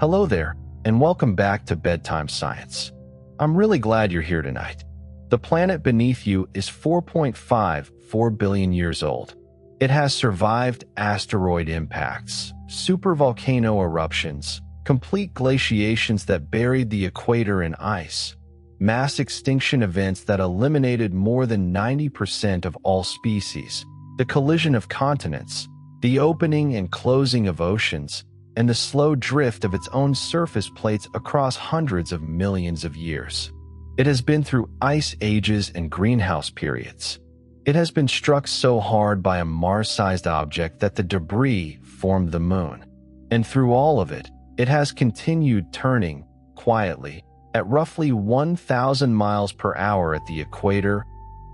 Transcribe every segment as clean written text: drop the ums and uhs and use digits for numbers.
Hello there, and welcome back to Bedtime Science. I'm really glad you're here tonight. The planet beneath you is 4.54 billion years old. It has survived asteroid impacts, supervolcano eruptions, complete glaciations that buried the equator in ice, mass extinction events that eliminated more than 90% of all species, the collision of continents, the opening and closing of oceans, and the slow drift of its own surface plates across hundreds of millions of years. It has been through ice ages and greenhouse periods. It has been struck so hard by a Mars-sized object that the debris formed the moon. And through all of it, it has continued turning, quietly, at roughly 1,000 miles per hour at the equator,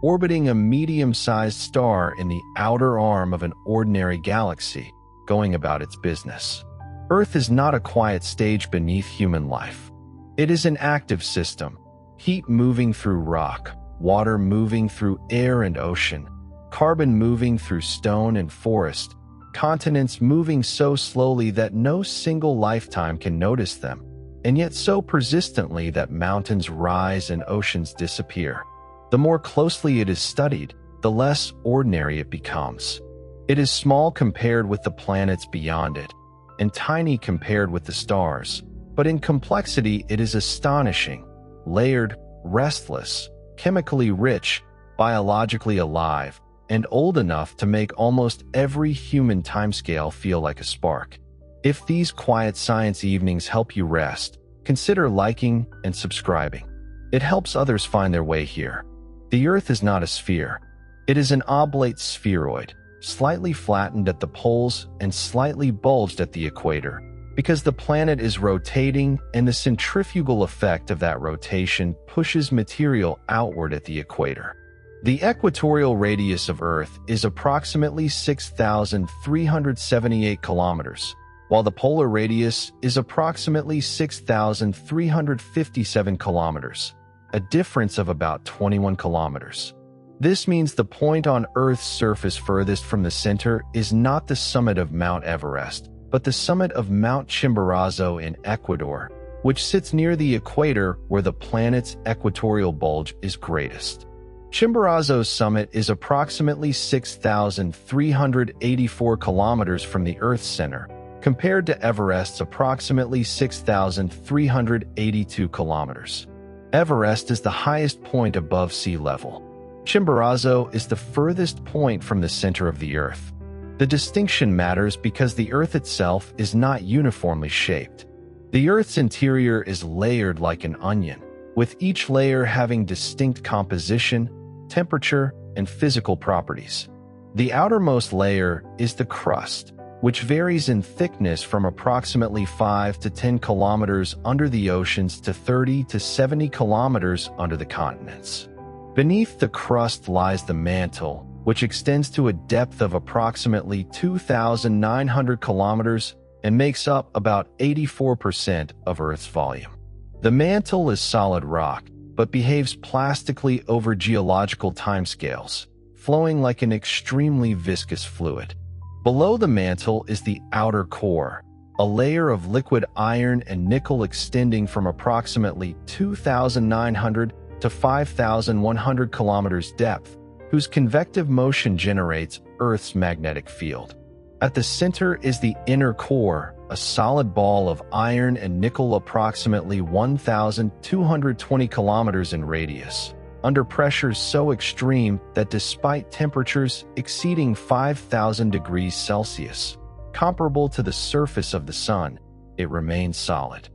orbiting a medium-sized star in the outer arm of an ordinary galaxy, going about its business. Earth is not a quiet stage beneath human life. It is an active system, heat moving through rock, water moving through air and ocean, carbon moving through stone and forest, continents moving so slowly that no single lifetime can notice them, and yet so persistently that mountains rise and oceans disappear. The more closely it is studied, the less ordinary it becomes. It is small compared with the planets beyond it, and tiny compared with the stars, but in complexity it is astonishing, layered, restless, chemically rich, biologically alive, and old enough to make almost every human timescale feel like a spark. If these quiet science evenings help you rest, consider liking and subscribing. It helps others find their way here. The Earth is not a sphere. It is an oblate spheroid, slightly flattened at the poles and slightly bulged at the equator, because the planet is rotating and the centrifugal effect of that rotation pushes material outward at the equator. The equatorial radius of Earth is approximately 6,378 kilometers, while the polar radius is approximately 6,357 kilometers, a difference of about 21 kilometers. This means the point on Earth's surface furthest from the center is not the summit of Mount Everest, but the summit of Mount Chimborazo in Ecuador, which sits near the equator where the planet's equatorial bulge is greatest. Chimborazo's summit is approximately 6,384 kilometers from the Earth's center, compared to Everest's approximately 6,382 kilometers. Everest is the highest point above sea level. Chimborazo is the furthest point from the center of the Earth. The distinction matters because the Earth itself is not uniformly shaped. The Earth's interior is layered like an onion, with each layer having distinct composition, temperature, and physical properties. The outermost layer is the crust, which varies in thickness from approximately 5 to 10 kilometers under the oceans to 30 to 70 kilometers under the continents. Beneath the crust lies the mantle, which extends to a depth of approximately 2,900 kilometers and makes up about 84% of Earth's volume. The mantle is solid rock, but behaves plastically over geological timescales, flowing like an extremely viscous fluid. Below the mantle is the outer core, a layer of liquid iron and nickel extending from approximately 2,900 to 5,100 kilometers depth, whose convective motion generates Earth's magnetic field. At the center is the inner core, a solid ball of iron and nickel approximately 1,220 kilometers in radius, under pressures so extreme that despite temperatures exceeding 5,000 degrees Celsius, comparable to the surface of the Sun, it remains solid.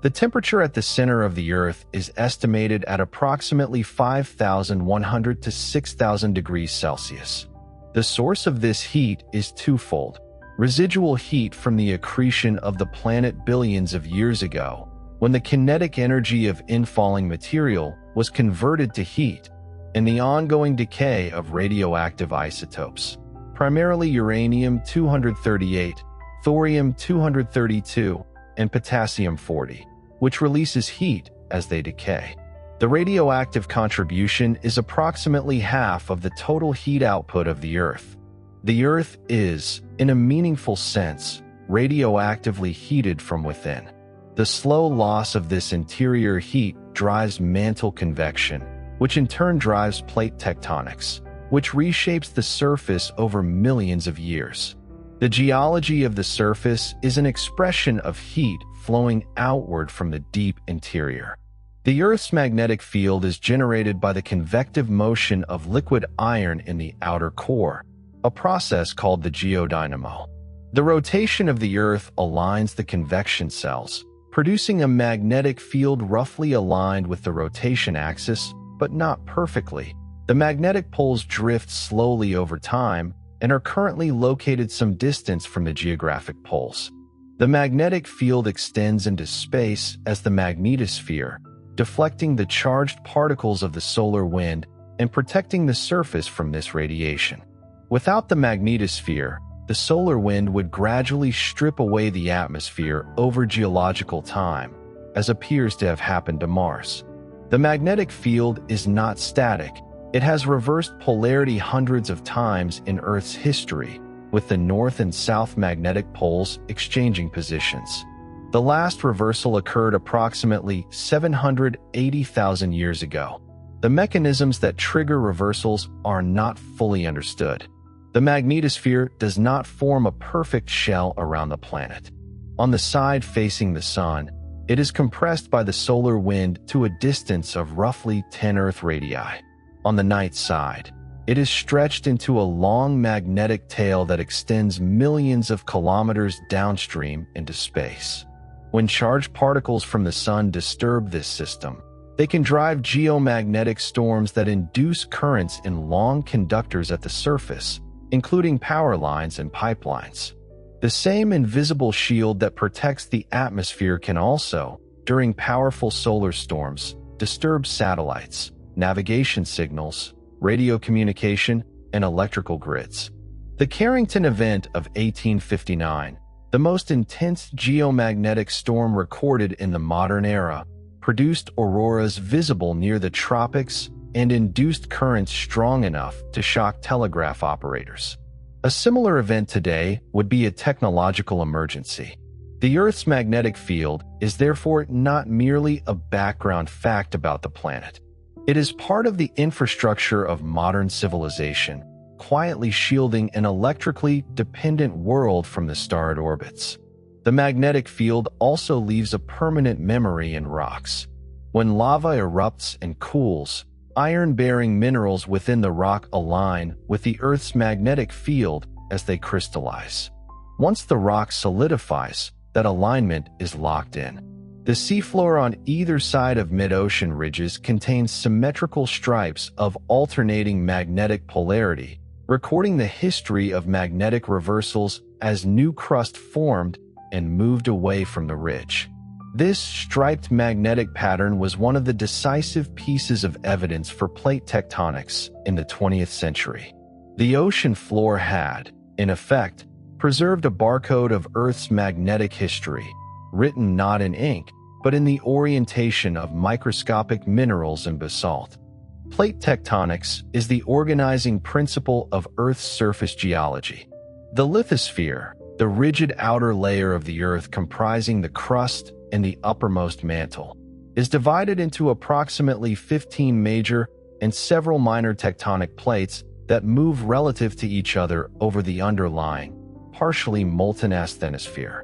The temperature at the center of the Earth is estimated at approximately 5,100 to 6,000 degrees Celsius. The source of this heat is twofold: residual heat from the accretion of the planet billions of years ago, when the kinetic energy of infalling material was converted to heat, and the ongoing decay of radioactive isotopes, primarily uranium-238, thorium-232, and potassium-40, which releases heat as they decay. The radioactive contribution is approximately half of the total heat output of the Earth. The Earth is, in a meaningful sense, radioactively heated from within. The slow loss of this interior heat drives mantle convection, which in turn drives plate tectonics, which reshapes the surface over millions of years. The geology of the surface is an expression of heat flowing outward from the deep interior. The Earth's magnetic field is generated by the convective motion of liquid iron in the outer core, a process called the geodynamo. The rotation of the Earth aligns the convection cells, producing a magnetic field roughly aligned with the rotation axis, but not perfectly. The magnetic poles drift slowly over time and are currently located some distance from the geographic poles. The magnetic field extends into space as the magnetosphere, deflecting the charged particles of the solar wind and protecting the surface from this radiation. Without the magnetosphere, the solar wind would gradually strip away the atmosphere over geological time, as appears to have happened to Mars. The magnetic field is not static. It has reversed polarity hundreds of times in Earth's history, with the north and south magnetic poles exchanging positions. The last reversal occurred approximately 780,000 years ago. The mechanisms that trigger reversals are not fully understood. The magnetosphere does not form a perfect shell around the planet. On the side facing the Sun, it is compressed by the solar wind to a distance of roughly 10 Earth radii. On the night side, it is stretched into a long magnetic tail that extends millions of kilometers downstream into space. When charged particles from the Sun disturb this system, they can drive geomagnetic storms that induce currents in long conductors at the surface, including power lines and pipelines. The same invisible shield that protects the atmosphere can also, during powerful solar storms, disturb satellites, navigation signals, radio communication, and electrical grids. The Carrington event of 1859, the most intense geomagnetic storm recorded in the modern era, produced auroras visible near the tropics and induced currents strong enough to shock telegraph operators. A similar event today would be a technological emergency. The Earth's magnetic field is therefore not merely a background fact about the planet. It is part of the infrastructure of modern civilization, quietly shielding an electrically dependent world from the star it orbits. The magnetic field also leaves a permanent memory in rocks. When lava erupts and cools, iron-bearing minerals within the rock align with the Earth's magnetic field as they crystallize. Once the rock solidifies, that alignment is locked in. The seafloor on either side of mid-ocean ridges contains symmetrical stripes of alternating magnetic polarity, recording the history of magnetic reversals as new crust formed and moved away from the ridge. This striped magnetic pattern was one of the decisive pieces of evidence for plate tectonics in the 20th century. The ocean floor had, in effect, preserved a barcode of Earth's magnetic history, written not in ink, but in the orientation of microscopic minerals and basalt. Plate tectonics is the organizing principle of Earth's surface geology. The lithosphere, the rigid outer layer of the Earth comprising the crust and the uppermost mantle, is divided into approximately 15 major and several minor tectonic plates that move relative to each other over the underlying, partially molten asthenosphere.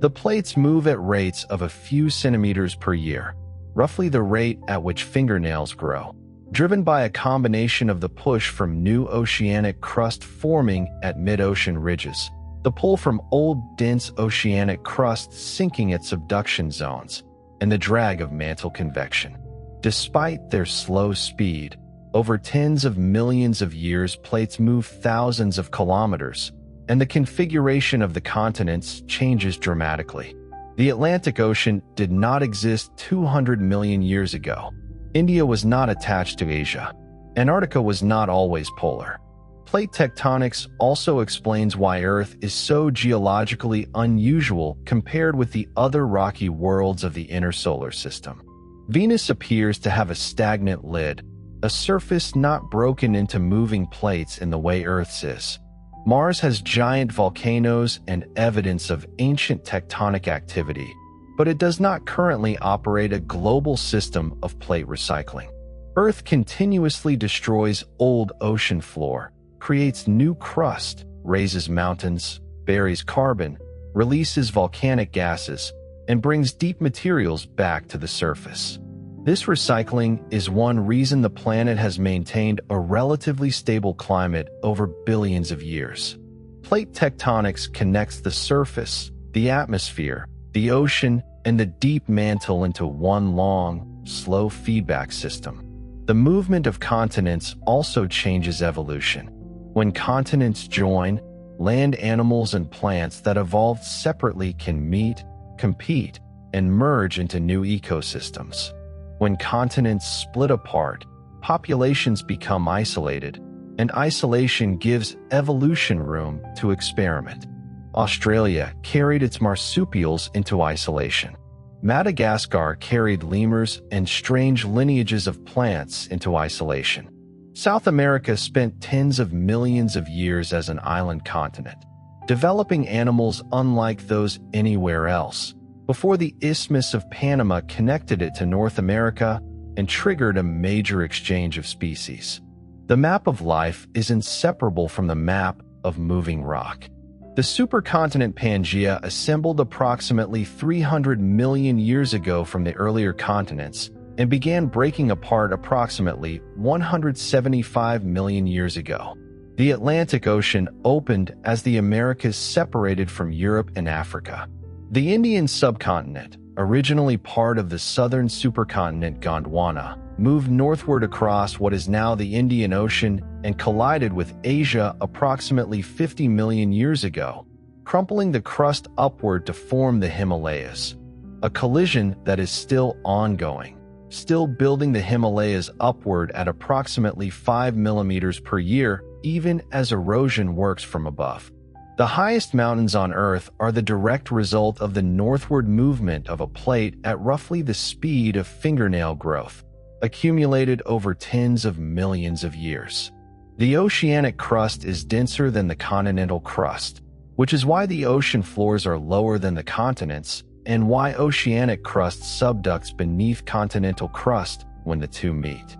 The plates move at rates of a few centimeters per year, roughly the rate at which fingernails grow, driven by a combination of the push from new oceanic crust forming at mid-ocean ridges, the pull from old, dense oceanic crust sinking at subduction zones, and the drag of mantle convection. Despite their slow speed, over tens of millions of years, plates move thousands of kilometers, and the configuration of the continents changes dramatically. The Atlantic Ocean did not exist 200 million years ago. India was not attached to Asia. Antarctica was not always polar. Plate tectonics also explains why Earth is so geologically unusual compared with the other rocky worlds of the inner solar system. Venus appears to have a stagnant lid, a surface not broken into moving plates in the way Earth's is. Mars has giant volcanoes and evidence of ancient tectonic activity, but it does not currently operate a global system of plate recycling. Earth continuously destroys old ocean floor, creates new crust, raises mountains, buries carbon, releases volcanic gases, and brings deep materials back to the surface. This recycling is one reason the planet has maintained a relatively stable climate over billions of years. Plate tectonics connects the surface, the atmosphere, the ocean, and the deep mantle into one long, slow feedback system. The movement of continents also changes evolution. When continents join, land animals and plants that evolved separately can meet, compete, and merge into new ecosystems. When continents split apart, populations become isolated, and isolation gives evolution room to experiment. Australia carried its marsupials into isolation. Madagascar carried lemurs and strange lineages of plants into isolation. South America spent tens of millions of years as an island continent, developing animals unlike those anywhere else, before the Isthmus of Panama connected it to North America and triggered a major exchange of species. The map of life is inseparable from the map of moving rock. The supercontinent Pangaea assembled approximately 300 million years ago from the earlier continents and began breaking apart approximately 175 million years ago. The Atlantic Ocean opened as the Americas separated from Europe and Africa. The Indian subcontinent, originally part of the southern supercontinent Gondwana, moved northward across what is now the Indian Ocean and collided with Asia approximately 50 million years ago, crumpling the crust upward to form the Himalayas. A collision that is still ongoing, still building the Himalayas upward at approximately 5 millimeters per year, even as erosion works from above. The highest mountains on Earth are the direct result of the northward movement of a plate at roughly the speed of fingernail growth, accumulated over tens of millions of years. The oceanic crust is denser than the continental crust, which is why the ocean floors are lower than the continents and why oceanic crust subducts beneath continental crust when the two meet.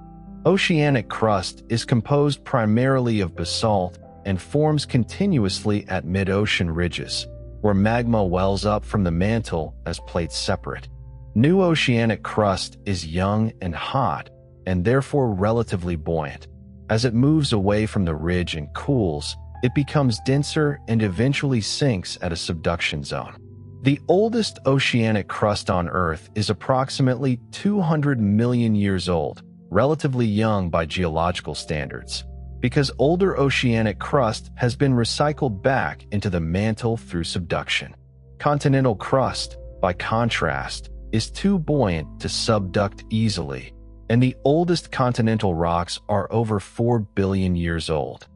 Oceanic crust is composed primarily of basalt and forms continuously at mid-ocean ridges, where magma wells up from the mantle as plates separate. New oceanic crust is young and hot, and therefore relatively buoyant. As it moves away from the ridge and cools, it becomes denser and eventually sinks at a subduction zone. The oldest oceanic crust on Earth is approximately 200 million years old, relatively young by geological standards, because older oceanic crust has been recycled back into the mantle through subduction. Continental crust, by contrast, is too buoyant to subduct easily, and the oldest continental rocks are over 4 billion years old.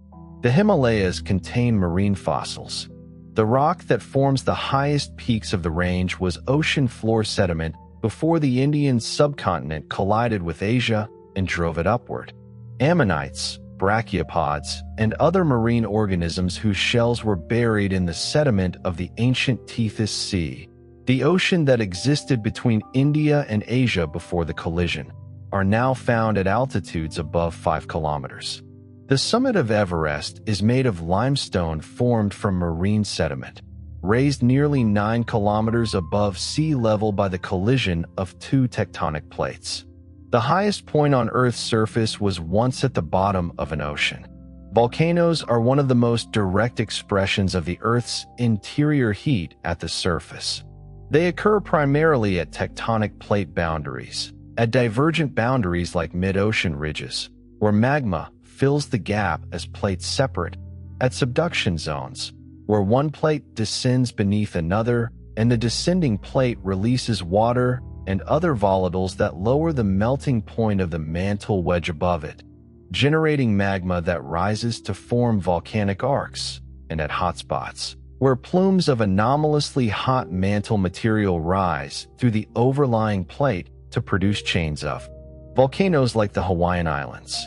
The Himalayas contain marine fossils. The rock that forms the highest peaks of the range was ocean floor sediment before the Indian subcontinent collided with Asia and drove it upward. Ammonites, brachiopods, and other marine organisms whose shells were buried in the sediment of the ancient Tethys Sea, the ocean that existed between India and Asia before the collision, are now found at altitudes above 5 kilometers. The summit of Everest is made of limestone formed from marine sediment, raised nearly 9 kilometers above sea level by the collision of two tectonic plates. The highest point on Earth's surface was once at the bottom of an ocean. Volcanoes are one of the most direct expressions of the Earth's interior heat at the surface. They occur primarily at tectonic plate boundaries, at divergent boundaries like mid-ocean ridges, where magma fills the gap as plates separate, at subduction zones, where one plate descends beneath another and the descending plate releases water and other volatiles that lower the melting point of the mantle wedge above it, generating magma that rises to form volcanic arcs, and at hotspots, where plumes of anomalously hot mantle material rise through the overlying plate to produce chains of volcanoes like the Hawaiian Islands.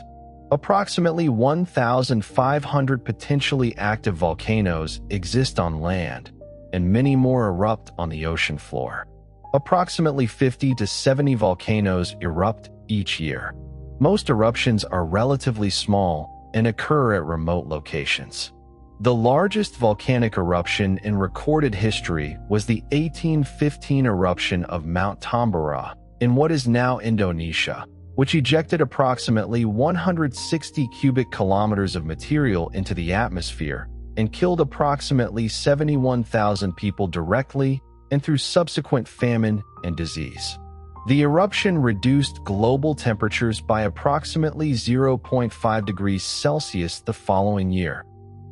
Approximately 1,500 potentially active volcanoes exist on land, and many more erupt on the ocean floor. Approximately 50 to 70 volcanoes erupt each year. Most eruptions are relatively small and occur at remote locations. The largest volcanic eruption in recorded history was the 1815 eruption of Mount Tambora in what is now Indonesia, which ejected approximately 160 cubic kilometers of material into the atmosphere and killed approximately 71,000 people directly and through subsequent famine and disease. The eruption reduced global temperatures by approximately 0.5 degrees Celsius the following year.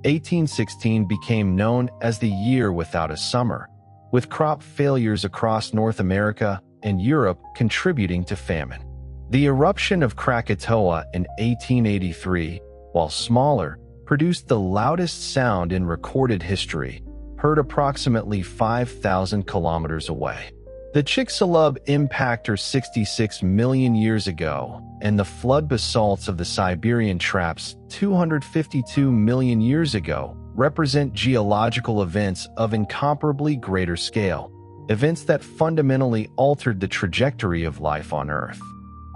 1816 became known as the year without a summer, with crop failures across North America and Europe contributing to famine. The eruption of Krakatoa in 1883, while smaller, produced the loudest sound in recorded history, heard approximately 5,000 kilometers away. The Chicxulub impactor 66 million years ago and the flood basalts of the Siberian Traps 252 million years ago represent geological events of incomparably greater scale, events that fundamentally altered the trajectory of life on Earth.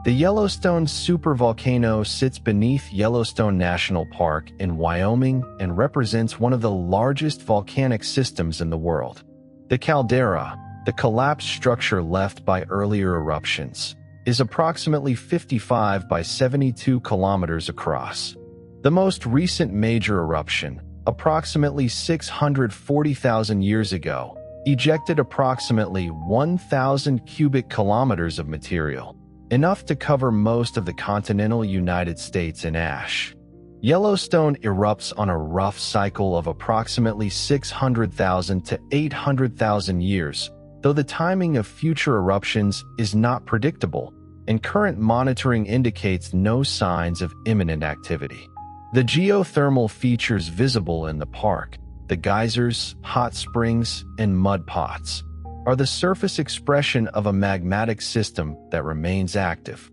The Yellowstone supervolcano sits beneath Yellowstone National Park in Wyoming and represents one of the largest volcanic systems in the world. The caldera, the collapsed structure left by earlier eruptions, is approximately 55 by 72 kilometers across. The most recent major eruption, approximately 640,000 years ago, ejected approximately 1,000 cubic kilometers of material, enough to cover most of the continental United States in ash. Yellowstone erupts on a rough cycle of approximately 600,000 to 800,000 years, though the timing of future eruptions is not predictable, and current monitoring indicates no signs of imminent activity. The geothermal features visible in the park, the geysers, hot springs, and mud pots, are the surface expression of a magmatic system that remains active.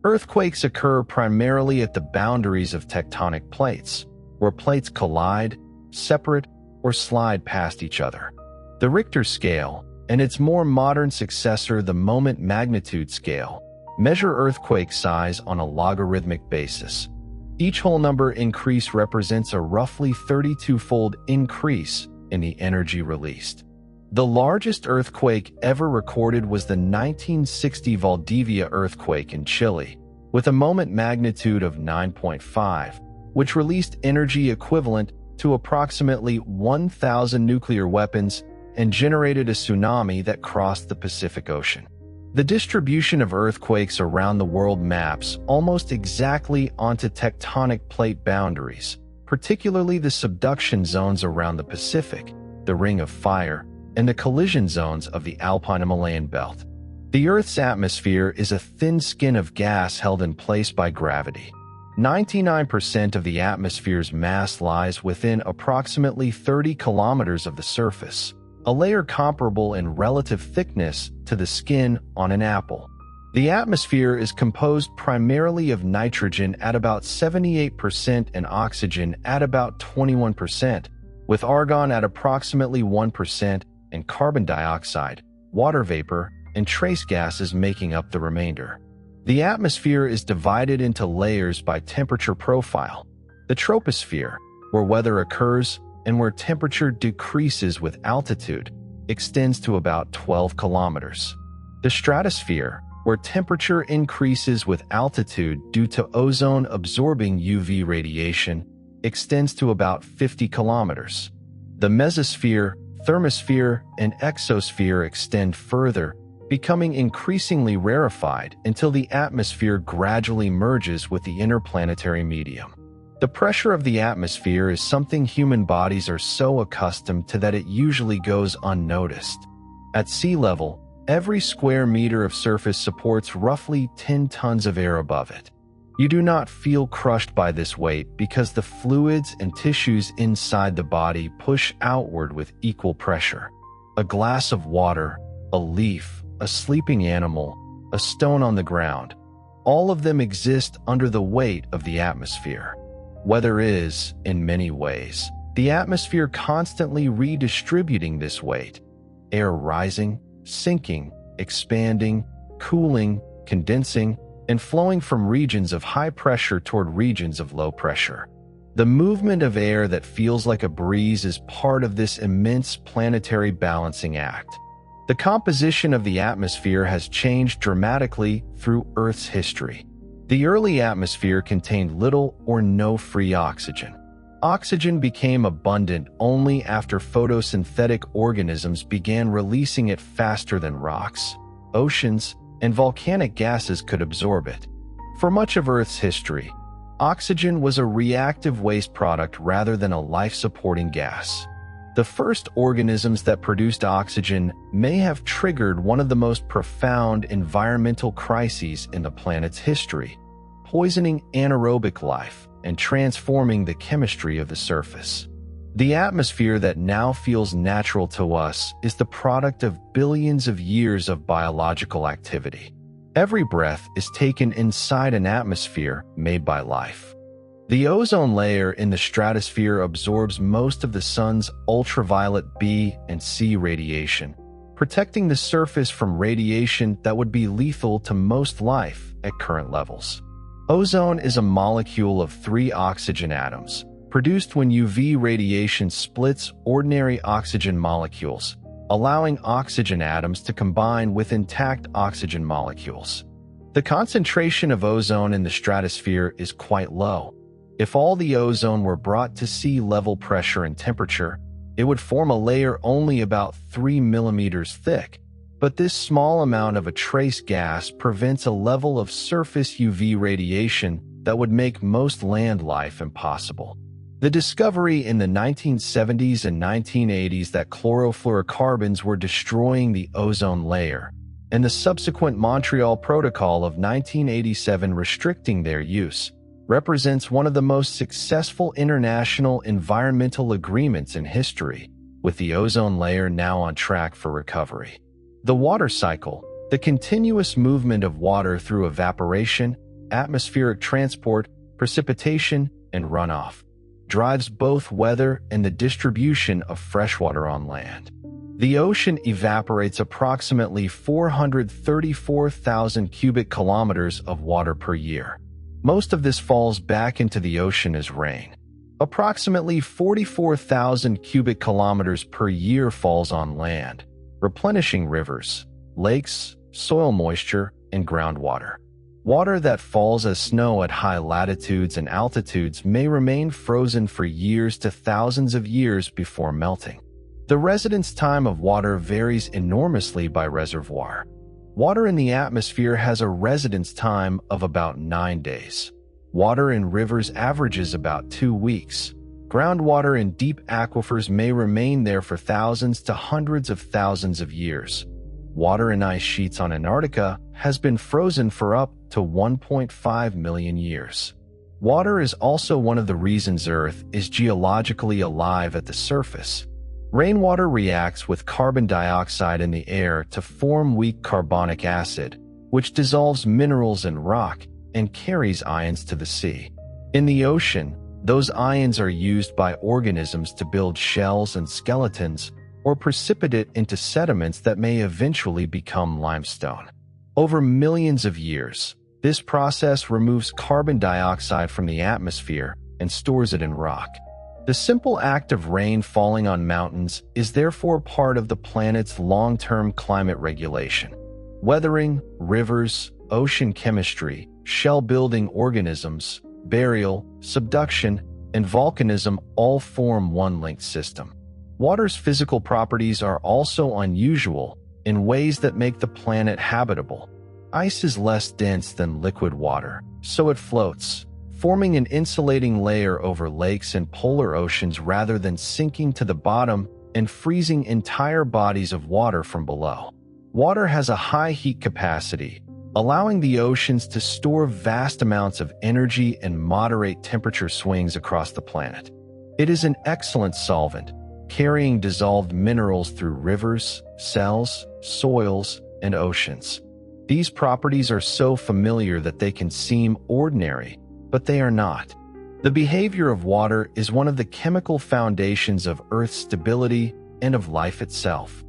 Earthquakes occur primarily at the boundaries of tectonic plates, where plates collide, separate, or slide past each other. The Richter scale, and its more modern successor, the moment magnitude scale, measure earthquake size on a logarithmic basis. Each whole number increase represents a roughly 32-fold increase in the energy released. The largest earthquake ever recorded was the 1960 Valdivia earthquake in Chile, with a moment magnitude of 9.5, which released energy equivalent to approximately 1,000 nuclear weapons and generated a tsunami that crossed the Pacific Ocean. The distribution of earthquakes around the world maps almost exactly onto tectonic plate boundaries, particularly the subduction zones around the Pacific, the Ring of Fire, and the collision zones of the Alpine Himalayan belt. The Earth's atmosphere is a thin skin of gas held in place by gravity. 99% of the atmosphere's mass lies within approximately 30 kilometers of the surface, a layer comparable in relative thickness to the skin on an apple. The atmosphere is composed primarily of nitrogen at about 78% and oxygen at about 21%, with argon at approximately 1% and carbon dioxide, water vapor, and trace gases making up the remainder. The atmosphere is divided into layers by temperature profile. The troposphere, where weather occurs and where temperature decreases with altitude, extends to about 12 kilometers. The stratosphere, where temperature increases with altitude due to ozone-absorbing UV radiation, extends to about 50 kilometers. The mesosphere, thermosphere, and exosphere extend further, becoming increasingly rarefied until the atmosphere gradually merges with the interplanetary medium. The pressure of the atmosphere is something human bodies are so accustomed to that it usually goes unnoticed. At sea level, every square meter of surface supports roughly 10 tons of air above it. You do not feel crushed by this weight because the fluids and tissues inside the body push outward with equal pressure. A glass of water, a leaf, a sleeping animal, a stone on the ground, all of them exist under the weight of the atmosphere. Weather is, in many ways, the atmosphere constantly redistributing this weight, air rising, sinking, expanding, cooling, condensing, and flowing from regions of high pressure toward regions of low pressure. The movement of air that feels like a breeze is part of this immense planetary balancing act. The composition of the atmosphere has changed dramatically through Earth's history. The early atmosphere contained little or no free oxygen. Oxygen became abundant only after photosynthetic organisms began releasing it faster than rocks, oceans, and volcanic gases could absorb it. For much of Earth's history, oxygen was a reactive waste product rather than a life-supporting gas. The first organisms that produced oxygen may have triggered one of the most profound environmental crises in the planet's history, poisoning anaerobic life and transforming the chemistry of the surface. The atmosphere that now feels natural to us is the product of billions of years of biological activity. Every breath is taken inside an atmosphere made by life. The ozone layer in the stratosphere absorbs most of the sun's ultraviolet B and C radiation, protecting the surface from radiation that would be lethal to most life at current levels. Ozone is a molecule of 3 oxygen atoms, produced when UV radiation splits ordinary oxygen molecules, allowing oxygen atoms to combine with intact oxygen molecules. The concentration of ozone in the stratosphere is quite low. If all the ozone were brought to sea level pressure and temperature, it would form a layer only about 3 millimeters thick. But this small amount of a trace gas prevents a level of surface UV radiation that would make most land life impossible. The discovery in the 1970s and 1980s that chlorofluorocarbons were destroying the ozone layer, and the subsequent Montreal Protocol of 1987 restricting their use, represents one of the most successful international environmental agreements in history, with the ozone layer now on track for recovery. The water cycle, the continuous movement of water through evaporation, atmospheric transport, precipitation, and runoff, drives both weather and the distribution of freshwater on land. The ocean evaporates approximately 434,000 cubic kilometers of water per year. Most of this falls back into the ocean as rain. Approximately 44,000 cubic kilometers per year falls on land, replenishing rivers, lakes, soil moisture, and groundwater. Water that falls as snow at high latitudes and altitudes may remain frozen for years to thousands of years before melting. The residence time of water varies enormously by reservoir. Water in the atmosphere has a residence time of about 9 days. Water in rivers averages about 2 weeks. Groundwater in deep aquifers may remain there for thousands to hundreds of thousands of years. Water in ice sheets on Antarctica has been frozen for up to 1.5 million years. Water is also one of the reasons Earth is geologically alive at the surface. Rainwater reacts with carbon dioxide in the air to form weak carbonic acid, which dissolves minerals in rock and carries ions to the sea. In the ocean, those ions are used by organisms to build shells and skeletons, or precipitate into sediments that may eventually become limestone. Over millions of years, this process removes carbon dioxide from the atmosphere and stores it in rock. The simple act of rain falling on mountains is therefore part of the planet's long-term climate regulation. Weathering, rivers, ocean chemistry, shell-building organisms, burial, subduction, and volcanism all form one linked system. Water's physical properties are also unusual in ways that make the planet habitable. Ice is less dense than liquid water, so it floats, forming an insulating layer over lakes and polar oceans rather than sinking to the bottom and freezing entire bodies of water from below. Water has a high heat capacity, allowing the oceans to store vast amounts of energy and moderate temperature swings across the planet. It is an excellent solvent, carrying dissolved minerals through rivers, cells, soils, and oceans. These properties are so familiar that they can seem ordinary, but they are not. The behavior of water is one of the chemical foundations of Earth's stability and of life itself.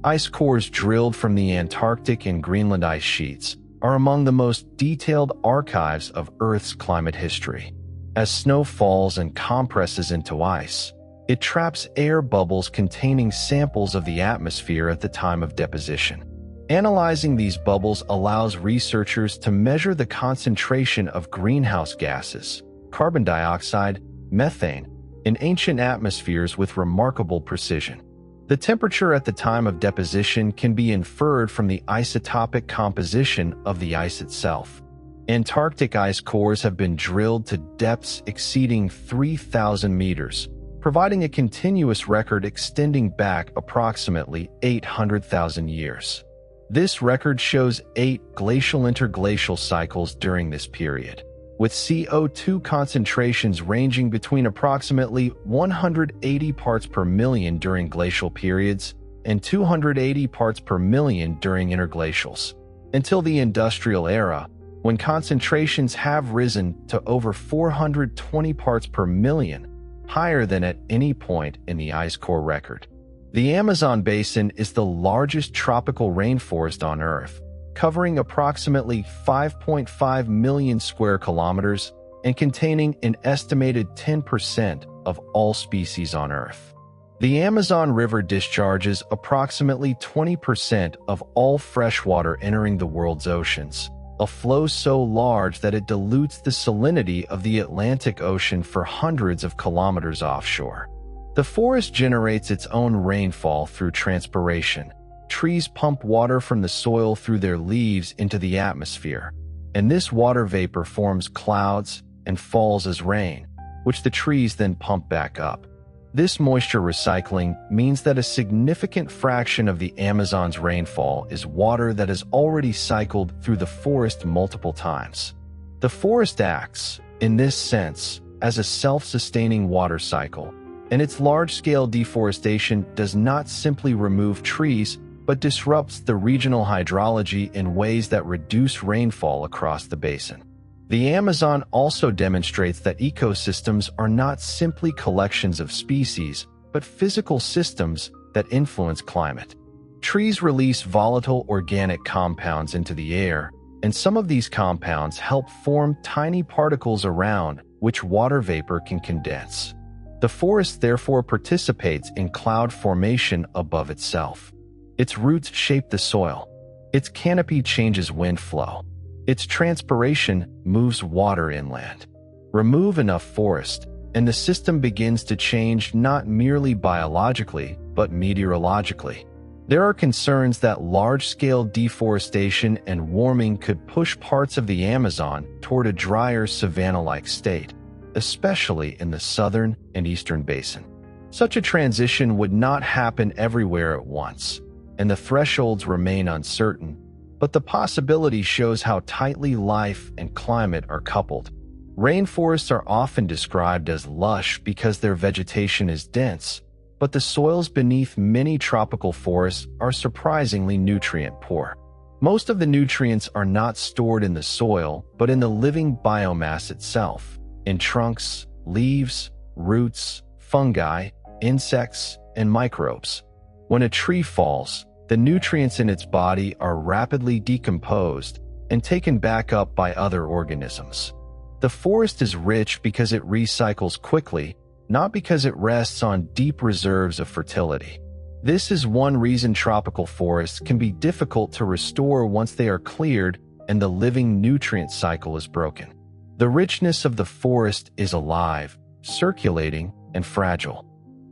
Ice cores drilled from the Antarctic and Greenland ice sheets are among the most detailed archives of Earth's climate history. As snow falls and compresses into ice, it traps air bubbles containing samples of the atmosphere at the time of deposition. Analyzing these bubbles allows researchers to measure the concentration of greenhouse gases, carbon dioxide, methane, in ancient atmospheres with remarkable precision. The temperature at the time of deposition can be inferred from the isotopic composition of the ice itself. Antarctic ice cores have been drilled to depths exceeding 3,000 meters, providing a continuous record extending back approximately 800,000 years. This record shows 8 glacial-interglacial cycles during this period, with CO2 concentrations ranging between approximately 180 parts per million during glacial periods and 280 parts per million during interglacials, until the industrial era, when concentrations have risen to over 420 parts per million, higher than at any point in the ice core record. The Amazon basin is the largest tropical rainforest on Earth, covering approximately 5.5 million square kilometers and containing an estimated 10% of all species on Earth. The Amazon River discharges approximately 20% of all freshwater entering the world's oceans, a flow so large that it dilutes the salinity of the Atlantic Ocean for hundreds of kilometers offshore. The forest generates its own rainfall through transpiration. Trees pump water from the soil through their leaves into the atmosphere, and this water vapor forms clouds and falls as rain, which the trees then pump back up. This moisture recycling means that a significant fraction of the Amazon's rainfall is water that has already cycled through the forest multiple times. The forest acts, in this sense, as a self-sustaining water cycle, and its large-scale deforestation does not simply remove trees, but disrupts the regional hydrology in ways that reduce rainfall across the basin. The Amazon also demonstrates that ecosystems are not simply collections of species, but physical systems that influence climate. Trees release volatile organic compounds into the air, and some of these compounds help form tiny particles around which water vapor can condense. The forest therefore participates in cloud formation above itself. Its roots shape the soil. Its canopy changes wind flow. Its transpiration moves water inland. Remove enough forest, and the system begins to change not merely biologically, but meteorologically. There are concerns that large-scale deforestation and warming could push parts of the Amazon toward a drier savanna-like state, especially in the southern and eastern basin. Such a transition would not happen everywhere at once, and the thresholds remain uncertain, but the possibility shows how tightly life and climate are coupled. Rainforests are often described as lush because their vegetation is dense, but the soils beneath many tropical forests are surprisingly nutrient-poor. Most of the nutrients are not stored in the soil, but in the living biomass itself, in trunks, leaves, roots, fungi, insects, and microbes. When a tree falls, the nutrients in its body are rapidly decomposed and taken back up by other organisms. The forest is rich because it recycles quickly, not because it rests on deep reserves of fertility. This is one reason tropical forests can be difficult to restore once they are cleared and the living nutrient cycle is broken. The richness of the forest is alive, circulating, and fragile.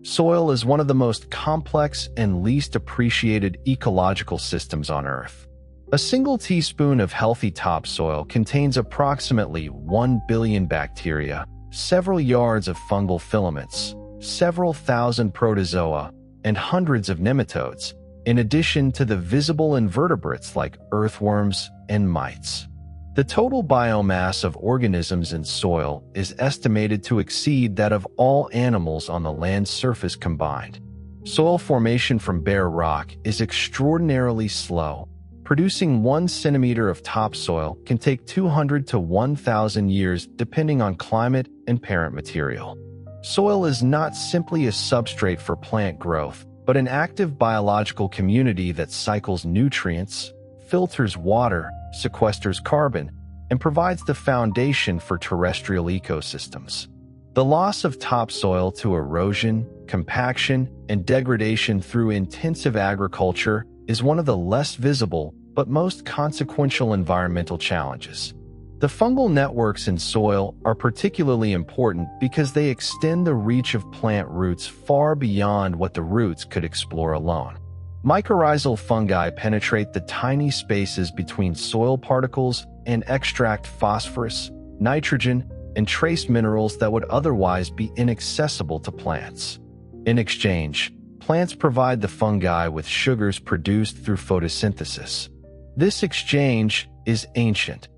Soil is one of the most complex and least appreciated ecological systems on Earth. A single teaspoon of healthy topsoil contains approximately 1 billion bacteria, several yards of fungal filaments, several thousand protozoa, and hundreds of nematodes, in addition to the visible invertebrates like earthworms and mites. The total biomass of organisms in soil is estimated to exceed that of all animals on the land's surface combined. Soil formation from bare rock is extraordinarily slow. Producing 1 centimeter of topsoil can take 200 to 1,000 years depending on climate and parent material. Soil is not simply a substrate for plant growth, but an active biological community that cycles nutrients, filters water, sequesters carbon, and provides the foundation for terrestrial ecosystems. The loss of topsoil to erosion, compaction, and degradation through intensive agriculture is one of the less visible but most consequential environmental challenges. The fungal networks in soil are particularly important because they extend the reach of plant roots far beyond what the roots could explore alone. Mycorrhizal fungi penetrate the tiny spaces between soil particles and extract phosphorus, nitrogen, and trace minerals that would otherwise be inaccessible to plants. In exchange, plants provide the fungi with sugars produced through photosynthesis. This exchange is ancient.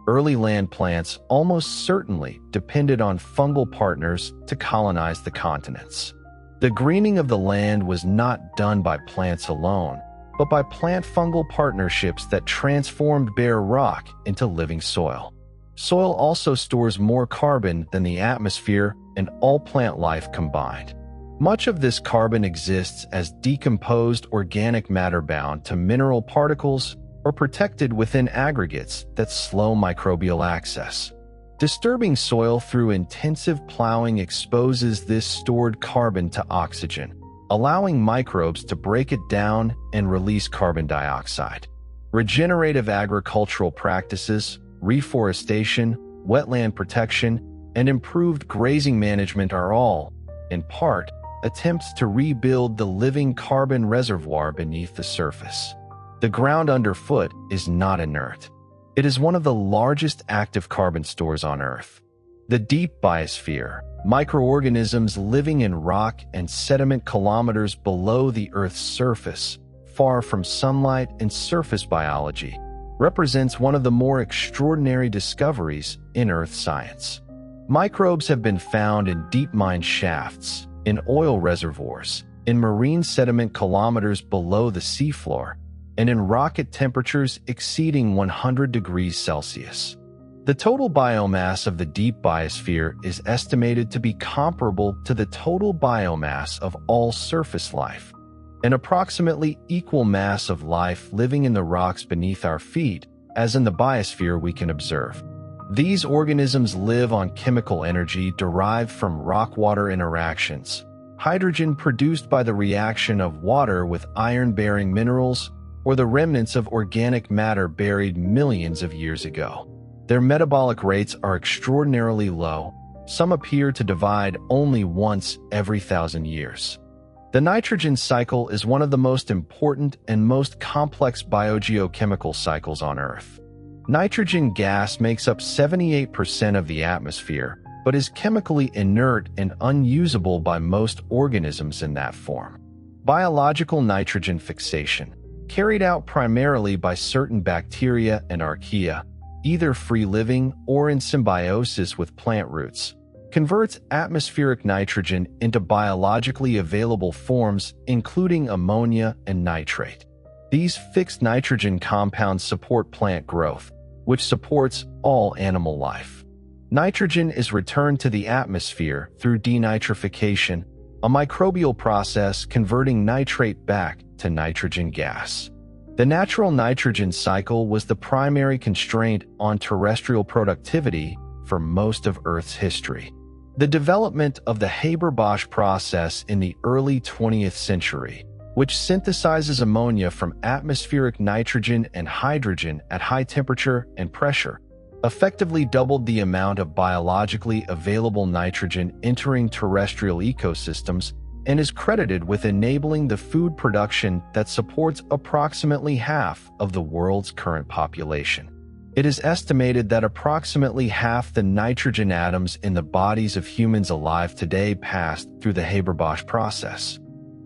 Early land plants almost certainly depended on fungal partners to colonize the continents. The greening of the land was not done by plants alone, but by plant-fungal partnerships that transformed bare rock into living soil. Soil also stores more carbon than the atmosphere and all plant life combined. Much of this carbon exists as decomposed organic matter bound to mineral particles or protected within aggregates that slow microbial access. Disturbing soil through intensive plowing exposes this stored carbon to oxygen, allowing microbes to break it down and release carbon dioxide. Regenerative agricultural practices, reforestation, wetland protection, and improved grazing management are all, in part, attempts to rebuild the living carbon reservoir beneath the surface. The ground underfoot is not inert. It is one of the largest active carbon stores on Earth. The deep biosphere, microorganisms living in rock and sediment kilometers below the Earth's surface, far from sunlight and surface biology, represents one of the more extraordinary discoveries in Earth science. Microbes have been found in deep mine shafts, in oil reservoirs, in marine sediment kilometers below the seafloor, and in rock at temperatures exceeding 100 degrees Celsius. The total biomass of the deep biosphere is estimated to be comparable to the total biomass of all surface life, an approximately equal mass of life living in the rocks beneath our feet, as in the biosphere we can observe. These organisms live on chemical energy derived from rock-water interactions, hydrogen produced by the reaction of water with iron-bearing minerals, or the remnants of organic matter buried millions of years ago. Their metabolic rates are extraordinarily low. Some appear to divide only once every 1,000 years. The nitrogen cycle is one of the most important and most complex biogeochemical cycles on Earth. Nitrogen gas makes up 78% of the atmosphere, but is chemically inert and unusable by most organisms in that form. Biological nitrogen fixation, carried out primarily by certain bacteria and archaea, either free-living or in symbiosis with plant roots, converts atmospheric nitrogen into biologically available forms, including ammonia and nitrate. These fixed nitrogen compounds support plant growth, which supports all animal life. Nitrogen is returned to the atmosphere through denitrification, a microbial process converting nitrate back to nitrogen gas. The natural nitrogen cycle was the primary constraint on terrestrial productivity for most of Earth's history. The development of the Haber-Bosch process in the early 20th century, which synthesizes ammonia from atmospheric nitrogen and hydrogen at high temperature and pressure, effectively doubled the amount of biologically available nitrogen entering terrestrial ecosystems and is credited with enabling the food production that supports approximately half of the world's current population. It is estimated that approximately half the nitrogen atoms in the bodies of humans alive today passed through the Haber-Bosch process.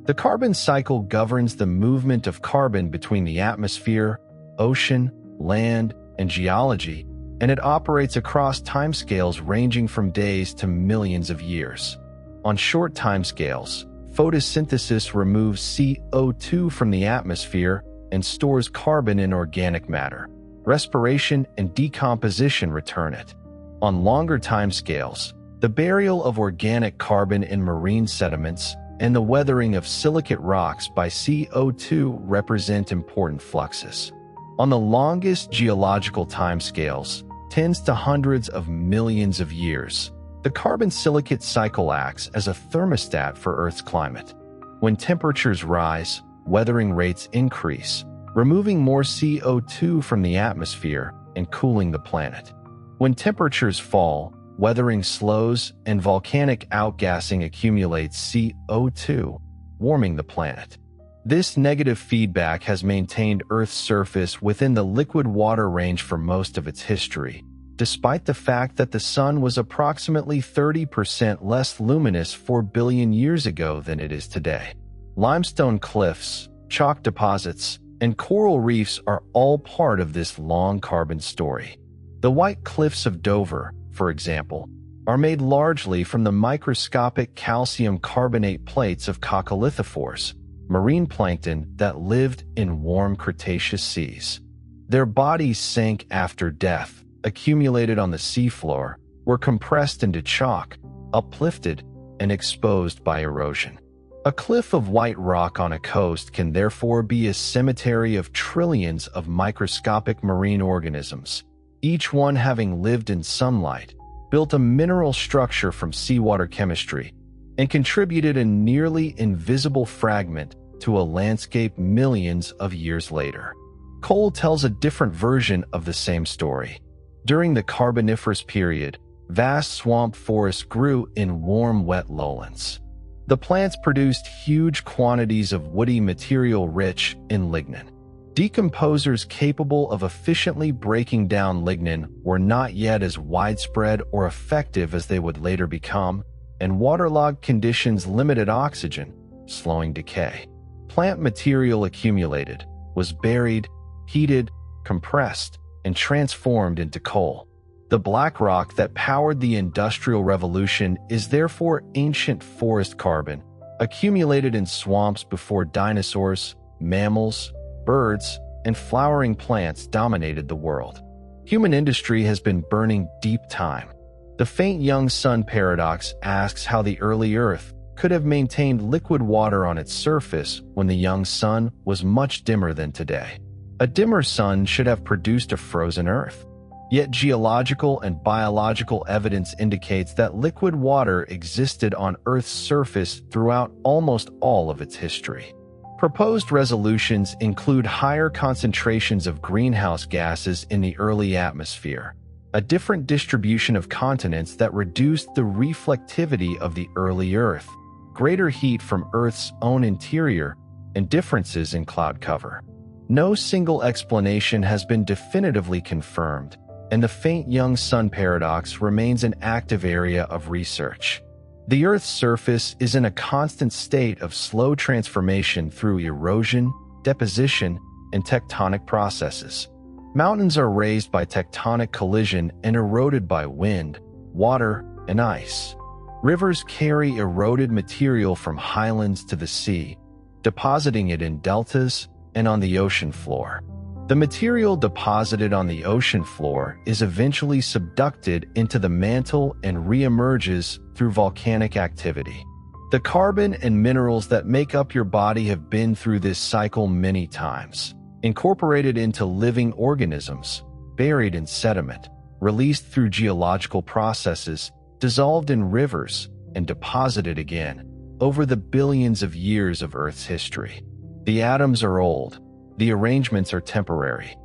The carbon cycle governs the movement of carbon between the atmosphere, ocean, land, and geology, and it operates across timescales ranging from days to millions of years. On short timescales, photosynthesis removes CO2 from the atmosphere and stores carbon in organic matter. Respiration and decomposition return it. On longer timescales, the burial of organic carbon in marine sediments, and the weathering of silicate rocks by CO2 represent important fluxes. On the longest geological timescales, tens to hundreds of millions of years, the carbon-silicate cycle acts as a thermostat for Earth's climate. When temperatures rise, weathering rates increase, removing more CO2 from the atmosphere and cooling the planet. When temperatures fall, weathering slows and volcanic outgassing accumulates CO2, warming the planet. This negative feedback has maintained Earth's surface within the liquid water range for most of its history, despite the fact that the Sun was approximately 30% less luminous 4 billion years ago than it is today. Limestone cliffs, chalk deposits, and coral reefs are all part of this long carbon story. The White Cliffs of Dover, for example, are made largely from the microscopic calcium carbonate plates of coccolithophores, marine plankton that lived in warm Cretaceous seas. Their bodies sank after death, accumulated on the seafloor, were compressed into chalk, uplifted, and exposed by erosion. A cliff of white rock on a coast can therefore be a cemetery of trillions of microscopic marine organisms, each one having lived in sunlight, built a mineral structure from seawater chemistry, and contributed a nearly invisible fragment to a landscape millions of years later. Coal tells a different version of the same story. During the Carboniferous period, vast swamp forests grew in warm, wet lowlands. The plants produced huge quantities of woody material rich in lignin. Decomposers capable of efficiently breaking down lignin were not yet as widespread or effective as they would later become, and waterlogged conditions limited oxygen, slowing decay. Plant material accumulated, was buried, heated, compressed, and transformed into coal. The black rock that powered the Industrial Revolution is therefore ancient forest carbon, accumulated in swamps before dinosaurs, mammals, birds, and flowering plants dominated the world. Human industry has been burning deep time. The faint young sun paradox asks how the early Earth could have maintained liquid water on its surface when the young sun was much dimmer than today. A dimmer sun should have produced a frozen Earth. Yet geological and biological evidence indicates that liquid water existed on Earth's surface throughout almost all of its history. Proposed resolutions include higher concentrations of greenhouse gases in the early atmosphere, a different distribution of continents that reduced the reflectivity of the early Earth, greater heat from Earth's own interior, and differences in cloud cover. No single explanation has been definitively confirmed, and the faint young sun paradox remains an active area of research. The Earth's surface is in a constant state of slow transformation through erosion, deposition, and tectonic processes. Mountains are raised by tectonic collision and eroded by wind, water, and ice. Rivers carry eroded material from highlands to the sea, depositing it in deltas and on the ocean floor. The material deposited on the ocean floor is eventually subducted into the mantle and re-emerges through volcanic activity. The carbon and minerals that make up your body have been through this cycle many times, incorporated into living organisms, buried in sediment, released through geological processes, dissolved in rivers, and deposited again over the billions of years of Earth's history. The atoms are old. The arrangements are temporary.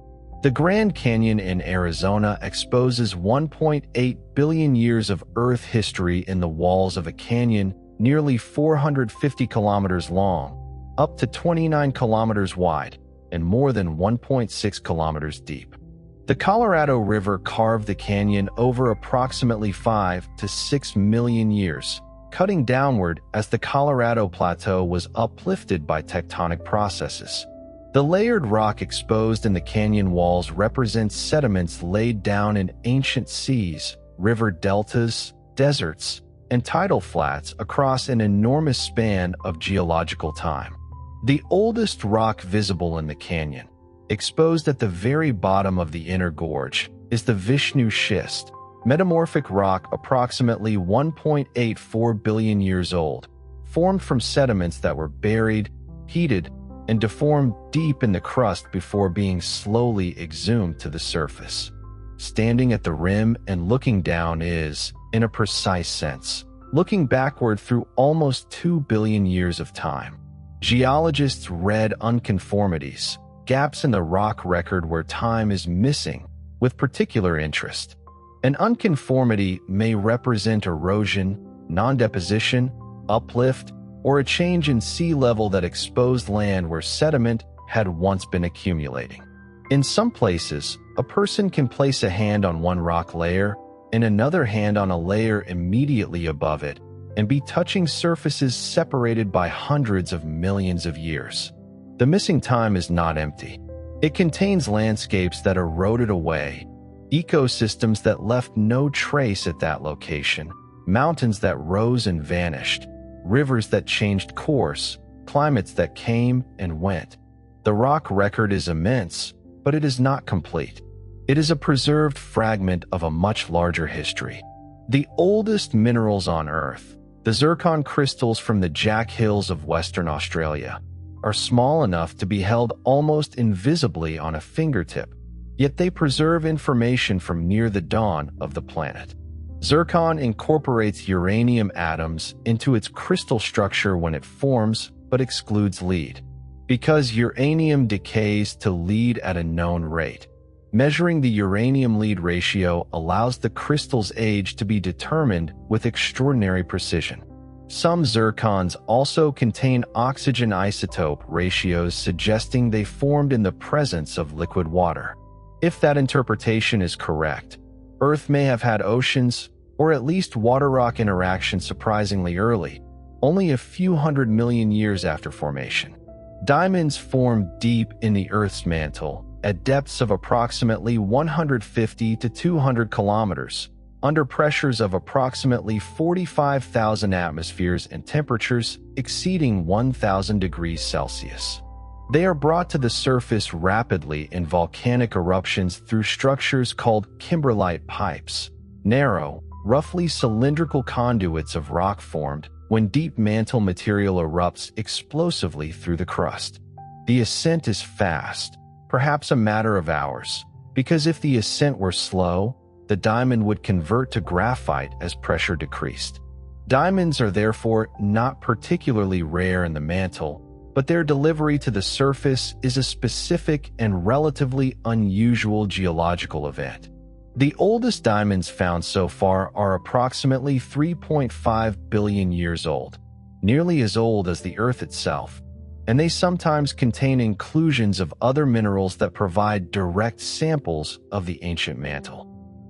The Grand Canyon in Arizona exposes 1.8 billion years of Earth history in the walls of a canyon nearly 450 kilometers long, up to 29 kilometers wide, and more than 1.6 kilometers deep. The Colorado River carved the canyon over approximately 5 to 6 million years, cutting downward as the Colorado Plateau was uplifted by tectonic processes. The layered rock exposed in the canyon walls represents sediments laid down in ancient seas, river deltas, deserts, and tidal flats across an enormous span of geological time. The oldest rock visible in the canyon, exposed at the very bottom of the inner gorge, is the Vishnu Schist, metamorphic rock approximately 1.84 billion years old, formed from sediments that were buried, heated, and deformed deep in the crust before being slowly exhumed to the surface. Standing at the rim and looking down is, in a precise sense, looking backward through almost 2 billion years of time. Geologists read unconformities, gaps in the rock record where time is missing, with particular interest. An unconformity may represent erosion, non-deposition, uplift, or a change in sea level that exposed land where sediment had once been accumulating. In some places, a person can place a hand on one rock layer and another hand on a layer immediately above it and be touching surfaces separated by hundreds of millions of years. The missing time is not empty. It contains landscapes that eroded away, ecosystems that left no trace at that location, mountains that rose and vanished, rivers that changed course, climates that came and went. The rock record is immense, but it is not complete. It is a preserved fragment of a much larger history. The oldest minerals on Earth, the zircon crystals from the Jack Hills of Western Australia, are small enough to be held almost invisibly on a fingertip, yet they preserve information from near the dawn of the planet. Zircon incorporates uranium atoms into its crystal structure when it forms, but excludes lead, because uranium decays to lead at a known rate. Measuring the uranium-lead ratio allows the crystal's age to be determined with extraordinary precision. Some zircons also contain oxygen isotope ratios suggesting they formed in the presence of liquid water. If that interpretation is correct, Earth may have had oceans, or at least water-rock interaction surprisingly early, only a few 100 million years after formation. Diamonds form deep in the Earth's mantle, at depths of approximately 150 to 200 kilometers, under pressures of approximately 45,000 atmospheres and temperatures exceeding 1,000 degrees Celsius. They are brought to the surface rapidly in volcanic eruptions through structures called kimberlite pipes, narrow, roughly cylindrical conduits of rock formed when deep mantle material erupts explosively through the crust. The ascent is fast, perhaps a matter of hours, because if the ascent were slow, the diamond would convert to graphite as pressure decreased. Diamonds are therefore not particularly rare in the mantle, but their delivery to the surface is a specific and relatively unusual geological event. The oldest diamonds found so far are approximately 3.5 billion years old, nearly as old as the Earth itself, and they sometimes contain inclusions of other minerals that provide direct samples of the ancient mantle.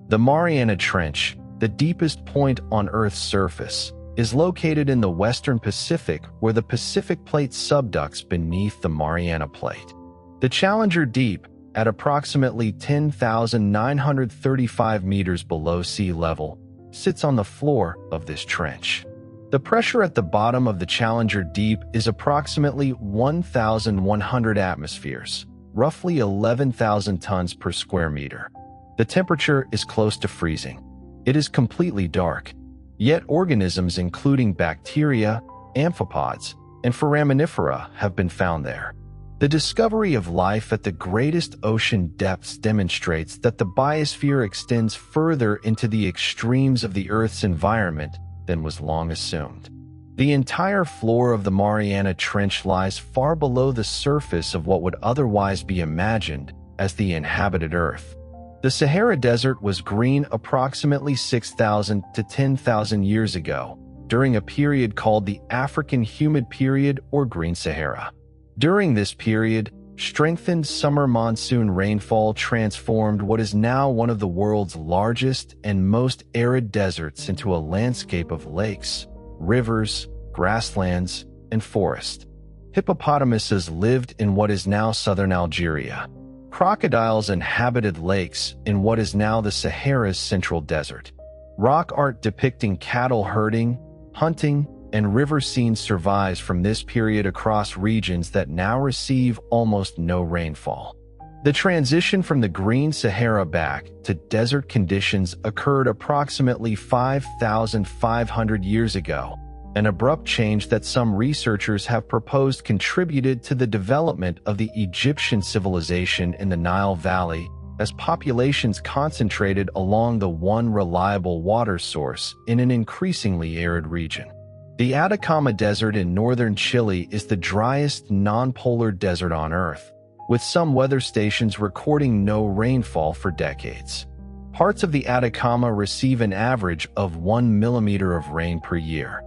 The Mariana Trench, the deepest point on Earth's surface, is located in the western Pacific where the Pacific Plate subducts beneath the Mariana Plate. The Challenger Deep, at approximately 10,935 meters below sea level, sits on the floor of this trench. The pressure at the bottom of the Challenger Deep is approximately 1,100 atmospheres, roughly 11,000 tons per square meter. The temperature is close to freezing. It is completely dark, yet organisms including bacteria, amphipods, and foraminifera have been found there. The discovery of life at the greatest ocean depths demonstrates that the biosphere extends further into the extremes of the Earth's environment than was long assumed. The entire floor of the Mariana Trench lies far below the surface of what would otherwise be imagined as the inhabited Earth. The Sahara Desert was green approximately 6,000 to 10,000 years ago, during a period called the African Humid Period or Green Sahara. During this period, strengthened summer monsoon rainfall transformed what is now one of the world's largest and most arid deserts into a landscape of lakes, rivers, grasslands, and forest. Hippopotamuses lived in what is now southern Algeria. Crocodiles inhabited lakes in what is now the Sahara's central desert. Rock art depicting cattle herding, hunting, and river scenes survives from this period across regions that now receive almost no rainfall. The transition from the Green Sahara back to desert conditions occurred approximately 5,500 years ago, an abrupt change that some researchers have proposed contributed to the development of the Egyptian civilization in the Nile Valley, as populations concentrated along the one reliable water source in an increasingly arid region. The Atacama Desert in northern Chile is the driest non-polar desert on Earth, with some weather stations recording no rainfall for decades. Parts of the Atacama receive an average of 1 millimeter of rain per year.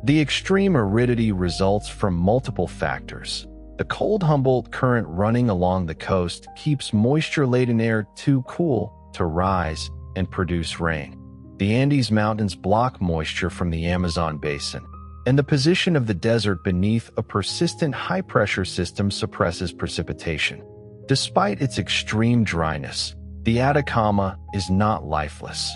The extreme aridity results from multiple factors. The cold Humboldt Current running along the coast keeps moisture-laden air too cool to rise and produce rain. The Andes Mountains block moisture from the Amazon basin, and the position of the desert beneath a persistent high-pressure system suppresses precipitation. Despite its extreme dryness, the Atacama is not lifeless.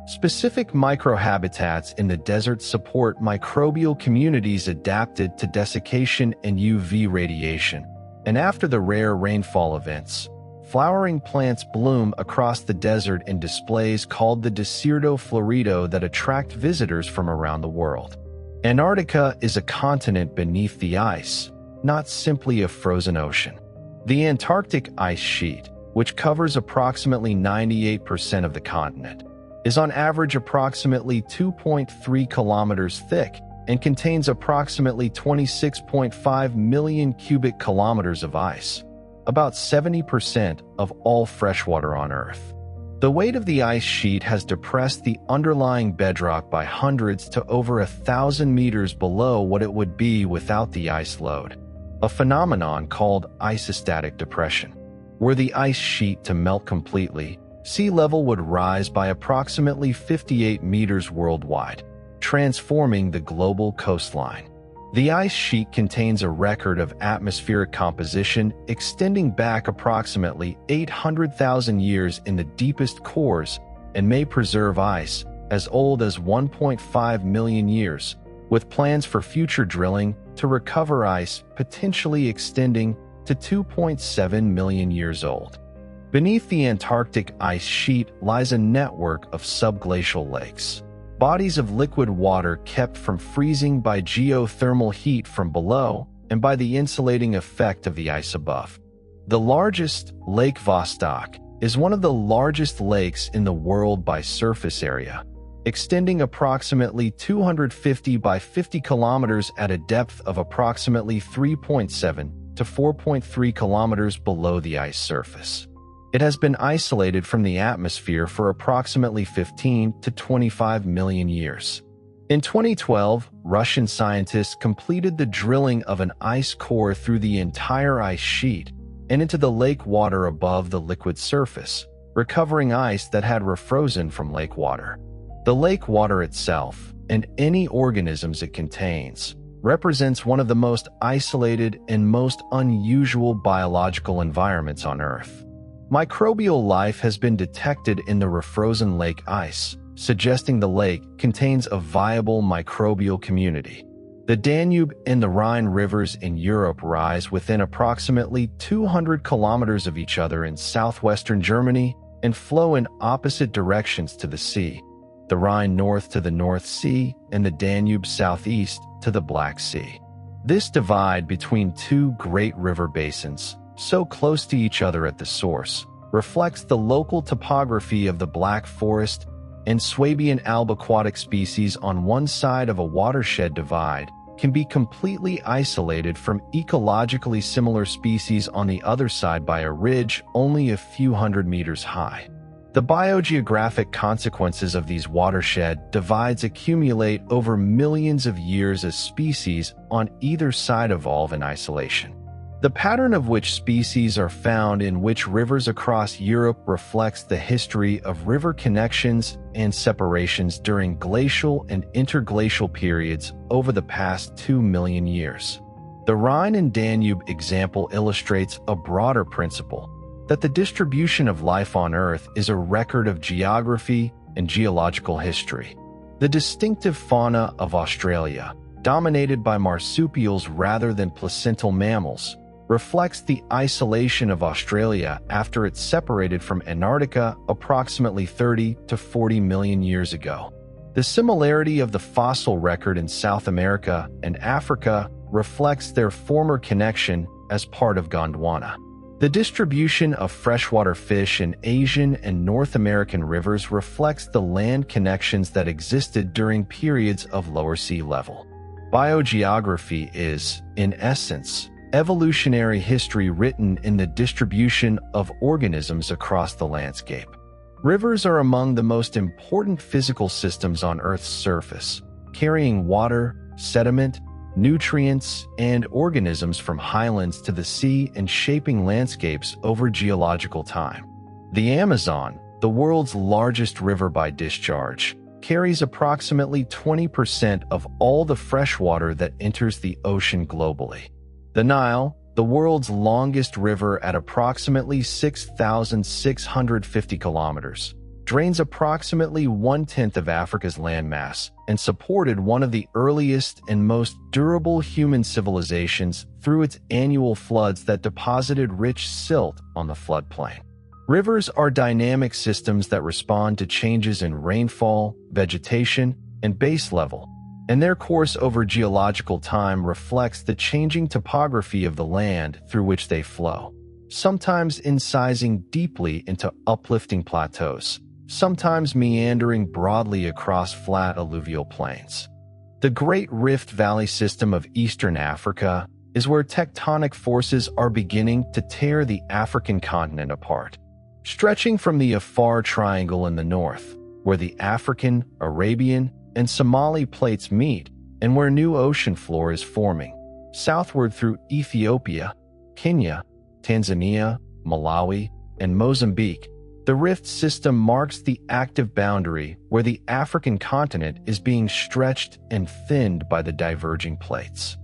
Specific microhabitats in the desert support microbial communities adapted to desiccation and UV radiation, and after the rare rainfall events, flowering plants bloom across the desert in displays called the Desierto Florido that attract visitors from around the world. Antarctica is a continent beneath the ice, not simply a frozen ocean. The Antarctic ice sheet, which covers approximately 98% of the continent, is on average approximately 2.3 kilometers thick and contains approximately 26.5 million cubic kilometers of ice, about 70% of all freshwater on Earth. The weight of the ice sheet has depressed the underlying bedrock by hundreds to over 1,000 meters below what it would be without the ice load, a phenomenon called isostatic depression. Were the ice sheet to melt completely, sea level would rise by approximately 58 meters worldwide, transforming the global coastline. The ice sheet contains a record of atmospheric composition extending back approximately 800,000 years in the deepest cores and may preserve ice as old as 1.5 million years, with plans for future drilling to recover ice potentially extending to 2.7 million years old. Beneath the Antarctic ice sheet lies a network of subglacial lakes, bodies of liquid water kept from freezing by geothermal heat from below and by the insulating effect of the ice above. The largest, Lake Vostok, is one of the largest lakes in the world by surface area, extending approximately 250 by 50 kilometers at a depth of approximately 3.7 to 4.3 kilometers below the ice surface. It has been isolated from the atmosphere for approximately 15 to 25 million years. In 2012, Russian scientists completed the drilling of an ice core through the entire ice sheet and into the lake water above the liquid surface, recovering ice that had refrozen from lake water. The lake water itself, and any organisms it contains, represents one of the most isolated and most unusual biological environments on Earth. Microbial life has been detected in the refrozen lake ice, suggesting the lake contains a viable microbial community. The Danube and the Rhine rivers in Europe rise within approximately 200 kilometers of each other in southwestern Germany and flow in opposite directions to the sea, the Rhine north to the North Sea and the Danube southeast to the Black Sea. This divide between two great river basins, so close to each other at the source, reflects the local topography of the Black Forest and Swabian albaquatic species on one side of a watershed divide can be completely isolated from ecologically similar species on the other side by a ridge only a few hundred meters high. The biogeographic consequences of these watershed divides accumulate over millions of years as species on either side evolve in isolation. The pattern of which species are found in which rivers across Europe reflects the history of river connections and separations during glacial and interglacial periods over the past 2 million years. The Rhine and Danube example illustrates a broader principle, that the distribution of life on Earth is a record of geography and geological history. The distinctive fauna of Australia, dominated by marsupials rather than placental mammals, reflects the isolation of Australia after it separated from Antarctica approximately 30 to 40 million years ago. The similarity of the fossil record in South America and Africa reflects their former connection as part of Gondwana. The distribution of freshwater fish in Asian and North American rivers reflects the land connections that existed during periods of lower sea level. Biogeography is, in essence, evolutionary history written in the distribution of organisms across the landscape. Rivers are among the most important physical systems on Earth's surface, carrying water, sediment, nutrients, and organisms from highlands to the sea and shaping landscapes over geological time. The Amazon, the world's largest river by discharge, carries approximately 20% of all the fresh water that enters the ocean globally. The Nile, the world's longest river at approximately 6,650 kilometers, drains approximately 1/10 of Africa's landmass and supported one of the earliest and most durable human civilizations through its annual floods that deposited rich silt on the floodplain. Rivers are dynamic systems that respond to changes in rainfall, vegetation, and base level, and their course over geological time reflects the changing topography of the land through which they flow, sometimes incising deeply into uplifting plateaus, sometimes meandering broadly across flat alluvial plains. The Great Rift Valley system of Eastern Africa is where tectonic forces are beginning to tear the African continent apart. Stretching from the Afar Triangle in the north, where the African, Arabian, and Somali plates meet, and where new ocean floor is forming, southward through Ethiopia, Kenya, Tanzania, Malawi, and Mozambique, the rift system marks the active boundary where the African continent is being stretched and thinned by the diverging plates.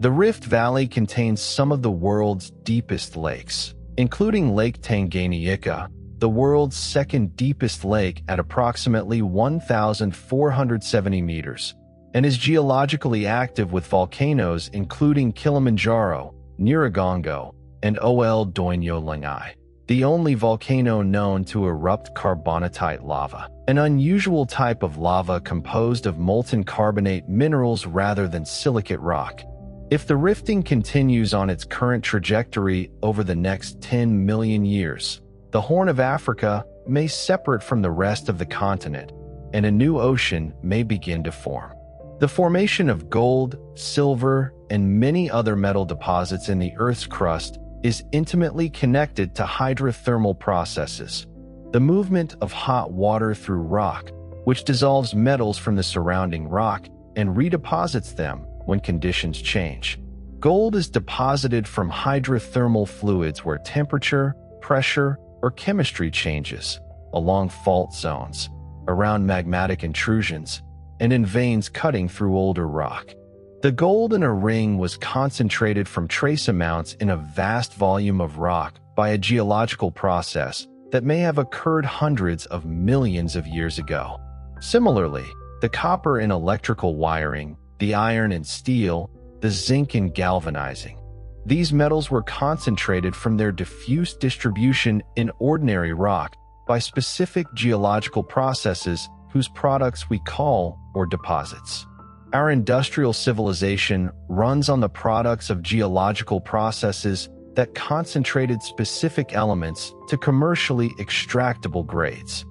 The Rift Valley contains some of the world's deepest lakes, including Lake Tanganyika, the world's second deepest lake at approximately 1,470 meters, and is geologically active with volcanoes including Kilimanjaro, Nyiragongo, and Ol Doinyo Langai, the only volcano known to erupt carbonatite lava, an unusual type of lava composed of molten carbonate minerals rather than silicate rock. If the rifting continues on its current trajectory over the next 10 million years, the Horn of Africa may separate from the rest of the continent, and a new ocean may begin to form. The formation of gold, silver, and many other metal deposits in the Earth's crust is intimately connected to hydrothermal processes, the movement of hot water through rock, which dissolves metals from the surrounding rock and redeposits them when conditions change. Gold is deposited from hydrothermal fluids where temperature, pressure, or chemistry changes, along fault zones, around magmatic intrusions, and in veins cutting through older rock. The gold in a ring was concentrated from trace amounts in a vast volume of rock by a geological process that may have occurred hundreds of millions of years ago. Similarly, the copper in electrical wiring, the iron in steel, the zinc in galvanizing. These metals were concentrated from their diffuse distribution in ordinary rock by specific geological processes whose products we call or deposits. Our industrial civilization runs on the products of geological processes that concentrated specific elements to commercially extractable grades.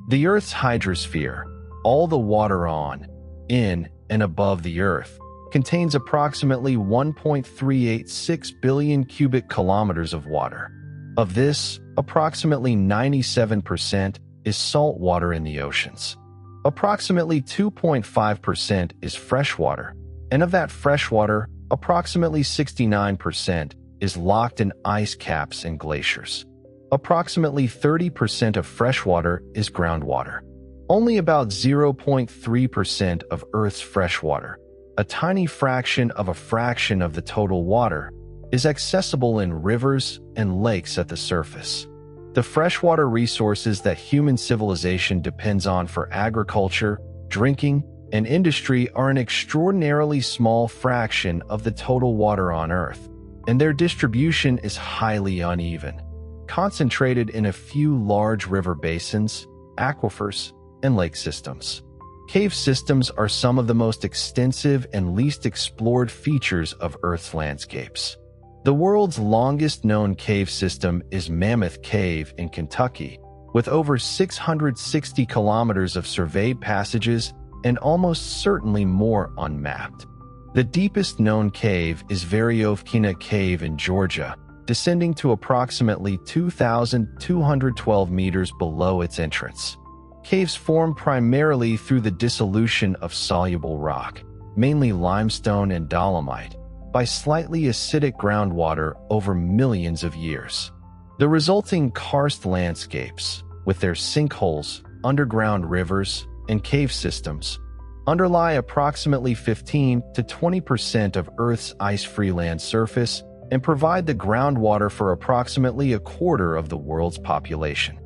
The Earth's hydrosphere, all the water on, in, and above the Earth, contains approximately 1.386 billion cubic kilometers of water. Of this, approximately 97% is salt water in the oceans. Approximately 2.5% is freshwater, and of that freshwater, approximately 69% is locked in ice caps and glaciers. Approximately 30% of freshwater is groundwater. Only about 0.3% of Earth's freshwater, a tiny fraction of the total water, is accessible in rivers and lakes at the surface. The freshwater resources that human civilization depends on for agriculture, drinking, and industry are an extraordinarily small fraction of the total water on Earth, and their distribution is highly uneven, concentrated in a few large river basins, aquifers, and lake systems. Cave systems are some of the most extensive and least explored features of Earth's landscapes. The world's longest known cave system is Mammoth Cave in Kentucky, with over 660 kilometers of surveyed passages and almost certainly more unmapped. The deepest known cave is Veriovkina Cave in Georgia, descending to approximately 2,212 meters below its entrance. Caves form primarily through the dissolution of soluble rock, mainly limestone and dolomite, by slightly acidic groundwater over millions of years. The resulting karst landscapes, with their sinkholes, underground rivers, and cave systems, underlie approximately 15 to 20% of Earth's ice-free land surface and provide the groundwater for approximately a quarter of the world's population.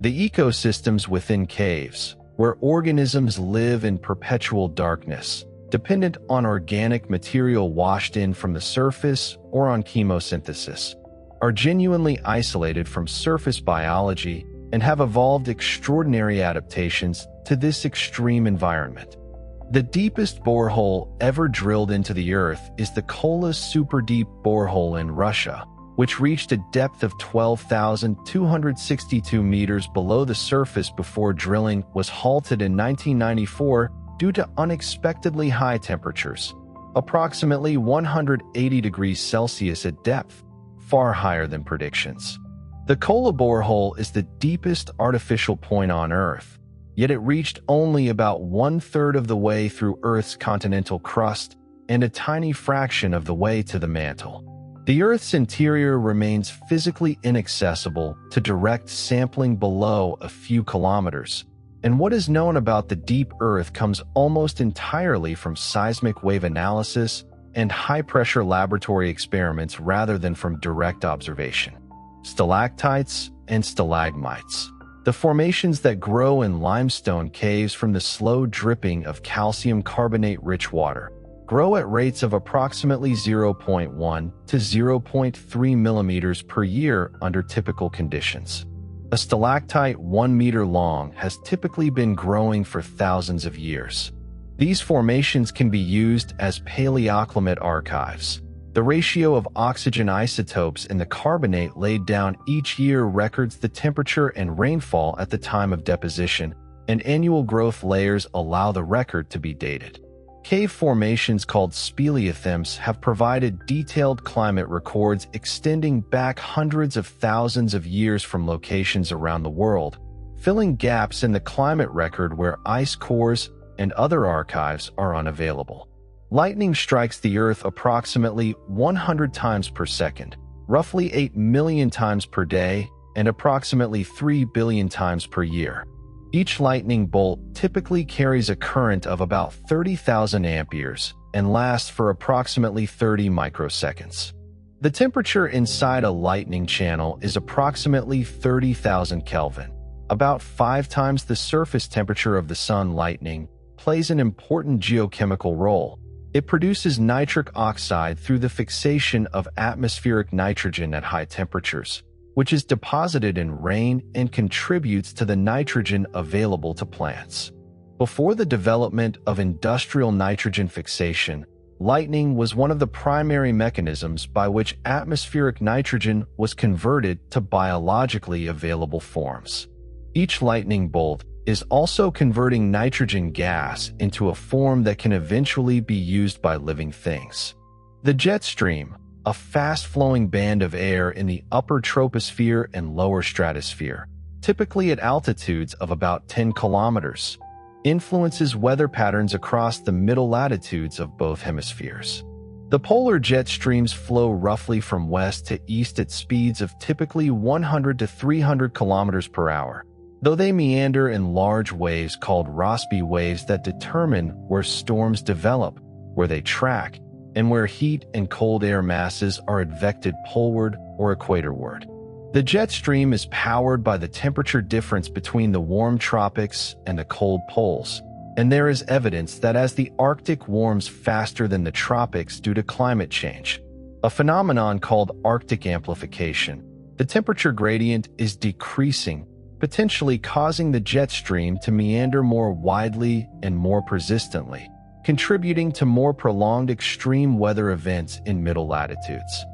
The ecosystems within caves, where organisms live in perpetual darkness, dependent on organic material washed in from the surface or on chemosynthesis, are genuinely isolated from surface biology and have evolved extraordinary adaptations to this extreme environment. The deepest borehole ever drilled into the Earth is the Kola Super Deep Borehole in Russia, which reached a depth of 12,262 meters below the surface before drilling was halted in 1994 due to unexpectedly high temperatures, approximately 180 degrees Celsius at depth, far higher than predictions. The Kola borehole is the deepest artificial point on Earth, yet it reached only about one-third of the way through Earth's continental crust and a tiny fraction of the way to the mantle. The Earth's interior remains physically inaccessible to direct sampling below a few kilometers, and what is known about the deep Earth comes almost entirely from seismic wave analysis and high-pressure laboratory experiments rather than from direct observation. Stalactites and stalagmites, the formations that grow in limestone caves from the slow dripping of calcium carbonate-rich water, grow at rates of approximately 0.1 to 0.3 millimeters per year under typical conditions. A stalactite 1 meter long has typically been growing for thousands of years. These formations can be used as paleoclimate archives. The ratio of oxygen isotopes in the carbonate laid down each year records the temperature and rainfall at the time of deposition, and annual growth layers allow the record to be dated. Cave formations called speleothems have provided detailed climate records extending back hundreds of thousands of years from locations around the world, filling gaps in the climate record where ice cores and other archives are unavailable. Lightning strikes the Earth approximately 100 times per second, roughly 8 million times per day, and approximately 3 billion times per year. Each lightning bolt typically carries a current of about 30,000 amperes and lasts for approximately 30 microseconds. The temperature inside a lightning channel is approximately 30,000 Kelvin. About 5 times the surface temperature of the sun. Lightning plays an important geochemical role. It produces nitric oxide through the fixation of atmospheric nitrogen at high temperatures, which is deposited in rain and contributes to the nitrogen available to plants. Before the development of industrial nitrogen fixation, lightning was one of the primary mechanisms by which atmospheric nitrogen was converted to biologically available forms. Each lightning bolt is also converting nitrogen gas into a form that can eventually be used by living things. The jet stream, a fast-flowing band of air in the upper troposphere and lower stratosphere, typically at altitudes of about 10 kilometers, influences weather patterns across the middle latitudes of both hemispheres. The polar jet streams flow roughly from west to east at speeds of typically 100 to 300 kilometers per hour, though they meander in large waves called Rossby waves that determine where storms develop, where they track, and where heat and cold air masses are advected poleward or equatorward. The jet stream is powered by the temperature difference between the warm tropics and the cold poles, and there is evidence that as the Arctic warms faster than the tropics due to climate change, a phenomenon called Arctic amplification, the temperature gradient is decreasing potentially causing the jet stream to meander more widely and more persistently, contributing to more prolonged extreme weather events in middle latitudes.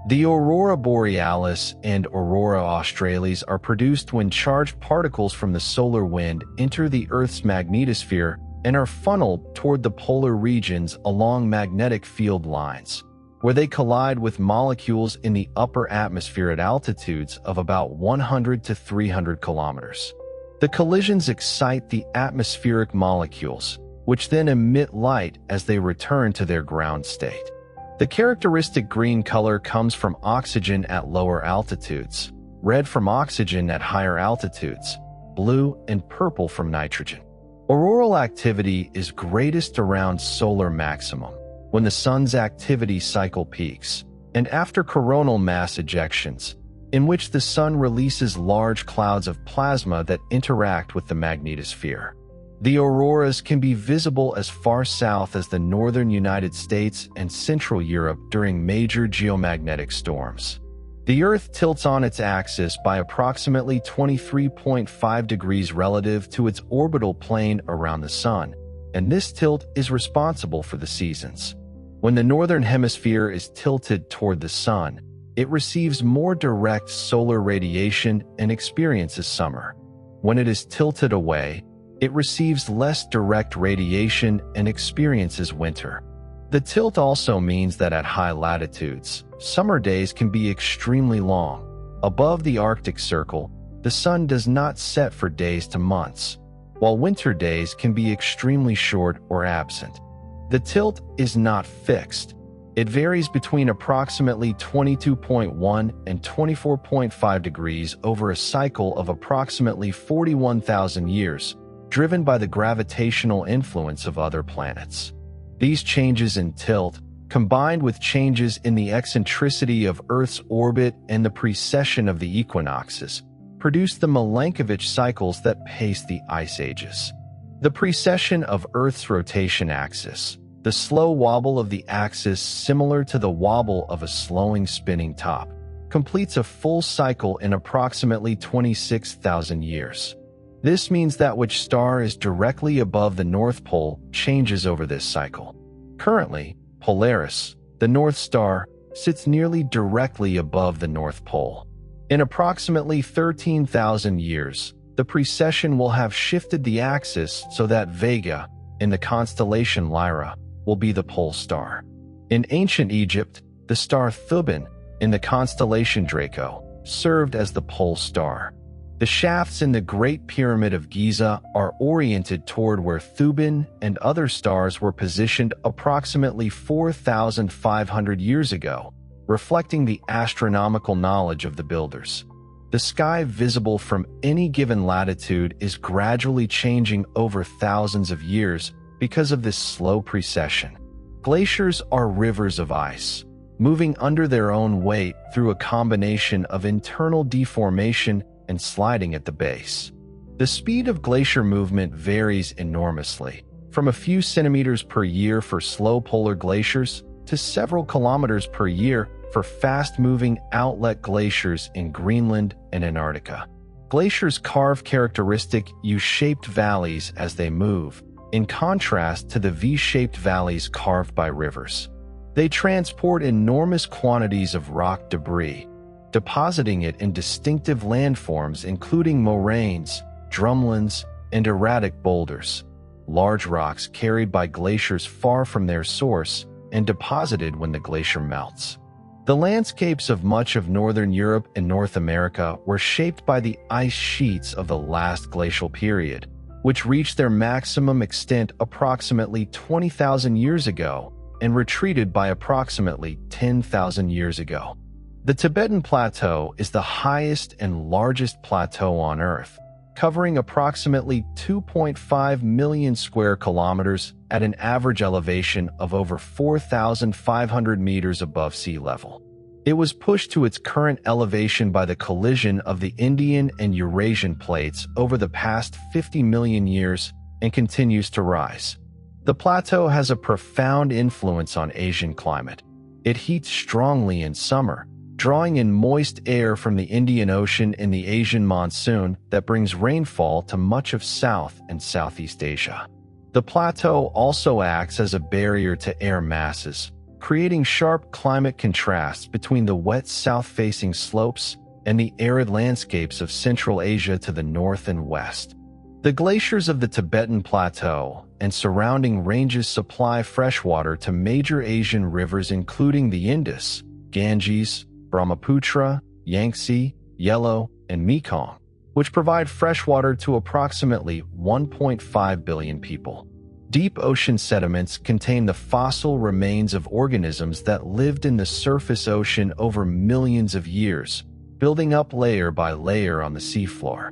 The aurora borealis and aurora australis are produced when charged particles from the solar wind enter the Earth's magnetosphere and are funneled toward the polar regions along magnetic field lines, where they collide with molecules in the upper atmosphere at altitudes of about 100 to 300 kilometers. The collisions excite the atmospheric molecules, which then emit light as they return to their ground state. The characteristic green color comes from oxygen at lower altitudes, red from oxygen at higher altitudes, blue and purple from nitrogen. Auroral activity is greatest around solar maximum, when the sun's activity cycle peaks, and after coronal mass ejections, in which the sun releases large clouds of plasma that interact with the magnetosphere. The auroras can be visible as far south as the northern United States and Central Europe during major geomagnetic storms. The Earth tilts on its axis by approximately 23.5 degrees relative to its orbital plane around the Sun, and this tilt is responsible for the seasons. When the northern hemisphere is tilted toward the Sun, it receives more direct solar radiation and experiences summer. When it is tilted away, it receives less direct radiation and experiences winter. The tilt also means that at high latitudes, summer days can be extremely long. Above the Arctic Circle, the sun does not set for days to months, while winter days can be extremely short or absent. The tilt is not fixed. It varies between approximately 22.1 and 24.5 degrees over a cycle of approximately 41,000 years, driven by the gravitational influence of other planets. These changes in tilt, combined with changes in the eccentricity of Earth's orbit and the precession of the equinoxes, produce the Milankovitch cycles that pace the ice ages. The precession of Earth's rotation axis, the slow wobble of the axis similar to the wobble of a slowing spinning top, completes a full cycle in approximately 26,000 years. This means that which star is directly above the North Pole changes over this cycle. Currently, Polaris, the North Star, sits nearly directly above the North Pole. In approximately 13,000 years, the precession will have shifted the axis so that Vega, in the constellation Lyra, will be the pole star. In ancient Egypt, the star Thuban, in the constellation Draco, served as the pole star. The shafts in the Great Pyramid of Giza are oriented toward where Thuban and other stars were positioned approximately 4,500 years ago, reflecting the astronomical knowledge of the builders. The sky visible from any given latitude is gradually changing over thousands of years because of this slow precession. Glaciers are rivers of ice, moving under their own weight through a combination of internal deformation and sliding at the base. The speed of glacier movement varies enormously, from a few centimeters per year for slow polar glaciers to several kilometers per year for fast-moving outlet glaciers in Greenland and Antarctica. Glaciers carve characteristic U-shaped valleys as they move, in contrast to the V-shaped valleys carved by rivers. They transport enormous quantities of rock debris, depositing it in distinctive landforms including moraines, drumlins, and erratic boulders, large rocks carried by glaciers far from their source and deposited when the glacier melts. The landscapes of much of northern Europe and North America were shaped by the ice sheets of the last glacial period, which reached their maximum extent approximately 20,000 years ago and retreated by approximately 10,000 years ago. The Tibetan Plateau is the highest and largest plateau on Earth, covering approximately 2.5 million square kilometers at an average elevation of over 4,500 meters above sea level. It was pushed to its current elevation by the collision of the Indian and Eurasian plates over the past 50 million years and continues to rise. The plateau has a profound influence on Asian climate. It heats strongly in summer, drawing in moist air from the Indian Ocean in the Asian monsoon that brings rainfall to much of South and Southeast Asia. The plateau also acts as a barrier to air masses, creating sharp climate contrasts between the wet south-facing slopes and the arid landscapes of Central Asia to the north and west. The glaciers of the Tibetan Plateau and surrounding ranges supply freshwater to major Asian rivers including the Indus, Ganges, Brahmaputra, Yangtze, Yellow, and Mekong, which provide freshwater to approximately 1.5 billion people. Deep ocean sediments contain the fossil remains of organisms that lived in the surface ocean over millions of years, building up layer by layer on the seafloor.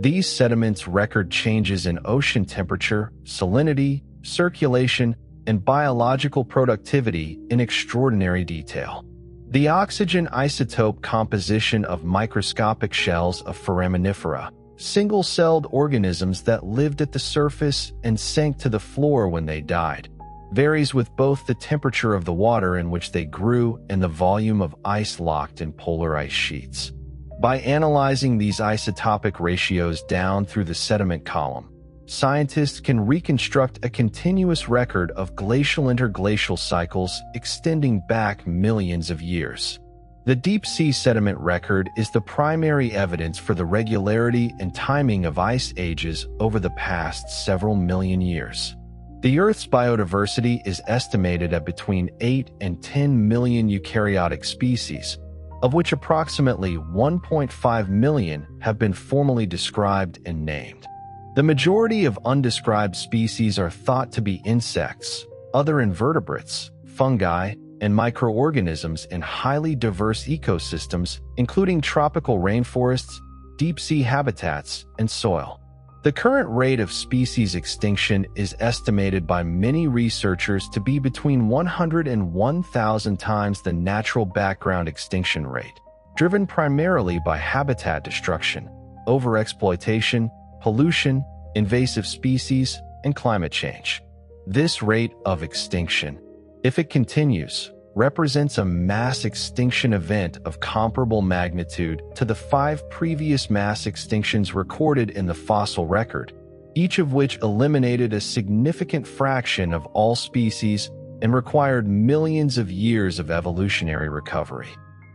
These sediments record changes in ocean temperature, salinity, circulation, and biological productivity in extraordinary detail. The oxygen isotope composition of microscopic shells of foraminifera, single-celled organisms that lived at the surface and sank to the floor when they died, varies with both the temperature of the water in which they grew and the volume of ice locked in polar ice sheets. By analyzing these isotopic ratios down through the sediment column, scientists can reconstruct a continuous record of glacial-interglacial cycles extending back millions of years. The deep-sea sediment record is the primary evidence for the regularity and timing of ice ages over the past several million years. The Earth's biodiversity is estimated at between 8 and 10 million eukaryotic species, of which approximately 1.5 million have been formally described and named. The majority of undescribed species are thought to be insects, other invertebrates, fungi, and microorganisms in highly diverse ecosystems, including tropical rainforests, deep-sea habitats, and soil. The current rate of species extinction is estimated by many researchers to be between 100 and 1,000 times the natural background extinction rate, driven primarily by habitat destruction, overexploitation, pollution, invasive species, and climate change. This rate of extinction, if it continues, represents a mass extinction event of comparable magnitude to the 5 previous mass extinctions recorded in the fossil record, each of which eliminated a significant fraction of all species and required millions of years of evolutionary recovery.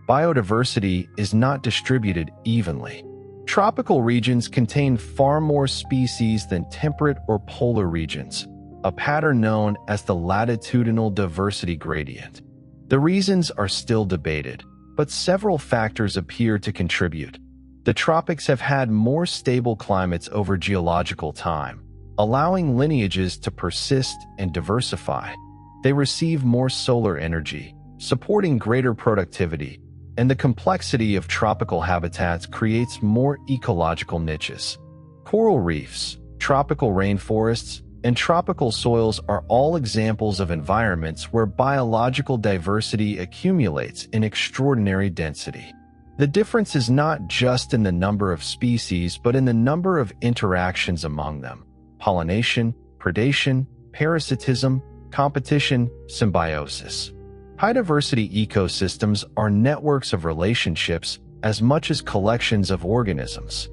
Biodiversity is not distributed evenly. Tropical regions contain far more species than temperate or polar regions, a pattern known as the latitudinal diversity gradient. The reasons are still debated, but several factors appear to contribute. The tropics have had more stable climates over geological time, allowing lineages to persist and diversify. They receive more solar energy, supporting greater productivity, and the complexity of tropical habitats creates more ecological niches. Coral reefs, tropical rainforests, and tropical soils are all examples of environments where biological diversity accumulates in extraordinary density. The difference is not just in the number of species, but in the number of interactions among them: pollination, predation, parasitism, competition, symbiosis. High-diversity ecosystems are networks of relationships as much as collections of organisms.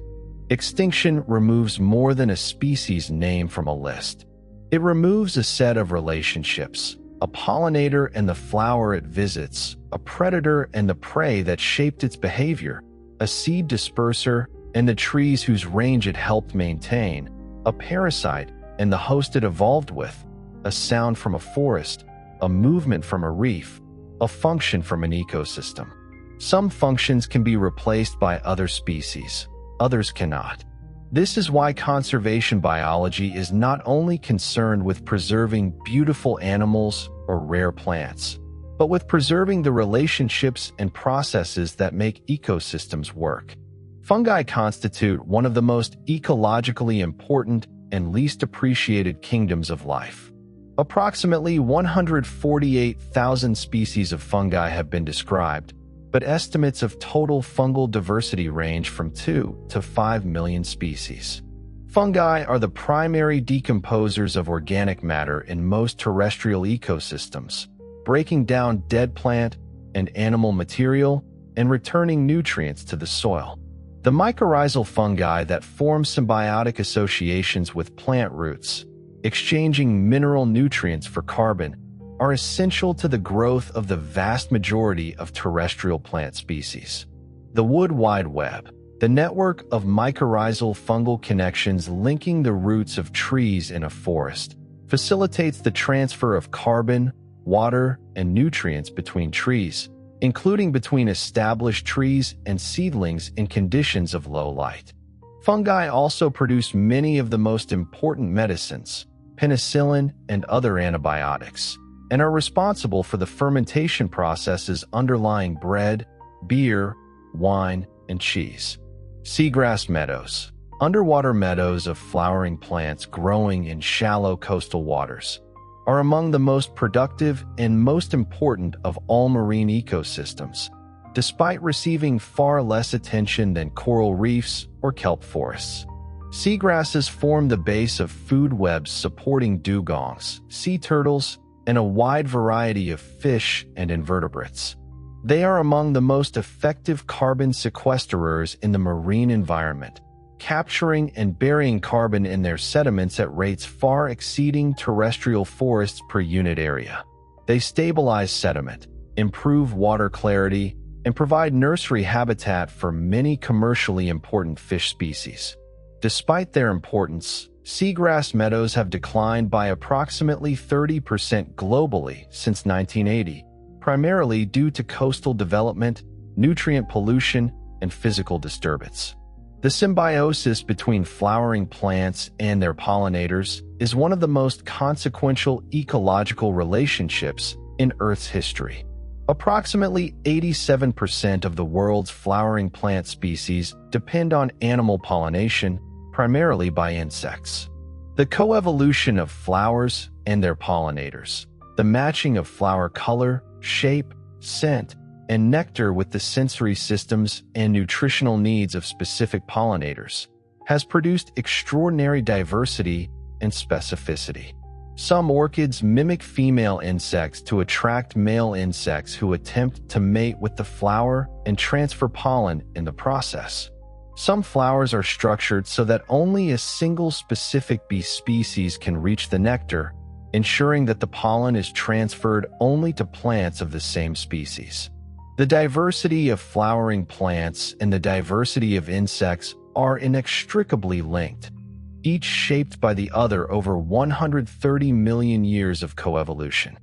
Extinction removes more than a species name from a list. It removes a set of relationships, a pollinator and the flower it visits, a predator and the prey that shaped its behavior, a seed disperser and the trees whose range it helped maintain, a parasite and the host it evolved with, a sound from a forest, a movement from a reef, a function from an ecosystem. Some functions can be replaced by other species. Others cannot. This is why conservation biology is not only concerned with preserving beautiful animals or rare plants, but with preserving the relationships and processes that make ecosystems work. Fungi constitute one of the most ecologically important and least appreciated kingdoms of life. Approximately 148,000 species of fungi have been described, but estimates of total fungal diversity range from 2 to 5 million species. Fungi are the primary decomposers of organic matter in most terrestrial ecosystems, breaking down dead plant and animal material and returning nutrients to the soil. The mycorrhizal fungi that form symbiotic associations with plant roots, exchanging mineral nutrients for carbon, are essential to the growth of the vast majority of terrestrial plant species. The Wood Wide Web, the network of mycorrhizal fungal connections linking the roots of trees in a forest, facilitates the transfer of carbon, water, and nutrients between trees, including between established trees and seedlings in conditions of low light. Fungi also produce many of the most important medicines, penicillin and other antibiotics, and are responsible for the fermentation processes underlying bread, beer, wine, and cheese. Seagrass meadows, underwater meadows of flowering plants growing in shallow coastal waters, are among the most productive and most important of all marine ecosystems, despite receiving far less attention than coral reefs or kelp forests. Seagrasses form the base of food webs supporting dugongs, sea turtles, and a wide variety of fish and invertebrates. They are among the most effective carbon sequesterers in the marine environment, capturing and burying carbon in their sediments at rates far exceeding terrestrial forests per unit area. They stabilize sediment, improve water clarity, and provide nursery habitat for many commercially important fish species. Despite their importance, seagrass meadows have declined by approximately 30% globally since 1980, primarily due to coastal development, nutrient pollution, and physical disturbance. The symbiosis between flowering plants and their pollinators is one of the most consequential ecological relationships in Earth's history. Approximately 87% of the world's flowering plant species depend on animal pollination, primarily by insects. The coevolution of flowers and their pollinators, the matching of flower color, shape, scent, and nectar with the sensory systems and nutritional needs of specific pollinators, has produced extraordinary diversity and specificity. Some orchids mimic female insects to attract male insects who attempt to mate with the flower and transfer pollen in the process. Some flowers are structured so that only a single specific bee species can reach the nectar, ensuring that the pollen is transferred only to plants of the same species. The diversity of flowering plants and the diversity of insects are inextricably linked, each shaped by the other over 130 million years of coevolution.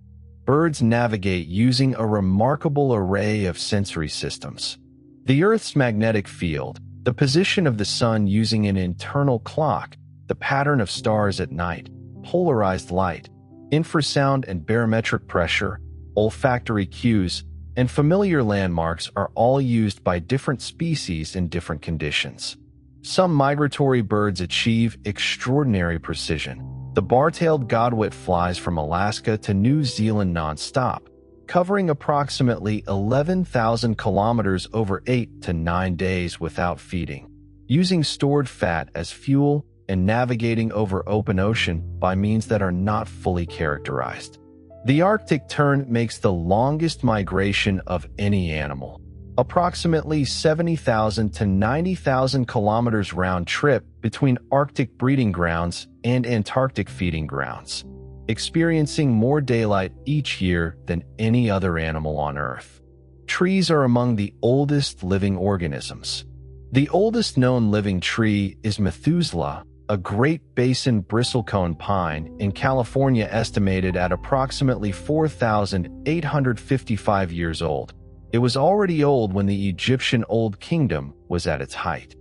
Birds navigate using a remarkable array of sensory systems. The Earth's magnetic field, the position of the sun using an internal clock, the pattern of stars at night, polarized light, infrasound and barometric pressure, olfactory cues, and familiar landmarks are all used by different species in different conditions. Some migratory birds achieve extraordinary precision. The bar-tailed godwit flies from Alaska to New Zealand non-stop, covering approximately 11,000 kilometers over 8 to 9 days without feeding, using stored fat as fuel and navigating over open ocean by means that are not fully characterized. The Arctic tern makes the longest migration of any animal, approximately 70,000 to 90,000 kilometers round trip between Arctic breeding grounds and Antarctic feeding grounds, experiencing more daylight each year than any other animal on Earth. Trees are among the oldest living organisms. The oldest known living tree is Methuselah, a Great Basin bristlecone pine in California estimated at approximately 4,855 years old. It was already old when the Egyptian Old Kingdom was at its height.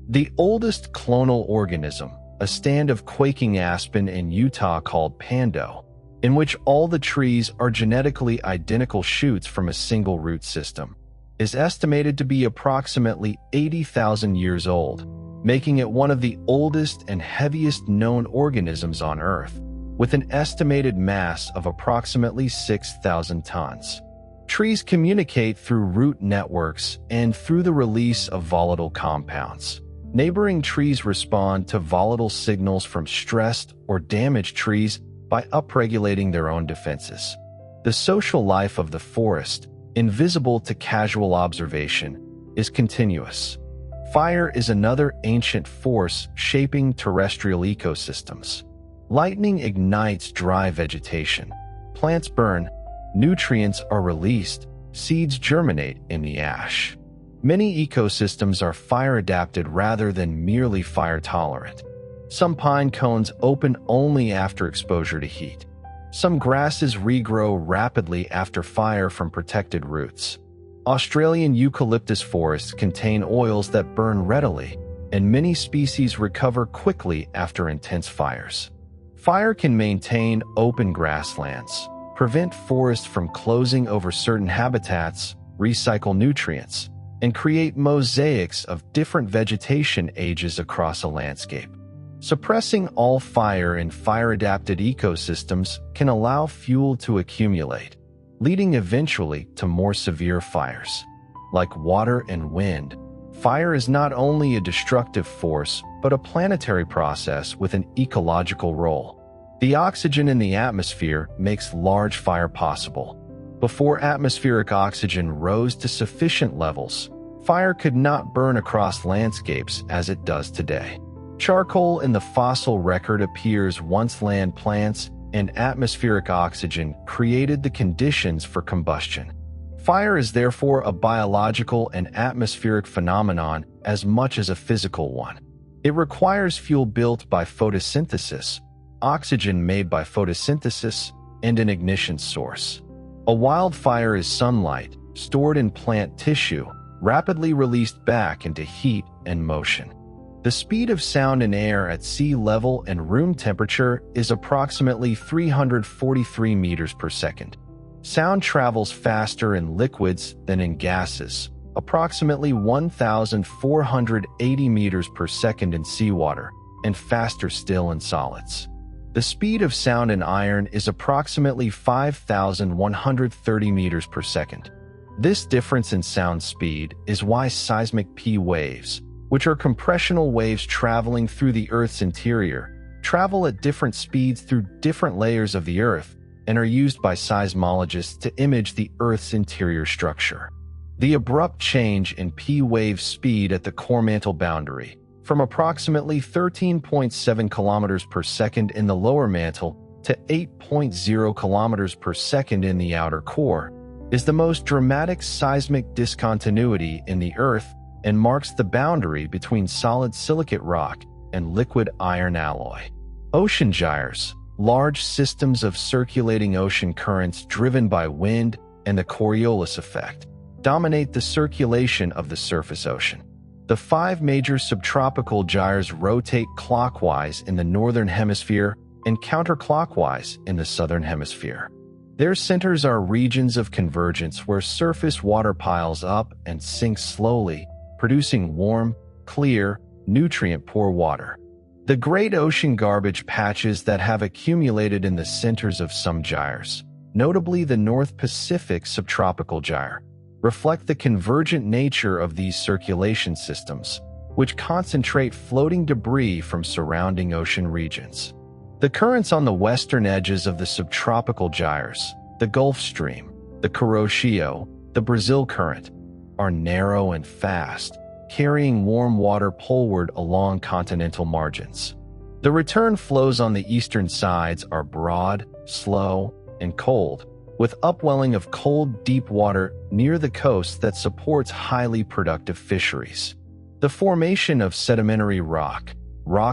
The oldest clonal organism, a stand of quaking aspen in Utah called Pando, in which all the trees are genetically identical shoots from a single root system, is estimated to be approximately 80,000 years old, making it one of the oldest and heaviest known organisms on Earth, with an estimated mass of approximately 6,000 tons. Trees communicate through root networks and through the release of volatile compounds. Neighboring trees respond to volatile signals from stressed or damaged trees by upregulating their own defenses. The social life of the forest, invisible to casual observation, is continuous. Fire is another ancient force shaping terrestrial ecosystems. Lightning ignites dry vegetation. Plants burn, nutrients are released, seeds germinate in the ash. Many ecosystems are fire-adapted rather than merely fire-tolerant. Some pine cones open only after exposure to heat. Some grasses regrow rapidly after fire from protected roots. Australian eucalyptus forests contain oils that burn readily, and many species recover quickly after intense fires. Fire can maintain open grasslands, prevent forests from closing over certain habitats, recycle nutrients, and create mosaics of different vegetation ages across a landscape. Suppressing all fire in fire-adapted ecosystems can allow fuel to accumulate, leading eventually to more severe fires. Like water and wind, fire is not only a destructive force, but a planetary process with an ecological role. The oxygen in the atmosphere makes large fire possible. Before atmospheric oxygen rose to sufficient levels, fire could not burn across landscapes as it does today. Charcoal in the fossil record appears once land plants and atmospheric oxygen created the conditions for combustion. Fire is therefore a biological and atmospheric phenomenon as much as a physical one. It requires fuel built by photosynthesis, oxygen made by photosynthesis, and an ignition source. A wildfire is sunlight, stored in plant tissue, rapidly released back into heat and motion. The speed of sound in air at sea level and room temperature is approximately 343 meters per second. Sound travels faster in liquids than in gases, approximately 1,480 meters per second in seawater, and faster still in solids. The speed of sound in iron is approximately 5,130 meters per second. This difference in sound speed is why seismic P waves, which are compressional waves traveling through the Earth's interior, travel at different speeds through different layers of the Earth and are used by seismologists to image the Earth's interior structure. The abrupt change in P wave speed at the core mantle boundary, from approximately 13.7 kilometers per second in the lower mantle to 8.0 kilometers per second in the outer core, is the most dramatic seismic discontinuity in the Earth and marks the boundary between solid silicate rock and liquid iron alloy. Ocean gyres, large systems of circulating ocean currents driven by wind and the Coriolis effect, dominate the circulation of the surface ocean. The 5 major subtropical gyres rotate clockwise in the northern hemisphere and counterclockwise in the southern hemisphere. Their centers are regions of convergence where surface water piles up and sinks slowly, producing warm, clear, nutrient-poor water. The great ocean garbage patches that have accumulated in the centers of some gyres, notably the North Pacific subtropical gyre, reflect the convergent nature of these circulation systems, which concentrate floating debris from surrounding ocean regions. The currents on the western edges of the subtropical gyres, the Gulf Stream, the Kuroshio, the Brazil Current, are narrow and fast, carrying warm water poleward along continental margins. The return flows on the eastern sides are broad, slow, and cold, with upwelling of cold, deep water near the coast that supports highly productive fisheries. The formation of sedimentary rock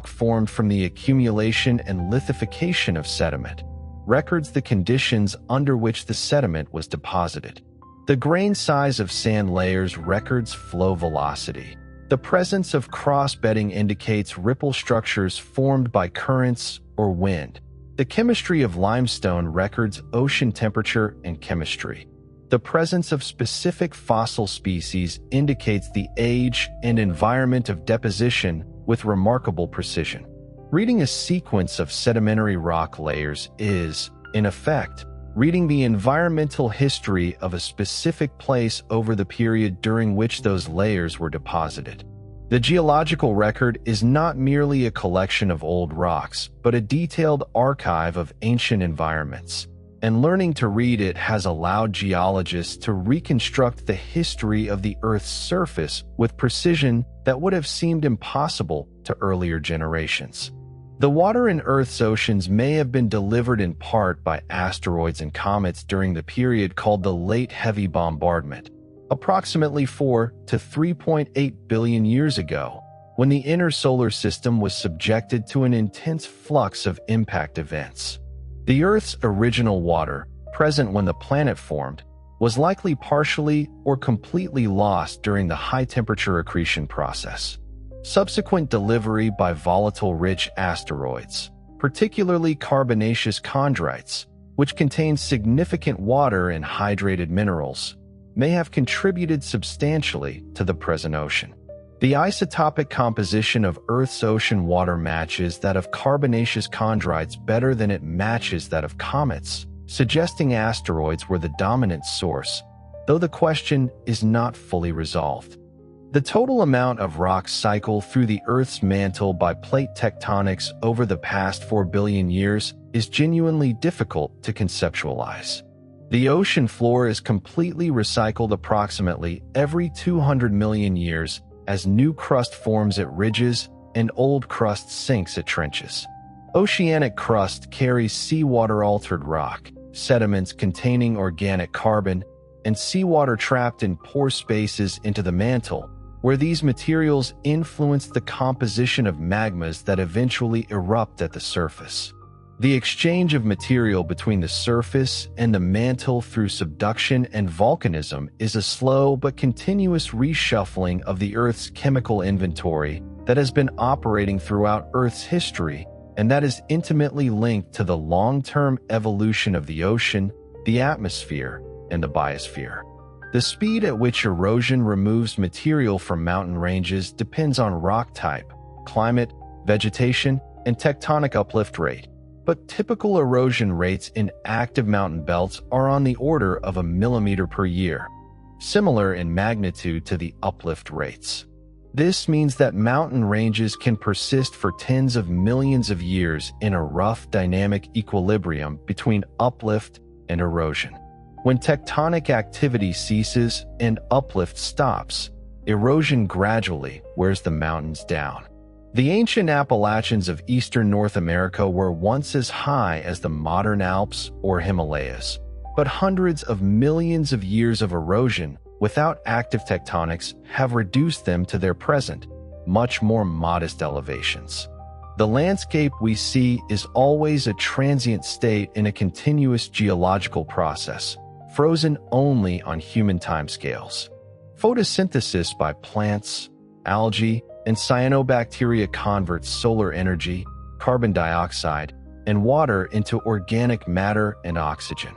formed from the accumulation and lithification of sediment, records the conditions under which the sediment was deposited. The grain size of sand layers records flow velocity. The presence of cross-bedding indicates ripple structures formed by currents or wind. The chemistry of limestone records ocean temperature and chemistry. The presence of specific fossil species indicates the age and environment of deposition with remarkable precision. Reading a sequence of sedimentary rock layers is, in effect, reading the environmental history of a specific place over the period during which those layers were deposited. The geological record is not merely a collection of old rocks, but a detailed archive of ancient environments. and learning to read it has allowed geologists to reconstruct the history of the Earth's surface with precision that would have seemed impossible to earlier generations. The water in Earth's oceans may have been delivered in part by asteroids and comets during the period called the Late Heavy Bombardment, approximately 4 to 3.8 billion years ago, when the inner solar system was subjected to an intense flux of impact events. The Earth's original water, present when the planet formed, was likely partially or completely lost during the high-temperature accretion process. Subsequent delivery by volatile-rich asteroids, particularly carbonaceous chondrites, which contain significant water and hydrated minerals, may have contributed substantially to the present ocean. The isotopic composition of Earth's ocean water matches that of carbonaceous chondrites better than it matches that of comets, suggesting asteroids were the dominant source, though the question is not fully resolved. The total amount of rock cycled through the Earth's mantle by plate tectonics over the past 4 billion years is genuinely difficult to conceptualize. The ocean floor is completely recycled approximately every 200 million years as new crust forms at ridges and old crust sinks at trenches. Oceanic crust carries seawater-altered rock, sediments containing organic carbon, and seawater trapped in pore spaces into the mantle, where these materials influence the composition of magmas that eventually erupt at the surface. The exchange of material between the surface and the mantle through subduction and volcanism is a slow but continuous reshuffling of the Earth's chemical inventory that has been operating throughout Earth's history and that is intimately linked to the long-term evolution of the ocean, the atmosphere, and the biosphere. The speed at which erosion removes material from mountain ranges depends on rock type, climate, vegetation, and tectonic uplift rate. But typical erosion rates in active mountain belts are on the order of 1 millimeter per year, similar in magnitude to the uplift rates. This means that mountain ranges can persist for tens of millions of years in a rough dynamic equilibrium between uplift and erosion. When tectonic activity ceases and uplift stops, erosion gradually wears the mountains down. The ancient Appalachians of eastern North America were once as high as the modern Alps or Himalayas, but hundreds of millions of years of erosion without active tectonics have reduced them to their present, much more modest elevations. The landscape we see is always a transient state in a continuous geological process, frozen only on human timescales. Photosynthesis by plants, algae, and cyanobacteria converts solar energy, carbon dioxide, and water into organic matter and oxygen.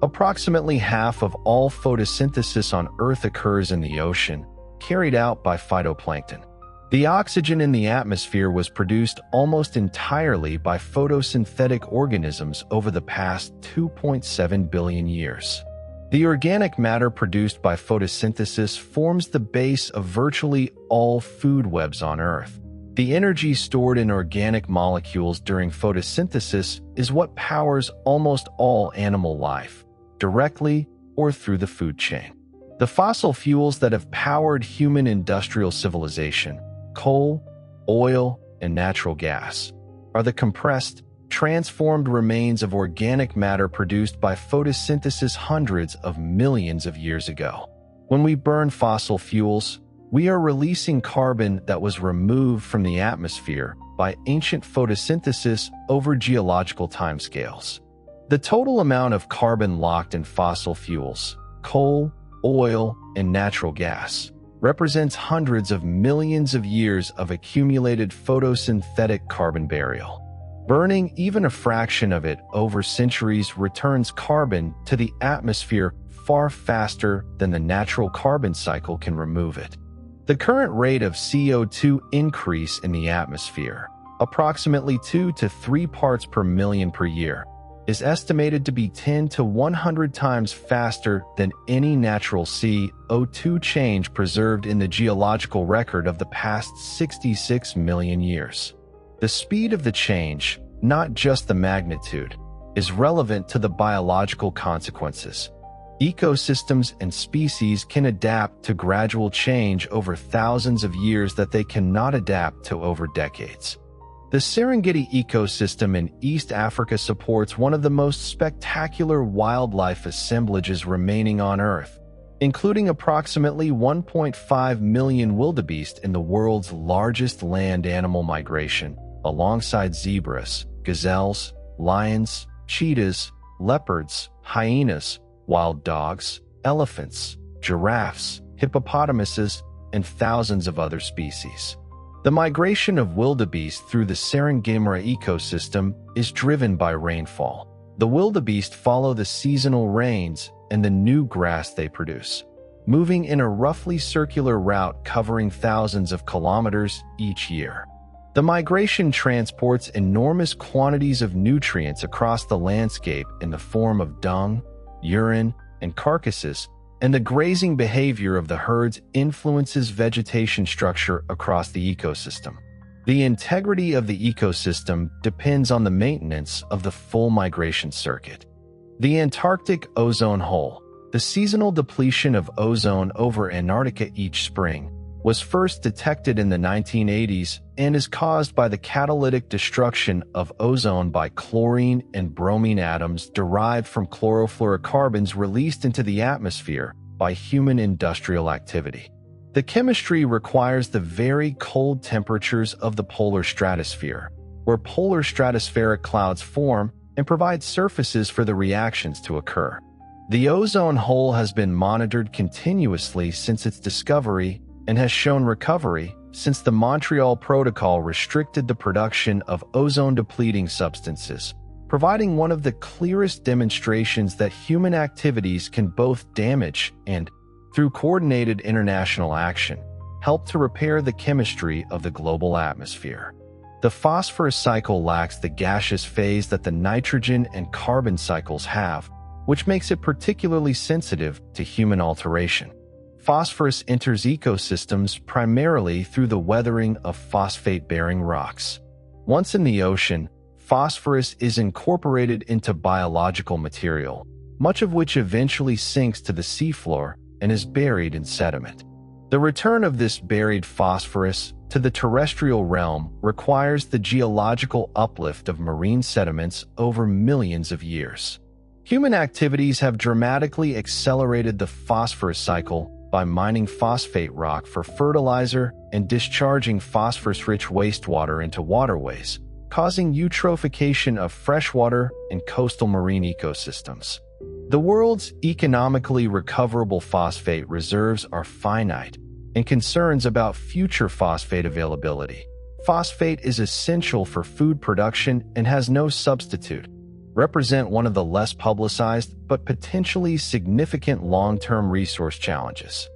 Approximately half of all photosynthesis on Earth occurs in the ocean, carried out by phytoplankton. The oxygen in the atmosphere was produced almost entirely by photosynthetic organisms over the past 2.7 billion years. The organic matter produced by photosynthesis forms the base of virtually all food webs on Earth. The energy stored in organic molecules during photosynthesis is what powers almost all animal life, directly or through the food chain. The fossil fuels that have powered human industrial civilization, coal, oil, and natural gas, are the compressed, transformed remains of organic matter produced by photosynthesis hundreds of millions of years ago. When we burn fossil fuels, we are releasing carbon that was removed from the atmosphere by ancient photosynthesis over geological timescales. The total amount of carbon locked in fossil fuels, coal, oil, and natural gas, represents hundreds of millions of years of accumulated photosynthetic carbon burial. Burning even a fraction of it over centuries returns carbon to the atmosphere far faster than the natural carbon cycle can remove it. The current rate of CO2 increase in the atmosphere, approximately 2 to 3 parts per million per year, is estimated to be 10 to 100 times faster than any natural CO2 change preserved in the geological record of the past 66 million years. The speed of the change, not just the magnitude, is relevant to the biological consequences. Ecosystems and species can adapt to gradual change over thousands of years that they cannot adapt to over decades. The Serengeti ecosystem in East Africa supports one of the most spectacular wildlife assemblages remaining on Earth, including approximately 1.5 million wildebeest in the world's largest land animal migration, alongside zebras, gazelles, lions, cheetahs, leopards, hyenas, wild dogs, elephants, giraffes, hippopotamuses, and thousands of other species. The migration of wildebeest through the Serengeti ecosystem is driven by rainfall. The wildebeest follow the seasonal rains and the new grass they produce, moving in a roughly circular route covering thousands of kilometers each year. The migration transports enormous quantities of nutrients across the landscape in the form of dung, urine, and carcasses, and the grazing behavior of the herds influences vegetation structure across the ecosystem. The integrity of the ecosystem depends on the maintenance of the full migration circuit. The Antarctic ozone hole, the seasonal depletion of ozone over Antarctica each spring, was first detected in the 1980s and is caused by the catalytic destruction of ozone by chlorine and bromine atoms derived from chlorofluorocarbons released into the atmosphere by human industrial activity. The chemistry requires the very cold temperatures of the polar stratosphere, where polar stratospheric clouds form and provide surfaces for the reactions to occur. The ozone hole has been monitored continuously since its discovery and has shown recovery since the Montreal Protocol restricted the production of ozone-depleting substances, providing one of the clearest demonstrations that human activities can both damage and, through coordinated international action, help to repair the chemistry of the global atmosphere. The phosphorus cycle lacks the gaseous phase that the nitrogen and carbon cycles have, which makes it particularly sensitive to human alteration. Phosphorus enters ecosystems primarily through the weathering of phosphate-bearing rocks. Once in the ocean, phosphorus is incorporated into biological material, much of which eventually sinks to the seafloor and is buried in sediment. The return of this buried phosphorus to the terrestrial realm requires the geological uplift of marine sediments over millions of years. Human activities have dramatically accelerated the phosphorus cycle by mining phosphate rock for fertilizer and discharging phosphorus-rich wastewater into waterways, causing eutrophication of freshwater and coastal marine ecosystems. The world's economically recoverable phosphate reserves are finite, and concerns about future phosphate availability. Phosphate is essential for food production and has no substitute, represent one of the less publicized but potentially significant long-term resource challenges.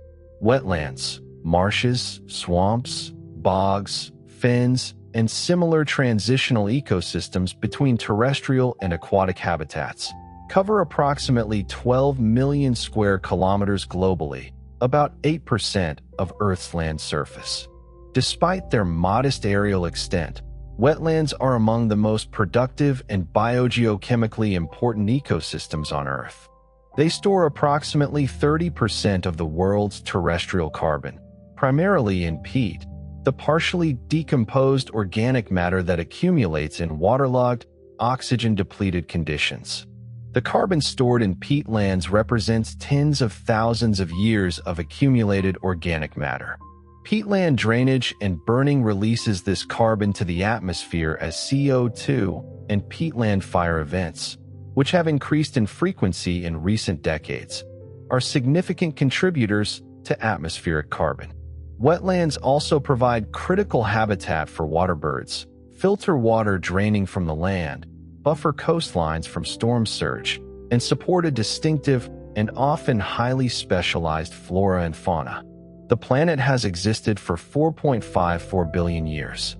Wetlands, marshes, swamps, bogs, fens, and similar transitional ecosystems between terrestrial and aquatic habitats cover approximately 12 million square kilometers globally, about 8% of Earth's land surface. Despite their modest aerial extent, wetlands are among the most productive and biogeochemically important ecosystems on Earth. They store approximately 30% of the world's terrestrial carbon, primarily in peat, the partially decomposed organic matter that accumulates in waterlogged, oxygen-depleted conditions. The carbon stored in peatlands represents tens of thousands of years of accumulated organic matter. Peatland drainage and burning releases this carbon to the atmosphere as CO2 and peatland fire events, which have increased in frequency in recent decades, are significant contributors to atmospheric carbon. Wetlands also provide critical habitat for waterbirds, filter water draining from the land, buffer coastlines from storm surge, and support a distinctive and often highly specialized flora and fauna. The planet has existed for 4.54 billion years.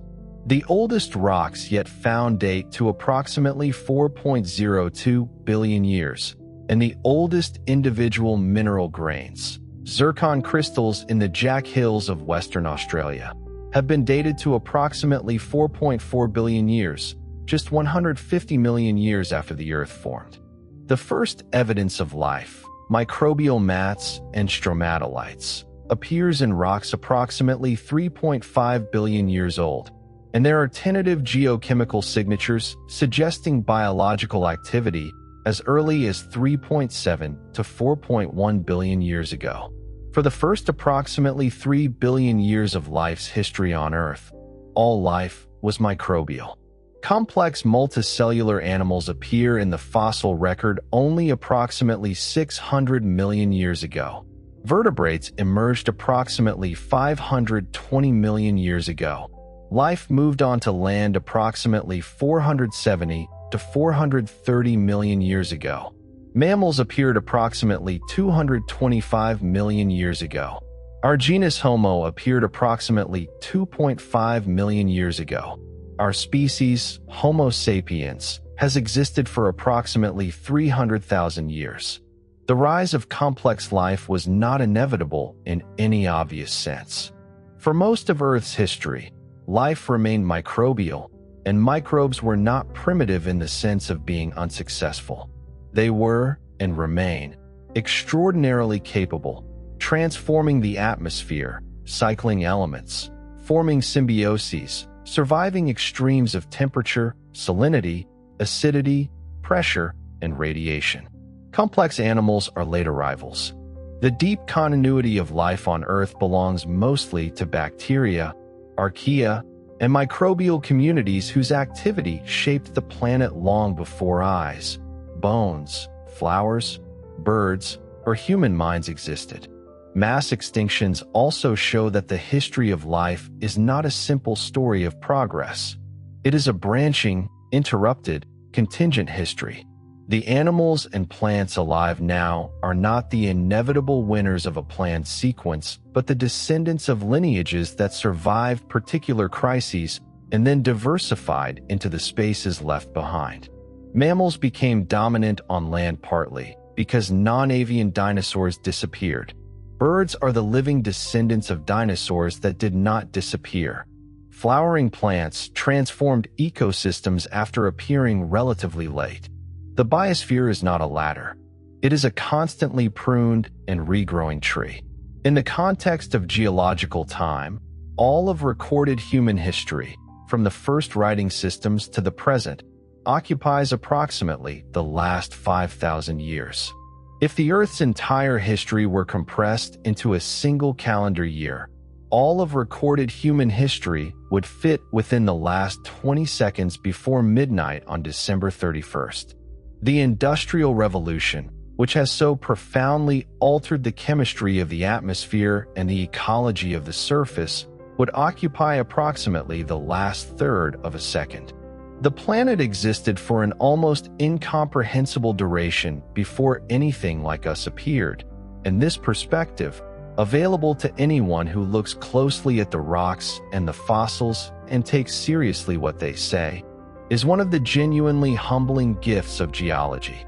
The oldest rocks yet found date to approximately 4.02 billion years, and the oldest individual mineral grains, zircon crystals in the Jack Hills of Western Australia, have been dated to approximately 4.4 billion years, just 150 million years after the Earth formed. The first evidence of life, microbial mats and stromatolites, appears in rocks approximately 3.5 billion years old, and there are tentative geochemical signatures suggesting biological activity as early as 3.7 to 4.1 billion years ago. For the first approximately 3 billion years of life's history on Earth, all life was microbial. Complex multicellular animals appear in the fossil record only approximately 600 million years ago. Vertebrates emerged approximately 520 million years ago. Life moved onto land approximately 470 to 430 million years ago. Mammals appeared approximately 225 million years ago. Our genus Homo appeared approximately 2.5 million years ago. Our species, Homo sapiens, has existed for approximately 300,000 years. The rise of complex life was not inevitable in any obvious sense. For most of Earth's history, life remained microbial, and microbes were not primitive in the sense of being unsuccessful. They were, and remain, extraordinarily capable, transforming the atmosphere, cycling elements, forming symbioses, surviving extremes of temperature, salinity, acidity, pressure, and radiation. Complex animals are late arrivals. The deep continuity of life on Earth belongs mostly to bacteria, archaea, and microbial communities whose activity shaped the planet long before eyes, bones, flowers, birds, or human minds existed. Mass extinctions also show that the history of life is not a simple story of progress. It is a branching, interrupted, contingent history. The animals and plants alive now are not the inevitable winners of a planned sequence, but the descendants of lineages that survived particular crises and then diversified into the spaces left behind. Mammals became dominant on land partly because non-avian dinosaurs disappeared. Birds are the living descendants of dinosaurs that did not disappear. Flowering plants transformed ecosystems after appearing relatively late. The biosphere is not a ladder. It is a constantly pruned and regrowing tree. In the context of geological time, all of recorded human history, from the first writing systems to the present, occupies approximately the last 5,000 years. If the Earth's entire history were compressed into a single calendar year, all of recorded human history would fit within the last 20 seconds before midnight on December 31st. The Industrial Revolution, which has so profoundly altered the chemistry of the atmosphere and the ecology of the surface, would occupy approximately the last third of a second. The planet existed for an almost incomprehensible duration before anything like us appeared, and this perspective, available to anyone who looks closely at the rocks and the fossils and takes seriously what they say, is one of the genuinely humbling gifts of geology.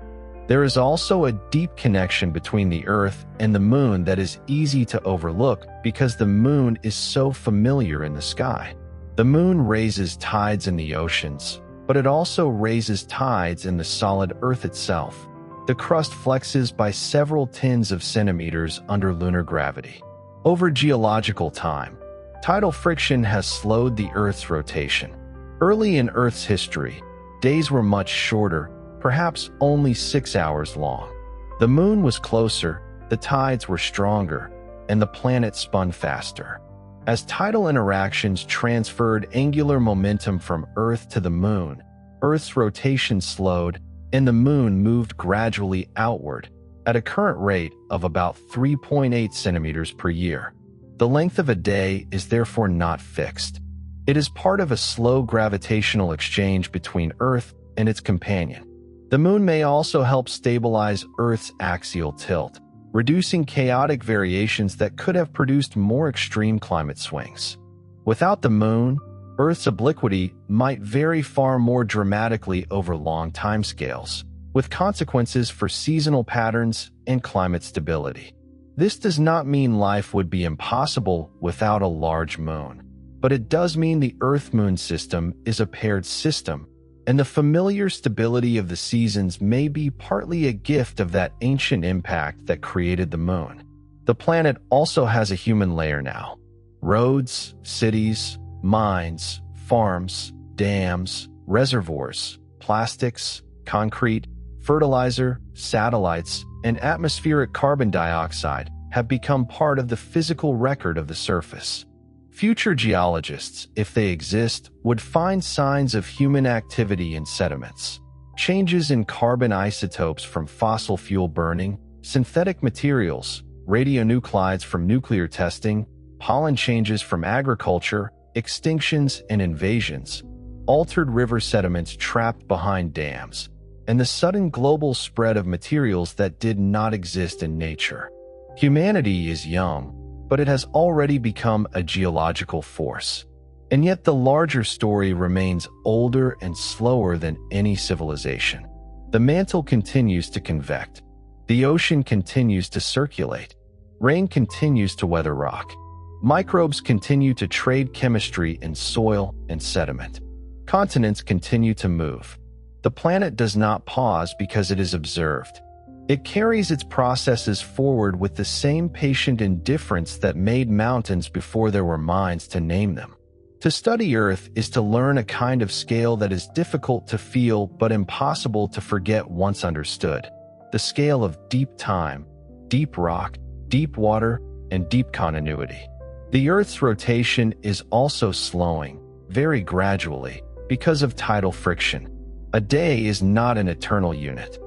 There is also a deep connection between the Earth and the Moon that is easy to overlook because the Moon is so familiar in the sky. The Moon raises tides in the oceans, but it also raises tides in the solid Earth itself. The crust flexes by several tens of centimeters under lunar gravity. Over geological time, tidal friction has slowed the Earth's rotation. Early in Earth's history, days were much shorter, perhaps only 6 hours long. The Moon was closer, the tides were stronger, and the planet spun faster. As tidal interactions transferred angular momentum from Earth to the Moon, Earth's rotation slowed, and the Moon moved gradually outward at a current rate of about 3.8 centimeters per year. The length of a day is therefore not fixed. It is part of a slow gravitational exchange between Earth and its companion. The Moon may also help stabilize Earth's axial tilt, reducing chaotic variations that could have produced more extreme climate swings. Without the Moon, Earth's obliquity might vary far more dramatically over long timescales, with consequences for seasonal patterns and climate stability. This does not mean life would be impossible without a large moon, but it does mean the Earth-Moon system is a paired system, and the familiar stability of the seasons may be partly a gift of that ancient impact that created the moon. The planet also has a human layer now. Roads, cities, mines, farms, dams, reservoirs, plastics, concrete, fertilizer, satellites, and atmospheric carbon dioxide have become part of the physical record of the surface. Future geologists, if they exist, would find signs of human activity in sediments. Changes in carbon isotopes from fossil fuel burning, synthetic materials, radionuclides from nuclear testing, pollen changes from agriculture, extinctions and invasions, altered river sediments trapped behind dams, and the sudden global spread of materials that did not exist in nature. Humanity is young, but it has already become a geological force. And yet the larger story remains older and slower than any civilization. The mantle continues to convect. The ocean continues to circulate. Rain continues to weather rock. Microbes continue to trade chemistry in soil and sediment. Continents continue to move. The planet does not pause because it is observed. It carries its processes forward with the same patient indifference that made mountains before there were minds to name them. To study Earth is to learn a kind of scale that is difficult to feel but impossible to forget once understood. The scale of deep time, deep rock, deep water, and deep continuity. The Earth's rotation is also slowing, very gradually, because of tidal friction. A day is not an eternal unit.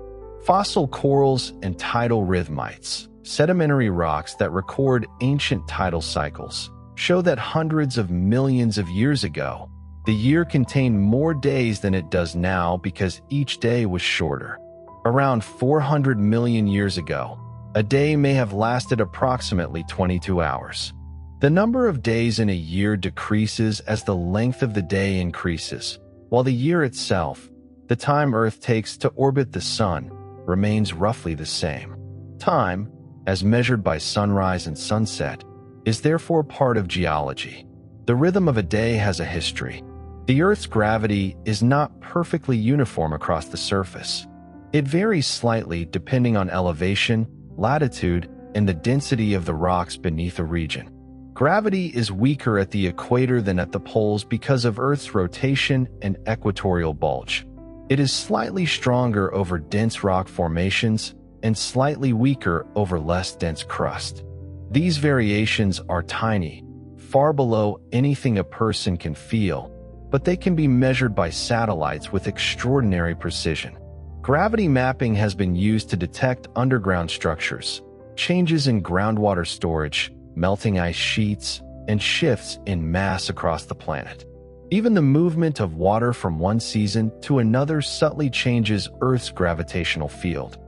Fossil corals and tidal rhythmites, sedimentary rocks that record ancient tidal cycles, show that hundreds of millions of years ago, the year contained more days than it does now because each day was shorter. Around 400 million years ago, a day may have lasted approximately 22 hours. The number of days in a year decreases as the length of the day increases, while the year itself, the time Earth takes to orbit the Sun, remains roughly the same. Time, as measured by sunrise and sunset, is therefore part of geology. The rhythm of a day has a history. The Earth's gravity is not perfectly uniform across the surface. It varies slightly depending on elevation, latitude, and the density of the rocks beneath a region. Gravity is weaker at the equator than at the poles because of Earth's rotation and equatorial bulge. It is slightly stronger over dense rock formations and slightly weaker over less dense crust. These variations are tiny, far below anything a person can feel, but they can be measured by satellites with extraordinary precision. Gravity mapping has been used to detect underground structures, changes in groundwater storage, melting ice sheets, and shifts in mass across the planet. Even the movement of water from one season to another subtly changes Earth's gravitational field.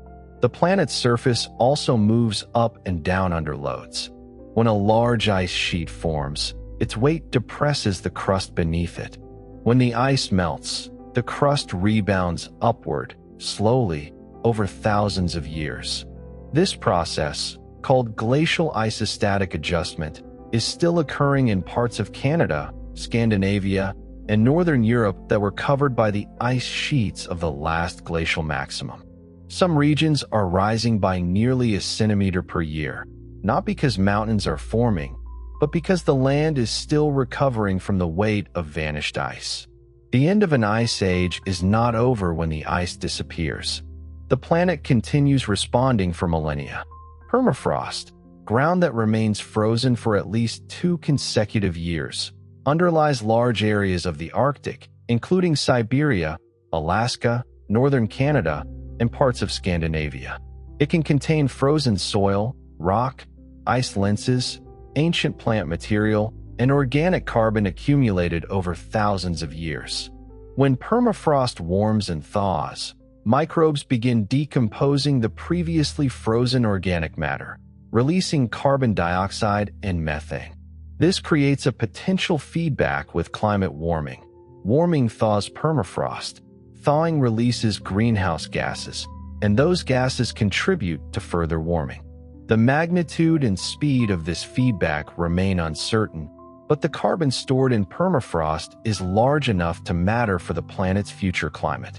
The planet's surface also moves up and down under loads. When a large ice sheet forms, its weight depresses the crust beneath it. When the ice melts, the crust rebounds upward, slowly, over thousands of years. This process, called glacial isostatic adjustment, is still occurring in parts of Canada, Scandinavia, and northern Europe that were covered by the ice sheets of the last glacial maximum. Some regions are rising by nearly a centimeter per year, not because mountains are forming, but because the land is still recovering from the weight of vanished ice. The end of an ice age is not over when the ice disappears. The planet continues responding for millennia. Permafrost, ground that remains frozen for at least 2 consecutive years, underlies large areas of the Arctic, including Siberia, Alaska, northern Canada, and parts of Scandinavia. It can contain frozen soil, rock, ice lenses, ancient plant material, and organic carbon accumulated over thousands of years. When permafrost warms and thaws, microbes begin decomposing the previously frozen organic matter, releasing carbon dioxide and methane. This creates a potential feedback with climate warming. Warming thaws permafrost. Thawing releases greenhouse gases, and those gases contribute to further warming. The magnitude and speed of this feedback remain uncertain, but the carbon stored in permafrost is large enough to matter for the planet's future climate.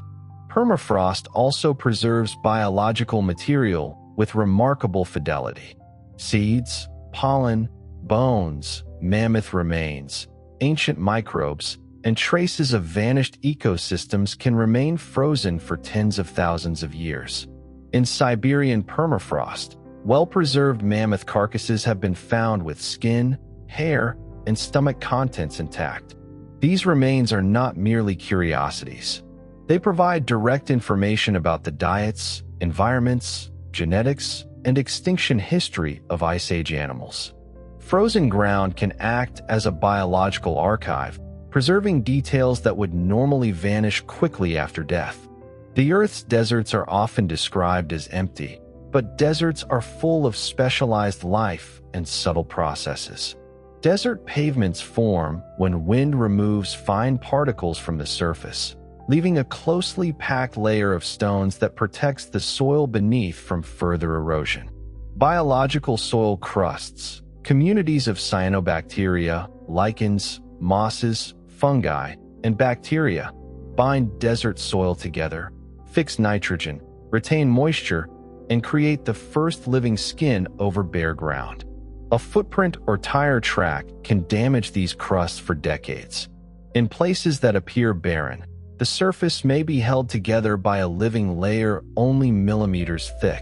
Permafrost also preserves biological material with remarkable fidelity. Seeds, pollen, bones, mammoth remains, ancient microbes, and traces of vanished ecosystems can remain frozen for tens of thousands of years. In Siberian permafrost, well-preserved mammoth carcasses have been found with skin, hair, and stomach contents intact. These remains are not merely curiosities. They provide direct information about the diets, environments, genetics, and extinction history of Ice Age animals. Frozen ground can act as a biological archive, preserving details that would normally vanish quickly after death. The Earth's deserts are often described as empty, but deserts are full of specialized life and subtle processes. Desert pavements form when wind removes fine particles from the surface, leaving a closely packed layer of stones that protects the soil beneath from further erosion. Biological soil crusts, communities of cyanobacteria, lichens, mosses, fungi, and bacteria, bind desert soil together, fix nitrogen, retain moisture, and create the first living skin over bare ground. A footprint or tire track can damage these crusts for decades. In places that appear barren, the surface may be held together by a living layer only millimeters thick.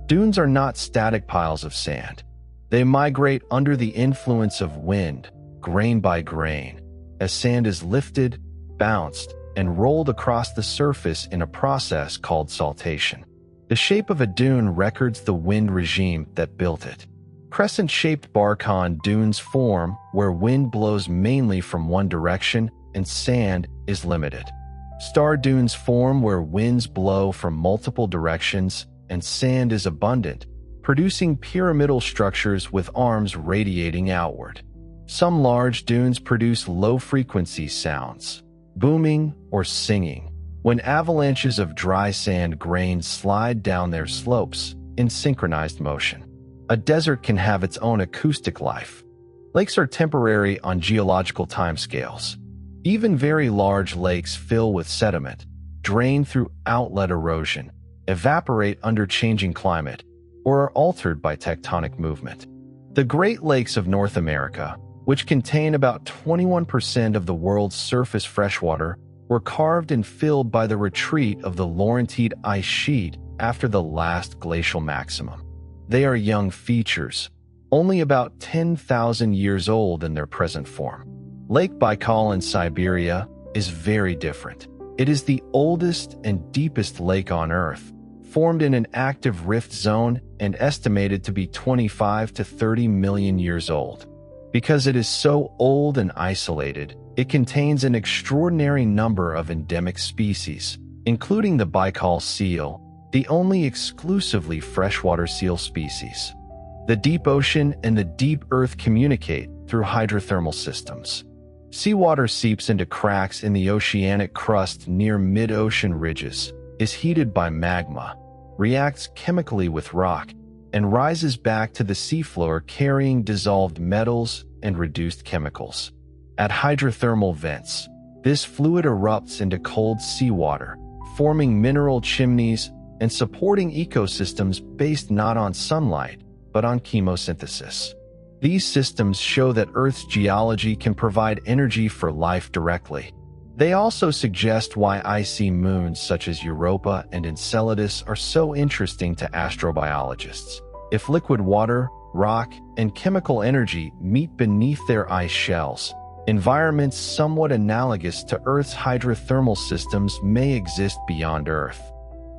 Dunes are not static piles of sand. They migrate under the influence of wind, grain by grain, as sand is lifted, bounced, and rolled across the surface in a process called saltation. The shape of a dune records the wind regime that built it. Crescent-shaped Barcon dunes form where wind blows mainly from one direction and sand is limited. Star dunes form where winds blow from multiple directions and sand is abundant, producing pyramidal structures with arms radiating outward. Some large dunes produce low-frequency sounds, booming or singing, when avalanches of dry sand grains slide down their slopes in synchronized motion. A desert can have its own acoustic life. Lakes are temporary on geological timescales. Even very large lakes fill with sediment, drain through outlet erosion, evaporate under changing climate, or are altered by tectonic movement. The Great Lakes of North America, which contain about 21% of the world's surface freshwater, were carved and filled by the retreat of the Laurentide ice sheet after the last glacial maximum. They are young features, only about 10,000 years old in their present form. Lake Baikal in Siberia is very different. It is the oldest and deepest lake on Earth, formed in an active rift zone and estimated to be 25 to 30 million years old. Because it is so old and isolated, it contains an extraordinary number of endemic species, including the Baikal seal, the only exclusively freshwater seal species. The deep ocean and the deep earth communicate through hydrothermal systems. Seawater seeps into cracks in the oceanic crust near mid-ocean ridges, is heated by magma, reacts chemically with rock, and rises back to the seafloor carrying dissolved metals and reduced chemicals. At hydrothermal vents, this fluid erupts into cold seawater, forming mineral chimneys and supporting ecosystems based not on sunlight, but on chemosynthesis. These systems show that Earth's geology can provide energy for life directly. They also suggest why icy moons such as Europa and Enceladus are so interesting to astrobiologists. If liquid water, rock, and chemical energy meet beneath their ice shells, environments somewhat analogous to Earth's hydrothermal systems may exist beyond Earth.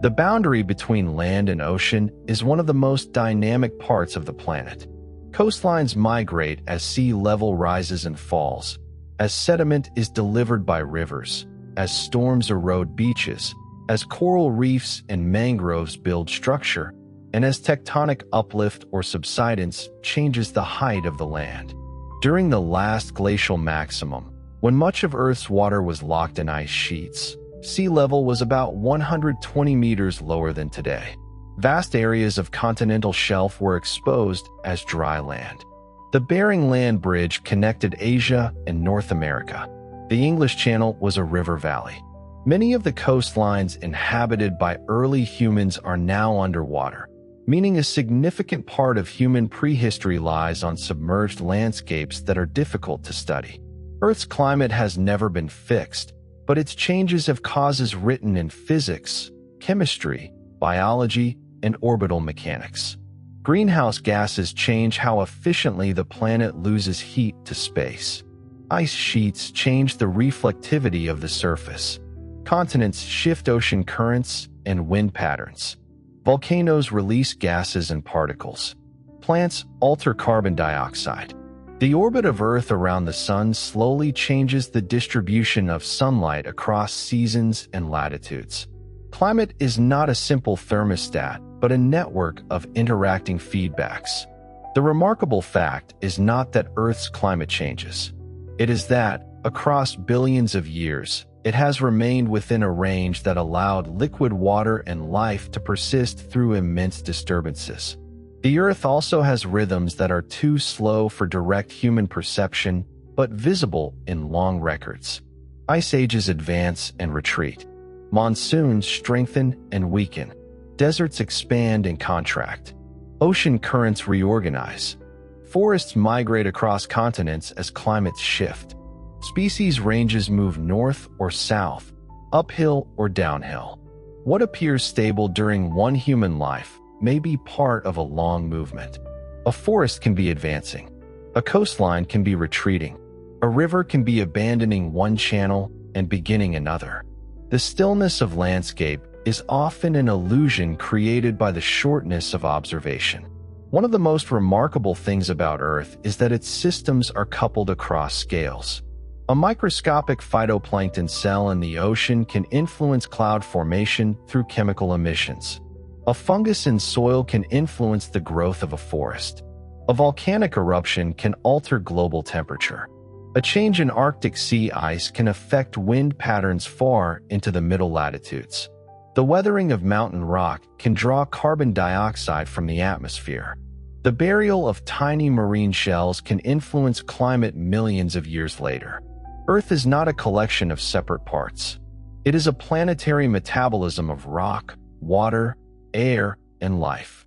The boundary between land and ocean is one of the most dynamic parts of the planet. Coastlines migrate as sea level rises and falls, as sediment is delivered by rivers, as storms erode beaches, as coral reefs and mangroves build structure, and as tectonic uplift or subsidence changes the height of the land. During the last glacial maximum, when much of Earth's water was locked in ice sheets, sea level was about 120 meters lower than today. Vast areas of continental shelf were exposed as dry land. The Bering Land Bridge connected Asia and North America. The English Channel was a river valley. Many of the coastlines inhabited by early humans are now underwater, meaning a significant part of human prehistory lies on submerged landscapes that are difficult to study. Earth's climate has never been fixed, but its changes have causes written in physics, chemistry, biology, and orbital mechanics. Greenhouse gases change how efficiently the planet loses heat to space. Ice sheets change the reflectivity of the surface. Continents shift ocean currents and wind patterns. Volcanoes release gases and particles. Plants alter carbon dioxide. The orbit of Earth around the Sun slowly changes the distribution of sunlight across seasons and latitudes. Climate is not a simple thermostat, but a network of interacting feedbacks. The remarkable fact is not that Earth's climate changes. It is that, across billions of years, it has remained within a range that allowed liquid water and life to persist through immense disturbances. The Earth also has rhythms that are too slow for direct human perception, but visible in long records. Ice ages advance and retreat. Monsoons strengthen and weaken. Deserts expand and contract. Ocean currents reorganize. Forests migrate across continents as climates shift. Species ranges move north or south, uphill or downhill. What appears stable during one human life may be part of a long movement. A forest can be advancing. A coastline can be retreating. A river can be abandoning one channel and beginning another. The stillness of landscape is often an illusion created by the shortness of observation. One of the most remarkable things about Earth is that its systems are coupled across scales. A microscopic phytoplankton cell in the ocean can influence cloud formation through chemical emissions. A fungus in soil can influence the growth of a forest. A volcanic eruption can alter global temperature. A change in Arctic sea ice can affect wind patterns far into the middle latitudes. The weathering of mountain rock can draw carbon dioxide from the atmosphere. The burial of tiny marine shells can influence climate millions of years later. Earth is not a collection of separate parts. It is a planetary metabolism of rock, water, air, and life.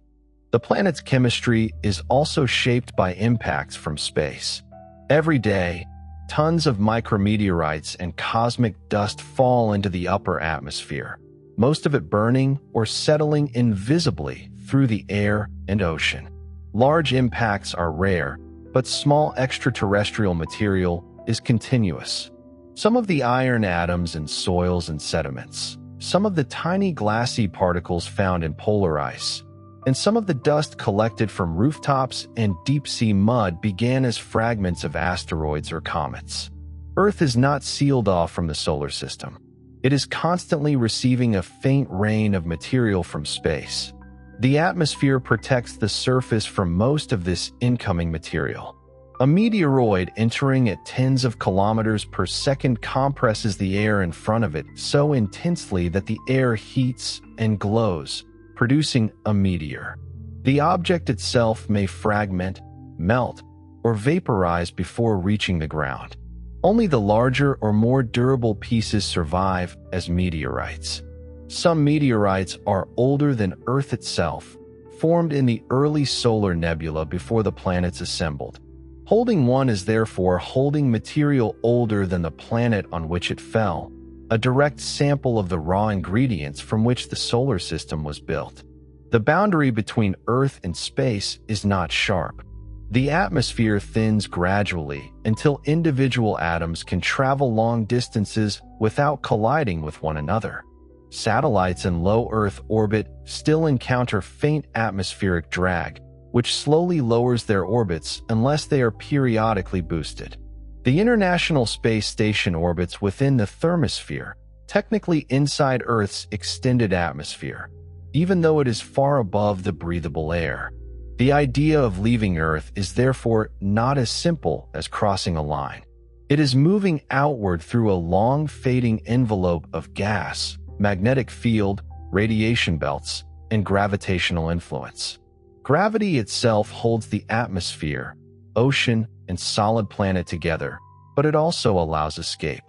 The planet's chemistry is also shaped by impacts from space. Every day, tons of micrometeorites and cosmic dust fall into the upper atmosphere, most of it burning or settling invisibly through the air and ocean. Large impacts are rare, but small extraterrestrial material is continuous. Some of the iron atoms in soils and sediments, some of the tiny glassy particles found in polar ice, and some of the dust collected from rooftops and deep-sea mud began as fragments of asteroids or comets. Earth is not sealed off from the solar system. It is constantly receiving a faint rain of material from space. The atmosphere protects the surface from most of this incoming material. A meteoroid entering at tens of kilometers per second compresses the air in front of it so intensely that the air heats and glows, producing a meteor. The object itself may fragment, melt, or vaporize before reaching the ground. Only the larger or more durable pieces survive as meteorites. Some meteorites are older than Earth itself, formed in the early solar nebula before the planets assembled. Holding one is therefore holding material older than the planet on which it fell, a direct sample of the raw ingredients from which the solar system was built. The boundary between Earth and space is not sharp. The atmosphere thins gradually until individual atoms can travel long distances without colliding with one another. Satellites in low Earth orbit still encounter faint atmospheric drag, which slowly lowers their orbits unless they are periodically boosted. The International Space Station orbits within the thermosphere, technically inside Earth's extended atmosphere, even though it is far above the breathable air. The idea of leaving Earth is therefore not as simple as crossing a line. It is moving outward through a long fading envelope of gas, magnetic field, radiation belts, and gravitational influence. Gravity itself holds the atmosphere, ocean, and solid planet together, but it also allows escape.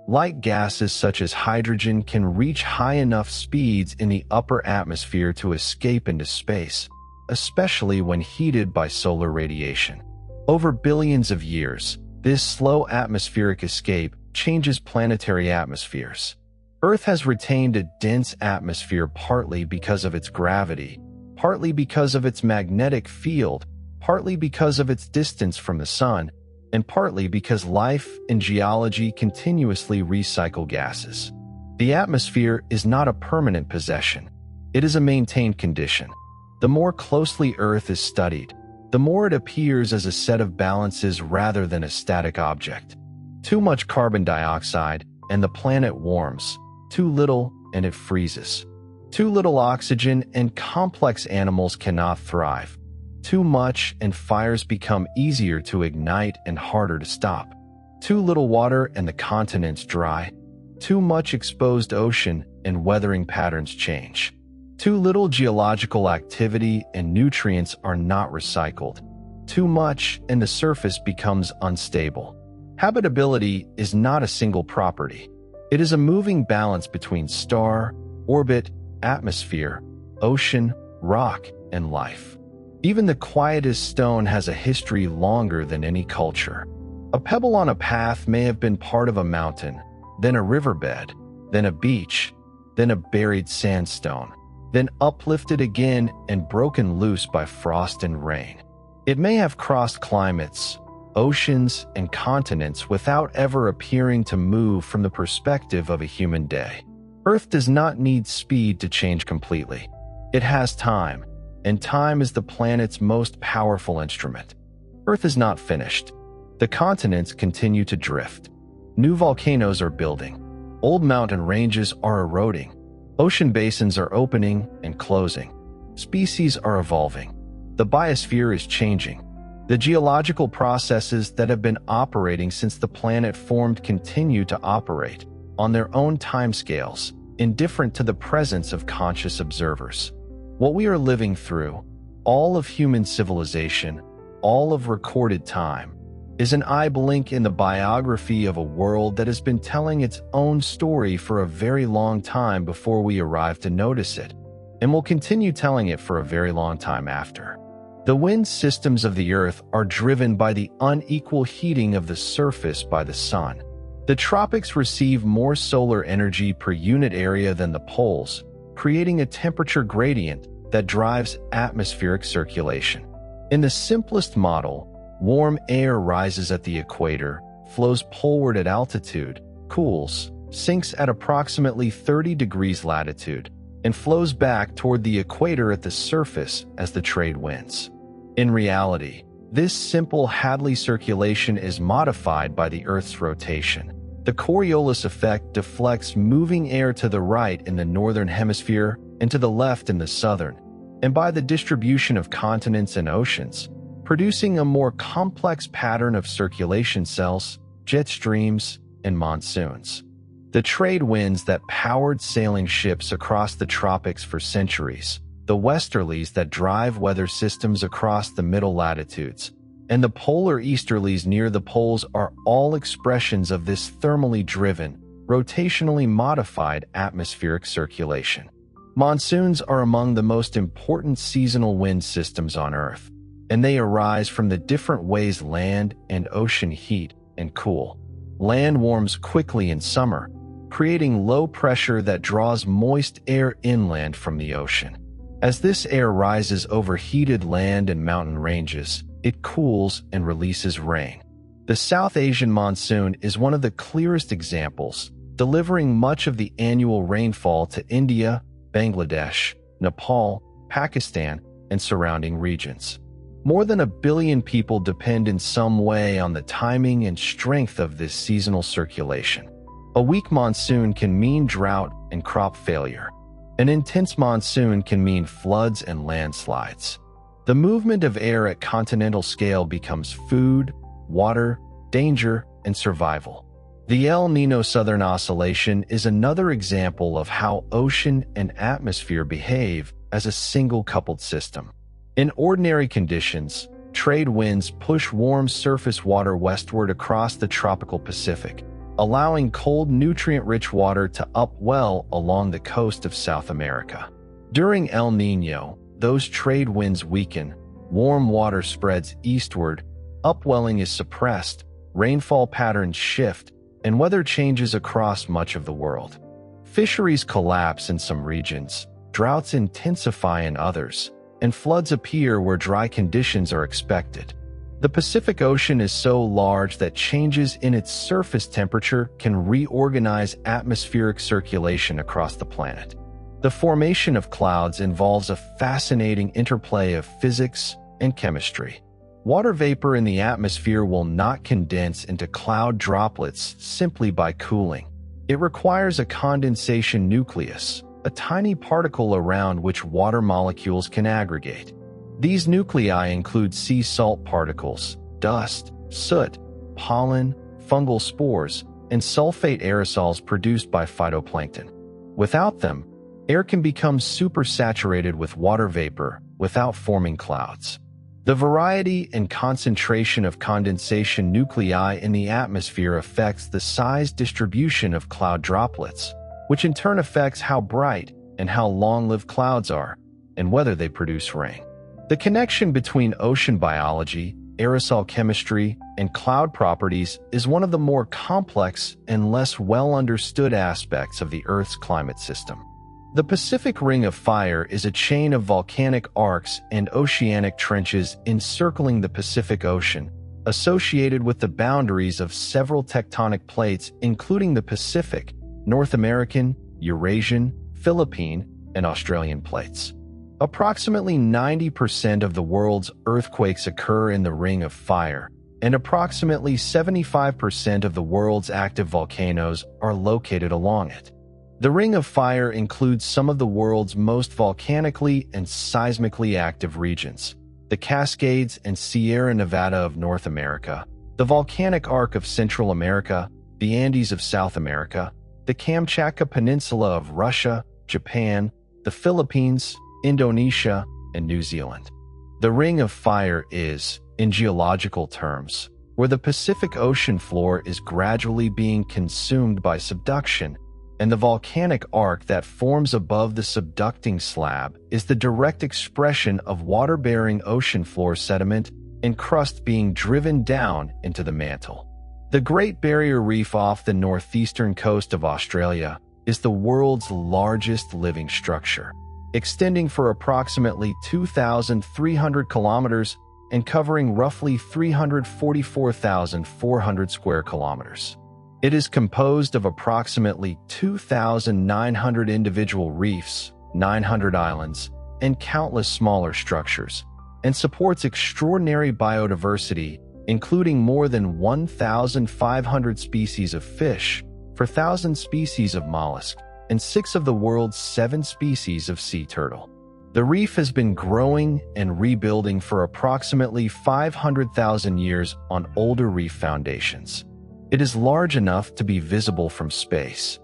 Light gases such as hydrogen can reach high enough speeds in the upper atmosphere to escape into space, especially when heated by solar radiation. Over billions of years, this slow atmospheric escape changes planetary atmospheres. Earth has retained a dense atmosphere partly because of its gravity, partly because of its magnetic field, partly because of its distance from the sun, and partly because life and geology continuously recycle gases. The atmosphere is not a permanent possession. It is a maintained condition. The more closely Earth is studied, the more it appears as a set of balances rather than a static object. Too much carbon dioxide, and the planet warms. Too little, and it freezes. Too little oxygen, and complex animals cannot thrive. Too much, and fires become easier to ignite and harder to stop. Too little water, and the continents dry. Too much exposed ocean, and weathering patterns change. Too little geological activity, and nutrients are not recycled. Too much, and the surface becomes unstable. Habitability is not a single property. It is a moving balance between star, orbit, atmosphere, ocean, rock, and life. Even the quietest stone has a history longer than any culture. A pebble on a path may have been part of a mountain, then a riverbed, then a beach, then a buried sandstone, then uplifted again and broken loose by frost and rain. It may have crossed climates, oceans, and continents without ever appearing to move from the perspective of a human day. Earth does not need speed to change completely. It has time, and time is the planet's most powerful instrument. Earth is not finished. The continents continue to drift. New volcanoes are building. Old mountain ranges are eroding. Ocean basins are opening and closing. Species are evolving. The biosphere is changing. The geological processes that have been operating since the planet formed continue to operate on their own timescales, indifferent to the presence of conscious observers. What we are living through, all of human civilization, all of recorded time, is an eye blink in the biography of a world that has been telling its own story for a very long time before we arrive to notice it, and will continue telling it for a very long time after. The wind systems of the Earth are driven by the unequal heating of the surface by the sun. The tropics receive more solar energy per unit area than the poles, creating a temperature gradient that drives atmospheric circulation. In the simplest model, warm air rises at the equator, flows poleward at altitude, cools, sinks at approximately 30 degrees latitude, and flows back toward the equator at the surface as the trade winds. In reality, this simple Hadley circulation is modified by the Earth's rotation. The Coriolis effect deflects moving air to the right in the northern hemisphere and to the left in the southern, and by the distribution of continents and oceans, producing a more complex pattern of circulation cells, jet streams, and monsoons. The trade winds that powered sailing ships across the tropics for centuries, the westerlies that drive weather systems across the middle latitudes, and the polar easterlies near the poles are all expressions of this thermally driven, rotationally modified atmospheric circulation. Monsoons are among the most important seasonal wind systems on Earth, and they arise from the different ways land and ocean heat and cool. Land warms quickly in summer, creating low pressure that draws moist air inland from the ocean. As this air rises over heated land and mountain ranges, it cools and releases rain. The South Asian monsoon is one of the clearest examples, delivering much of the annual rainfall to India, Bangladesh, Nepal, Pakistan, and surrounding regions. More than 1 billion people depend in some way on the timing and strength of this seasonal circulation. A weak monsoon can mean drought and crop failure. An intense monsoon can mean floods and landslides. The movement of air at continental scale becomes food, water, danger, and survival. The El Niño Southern Oscillation is another example of how ocean and atmosphere behave as a single coupled system. In ordinary conditions, trade winds push warm surface water westward across the tropical Pacific, allowing cold, nutrient-rich water to upwell along the coast of South America. During El Niño, those trade winds weaken, warm water spreads eastward, upwelling is suppressed, rainfall patterns shift, and weather changes across much of the world. Fisheries collapse in some regions, droughts intensify in others, and floods appear where dry conditions are expected. The Pacific Ocean is so large that changes in its surface temperature can reorganize atmospheric circulation across the planet. The formation of clouds involves a fascinating interplay of physics and chemistry. Water vapor in the atmosphere will not condense into cloud droplets simply by cooling. It requires a condensation nucleus, a tiny particle around which water molecules can aggregate. These nuclei include sea salt particles, dust, soot, pollen, fungal spores, and sulfate aerosols produced by phytoplankton. Without them, air can become supersaturated with water vapor without forming clouds. The variety and concentration of condensation nuclei in the atmosphere affects the size distribution of cloud droplets, which in turn affects how bright and how long-lived clouds are, and whether they produce rain. The connection between ocean biology, aerosol chemistry, and cloud properties is one of the more complex and less well-understood aspects of the Earth's climate system. The Pacific Ring of Fire is a chain of volcanic arcs and oceanic trenches encircling the Pacific Ocean, associated with the boundaries of several tectonic plates including the Pacific, North American, Eurasian, Philippine, and Australian plates. Approximately 90% of the world's earthquakes occur in the Ring of Fire, and approximately 75% of the world's active volcanoes are located along it. The Ring of Fire includes some of the world's most volcanically and seismically active regions: the Cascades and Sierra Nevada of North America, the volcanic arc of Central America, the Andes of South America, the Kamchatka Peninsula of Russia, Japan, the Philippines, Indonesia, and New Zealand. The Ring of Fire is, in geological terms, where the Pacific Ocean floor is gradually being consumed by subduction, and the volcanic arc that forms above the subducting slab is the direct expression of water-bearing ocean floor sediment and crust being driven down into the mantle. The Great Barrier Reef off the northeastern coast of Australia is the world's largest living structure, extending for approximately 2,300 kilometers and covering roughly 344,400 square kilometers. It is composed of approximately 2,900 individual reefs, 900 islands, and countless smaller structures, and supports extraordinary biodiversity, including more than 1,500 species of fish, 4,000 species of mollusk, and 6 of the world's 7 species of sea turtle. The reef has been growing and rebuilding for approximately 500,000 years on older reef foundations. It is large enough to be visible from space.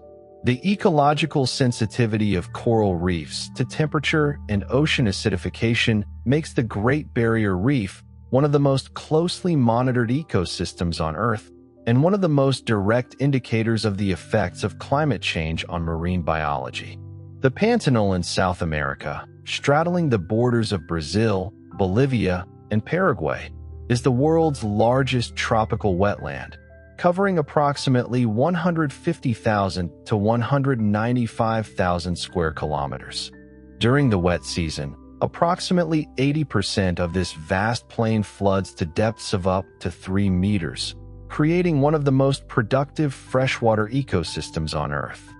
The ecological sensitivity of coral reefs to temperature and ocean acidification makes the Great Barrier Reef one of the most closely monitored ecosystems on Earth and one of the most direct indicators of the effects of climate change on marine biology. The Pantanal in South America, straddling the borders of Brazil, Bolivia, and Paraguay, is the world's largest tropical wetland, covering approximately 150,000 to 195,000 square kilometers. During the wet season, approximately 80% of this vast plain floods to depths of up to 3 meters, creating one of the most productive freshwater ecosystems on Earth.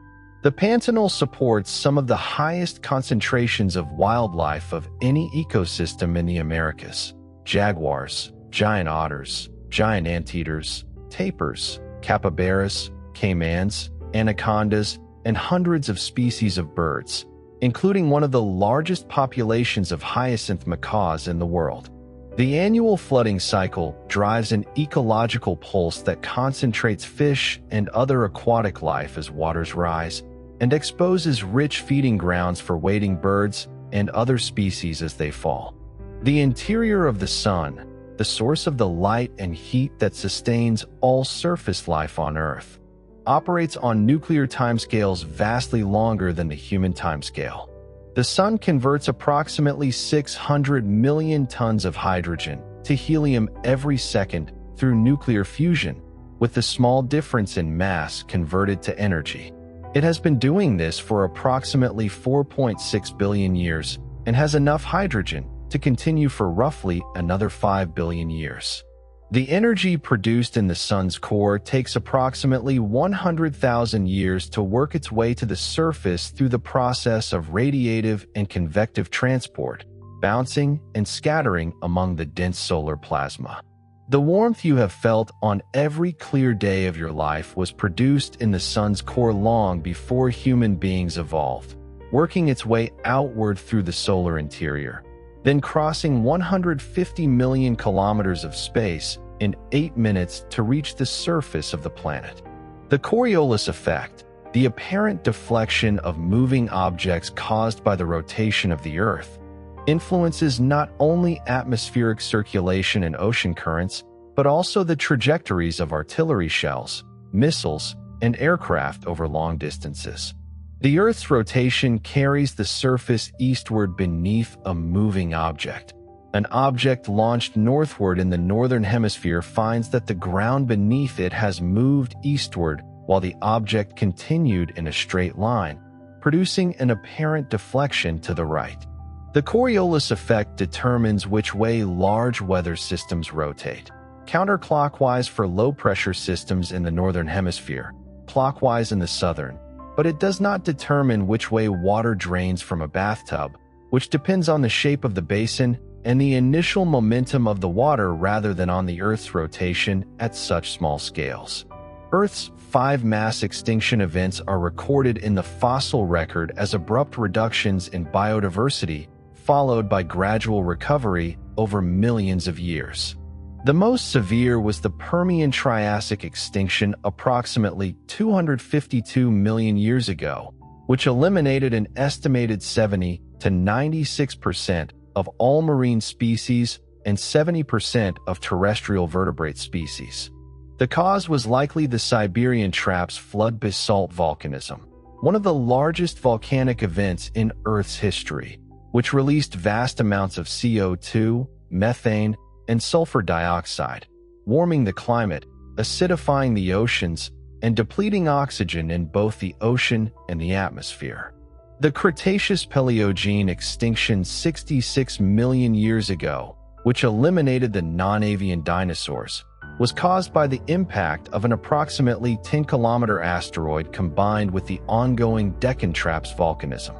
The Pantanal supports some of the highest concentrations of wildlife of any ecosystem in the Americas: jaguars, giant otters, giant anteaters, tapirs, capybaras, caimans, anacondas, and hundreds of species of birds, including one of the largest populations of hyacinth macaws in the world. The annual flooding cycle drives an ecological pulse that concentrates fish and other aquatic life as waters rise, and exposes rich feeding grounds for wading birds and other species as they fall. The interior of the Sun, the source of the light and heat that sustains all surface life on Earth, operates on nuclear timescales vastly longer than the human timescale. The Sun converts approximately 600 million tons of hydrogen to helium every second through nuclear fusion, with the small difference in mass converted to energy. It has been doing this for approximately 4.6 billion years and has enough hydrogen to continue for roughly another 5 billion years. The energy produced in the Sun's core takes approximately 100,000 years to work its way to the surface through the process of radiative and convective transport, bouncing and scattering among the dense solar plasma. The warmth you have felt on every clear day of your life was produced in the Sun's core long before human beings evolved, working its way outward through the solar interior, then crossing 150 million kilometers of space in 8 minutes to reach the surface of the planet. The Coriolis effect, the apparent deflection of moving objects caused by the rotation of the Earth, influences not only atmospheric circulation and ocean currents, but also the trajectories of artillery shells, missiles, and aircraft over long distances. The Earth's rotation carries the surface eastward beneath a moving object. An object launched northward in the northern hemisphere finds that the ground beneath it has moved eastward while the object continued in a straight line, producing an apparent deflection to the right. The Coriolis effect determines which way large weather systems rotate, counterclockwise for low-pressure systems in the northern hemisphere, clockwise in the southern, but it does not determine which way water drains from a bathtub, which depends on the shape of the basin and the initial momentum of the water rather than on the Earth's rotation at such small scales. Earth's 5 mass extinction events are recorded in the fossil record as abrupt reductions in biodiversity, followed by gradual recovery over millions of years. The most severe was the Permian-Triassic extinction approximately 252 million years ago, which eliminated an estimated 70 to 96% of all marine species and 70% of terrestrial vertebrate species. The cause was likely the Siberian Traps flood basalt volcanism, one of the largest volcanic events in Earth's history, which released vast amounts of CO2, methane, and sulfur dioxide, warming the climate, acidifying the oceans, and depleting oxygen in both the ocean and the atmosphere. The Cretaceous-Paleogene extinction 66 million years ago, which eliminated the non-avian dinosaurs, was caused by the impact of an approximately 10-kilometer asteroid combined with the ongoing Deccan Traps volcanism.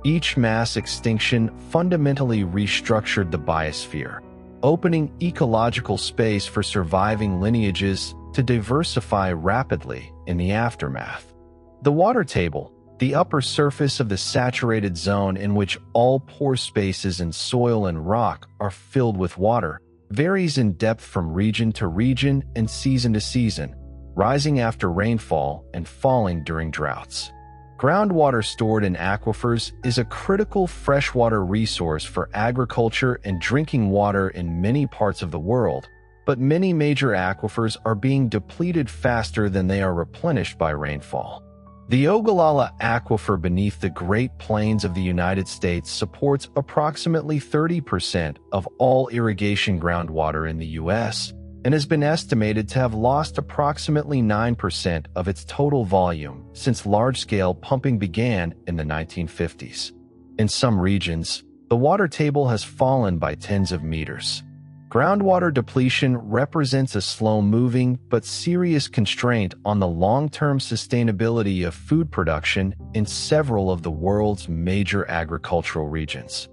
Each mass extinction fundamentally restructured the biosphere, opening ecological space for surviving lineages to diversify rapidly in the aftermath. The water table, the upper surface of the saturated zone in which all pore spaces in soil and rock are filled with water, varies in depth from region to region and season to season, rising after rainfall and falling during droughts. Groundwater stored in aquifers is a critical freshwater resource for agriculture and drinking water in many parts of the world, but many major aquifers are being depleted faster than they are replenished by rainfall. The Ogallala Aquifer beneath the Great Plains of the United States supports approximately 30% of all irrigation groundwater in the U.S., and has been estimated to have lost approximately 9% of its total volume since large-scale pumping began in the 1950s. In some regions, the water table has fallen by tens of meters. Groundwater depletion represents a slow-moving but serious constraint on the long-term sustainability of food production in several of the world's major agricultural regions.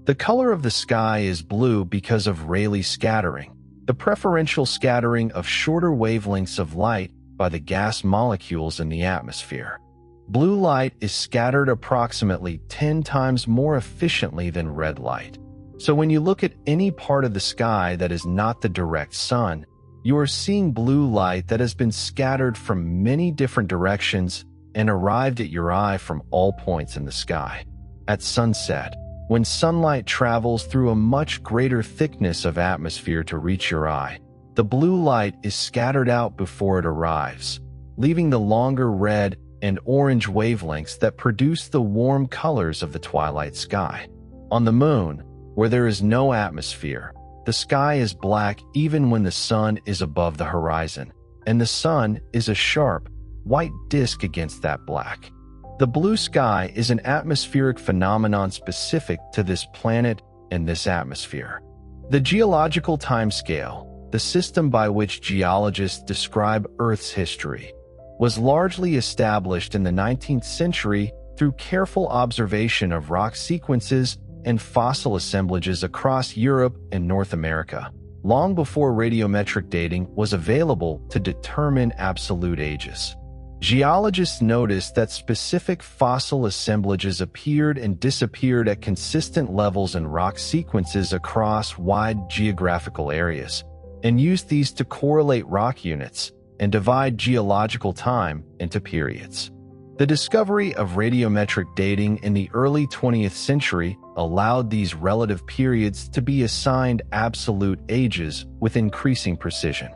The color of the sky is blue because of Rayleigh scattering, the preferential scattering of shorter wavelengths of light by the gas molecules in the atmosphere. Blue light is scattered approximately 10 times more efficiently than red light. So when you look at any part of the sky that is not the direct sun, you are seeing blue light that has been scattered from many different directions and arrived at your eye from all points in the sky. At sunset, when sunlight travels through a much greater thickness of atmosphere to reach your eye, the blue light is scattered out before it arrives, leaving the longer red and orange wavelengths that produce the warm colors of the twilight sky. On the moon, where there is no atmosphere, the sky is black even when the sun is above the horizon, and the sun is a sharp, white disk against that black. The blue sky is an atmospheric phenomenon specific to this planet and this atmosphere. The geological timescale, the system by which geologists describe Earth's history, was largely established in the 19th century through careful observation of rock sequences and fossil assemblages across Europe and North America, long before radiometric dating was available to determine absolute ages. Geologists noticed that specific fossil assemblages appeared and disappeared at consistent levels in rock sequences across wide geographical areas, and used these to correlate rock units and divide geological time into periods. The discovery of radiometric dating in the early 20th century allowed these relative periods to be assigned absolute ages with increasing precision.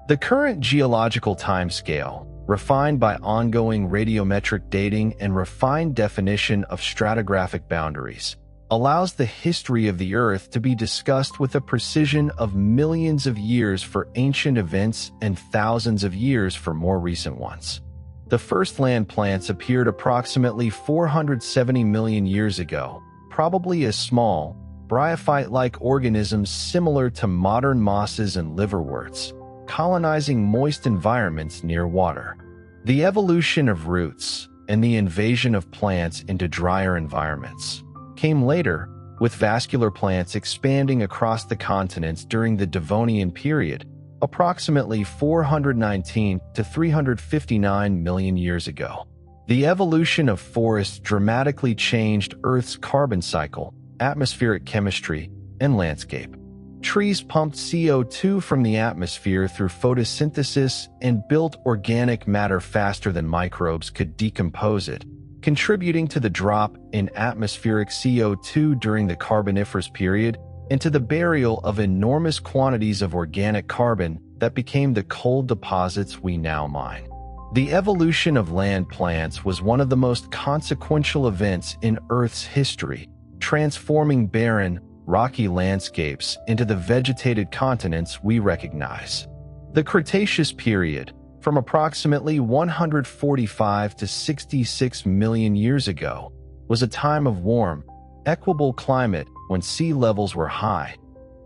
The current geological timescale, refined by ongoing radiometric dating and refined definition of stratigraphic boundaries, allows the history of the Earth to be discussed with a precision of millions of years for ancient events and thousands of years for more recent ones. The first land plants appeared approximately 470 million years ago, probably as small, bryophyte-like organisms similar to modern mosses and liverworts, colonizing moist environments near water. The evolution of roots and the invasion of plants into drier environments came later, with vascular plants expanding across the continents during the Devonian period, approximately 419 to 359 million years ago. The evolution of forests dramatically changed Earth's carbon cycle, atmospheric chemistry, and landscape. Trees pumped CO2 from the atmosphere through photosynthesis and built organic matter faster than microbes could decompose it, contributing to the drop in atmospheric CO2 during the Carboniferous period and to the burial of enormous quantities of organic carbon that became the coal deposits we now mine. The evolution of land plants was one of the most consequential events in Earth's history, transforming barren, rocky landscapes into the vegetated continents we recognize. The Cretaceous period, from approximately 145 to 66 million years ago, was a time of warm, equable climate when sea levels were high,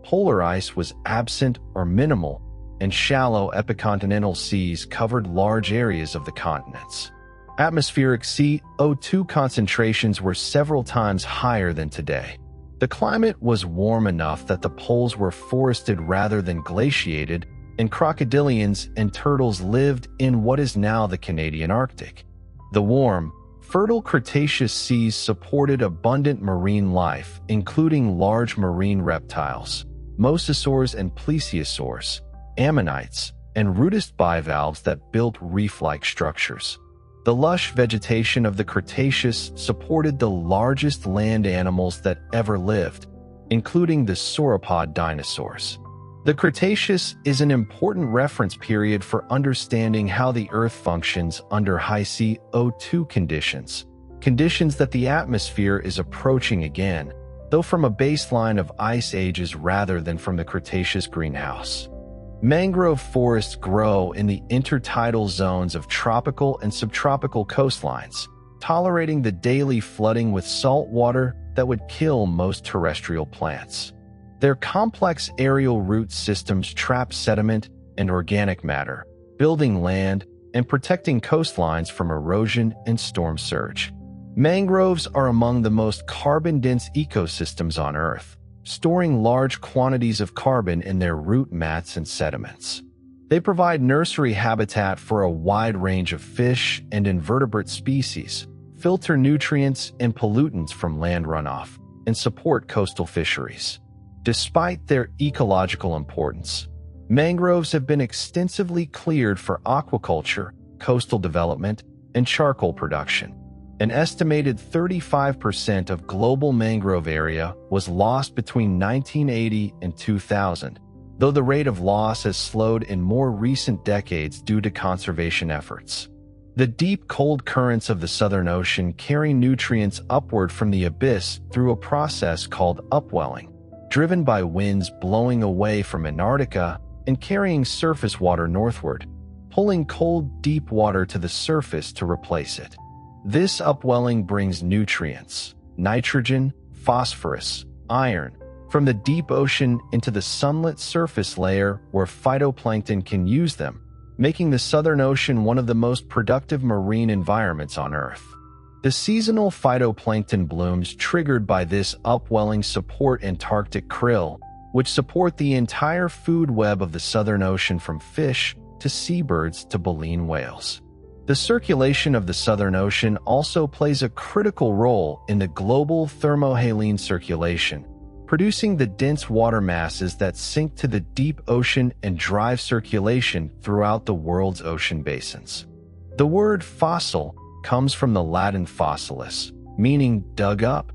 polar ice was absent or minimal, and shallow epicontinental seas covered large areas of the continents. Atmospheric CO2 concentrations were several times higher than today. The climate was warm enough that the poles were forested rather than glaciated, and crocodilians and turtles lived in what is now the Canadian Arctic. The warm, fertile Cretaceous seas supported abundant marine life, including large marine reptiles, mosasaurs and plesiosaurs, ammonites, and rudist bivalves that built reef-like structures. The lush vegetation of the Cretaceous supported the largest land animals that ever lived, including the sauropod dinosaurs. The Cretaceous is an important reference period for understanding how the Earth functions under high CO2 conditions that the atmosphere is approaching again, though from a baseline of ice ages rather than from the Cretaceous greenhouse. Mangrove forests grow in the intertidal zones of tropical and subtropical coastlines, tolerating the daily flooding with salt water that would kill most terrestrial plants. Their complex aerial root systems trap sediment and organic matter, building land and protecting coastlines from erosion and storm surge. Mangroves are among the most carbon-dense ecosystems on Earth, storing large quantities of carbon in their root mats and sediments. They provide nursery habitat for a wide range of fish and invertebrate species, filter nutrients and pollutants from land runoff, and support coastal fisheries. Despite their ecological importance, mangroves have been extensively cleared for aquaculture, coastal development, and charcoal production. An estimated 35% of global mangrove area was lost between 1980 and 2000, though the rate of loss has slowed in more recent decades due to conservation efforts. The deep, cold currents of the Southern Ocean carry nutrients upward from the abyss through a process called upwelling, driven by winds blowing away from Antarctica and carrying surface water northward, pulling cold, deep water to the surface to replace it. This upwelling brings nutrients, nitrogen, phosphorus, iron, from the deep ocean into the sunlit surface layer where phytoplankton can use them, making the Southern Ocean one of the most productive marine environments on Earth. The seasonal phytoplankton blooms triggered by this upwelling support Antarctic krill, which support the entire food web of the Southern Ocean from fish to seabirds to baleen whales. The circulation of the Southern Ocean also plays a critical role in the global thermohaline circulation, producing the dense water masses that sink to the deep ocean and drive circulation throughout the world's ocean basins. The word fossil comes from the Latin fossilis, meaning dug up,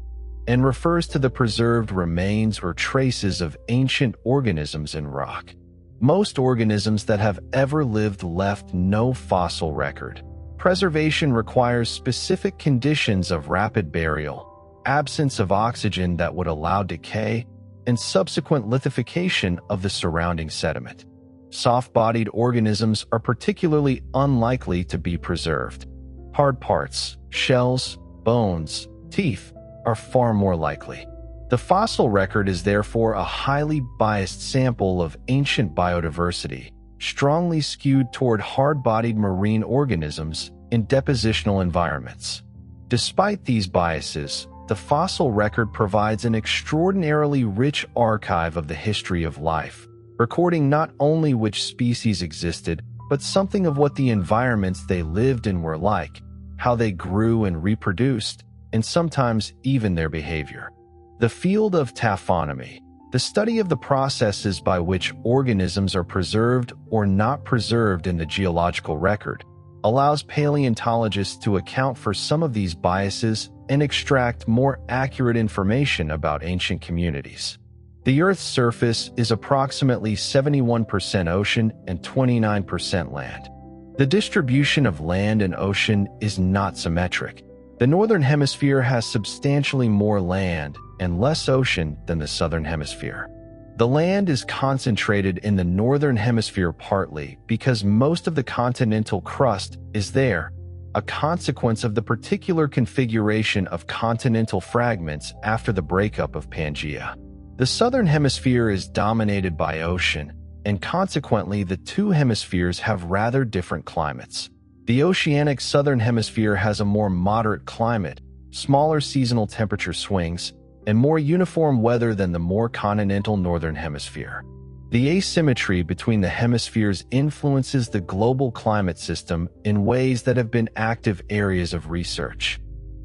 and refers to the preserved remains or traces of ancient organisms in rock. Most organisms that have ever lived left no fossil record. Preservation requires specific conditions of rapid burial, absence of oxygen that would allow decay, and subsequent lithification of the surrounding sediment. Soft-bodied organisms are particularly unlikely to be preserved. Hard parts, shells, bones, teeth are far more likely. The fossil record is therefore a highly biased sample of ancient biodiversity, strongly skewed toward hard-bodied marine organisms in depositional environments. Despite these biases, the fossil record provides an extraordinarily rich archive of the history of life, recording not only which species existed, but something of what the environments they lived in were like, how they grew and reproduced, and sometimes even their behavior. The field of taphonomy, the study of the processes by which organisms are preserved or not preserved in the geological record, allows paleontologists to account for some of these biases and extract more accurate information about ancient communities. The Earth's surface is approximately 71% ocean and 29% land. The distribution of land and ocean is not symmetric. The Northern Hemisphere has substantially more land and less ocean than the Southern Hemisphere. The land is concentrated in the Northern Hemisphere partly because most of the continental crust is there, a consequence of the particular configuration of continental fragments after the breakup of Pangaea. The Southern Hemisphere is dominated by ocean, and consequently the two hemispheres have rather different climates. The oceanic Southern Hemisphere has a more moderate climate, smaller seasonal temperature swings, and more uniform weather than the more continental Northern Hemisphere. The asymmetry between the hemispheres influences the global climate system in ways that have been active areas of research.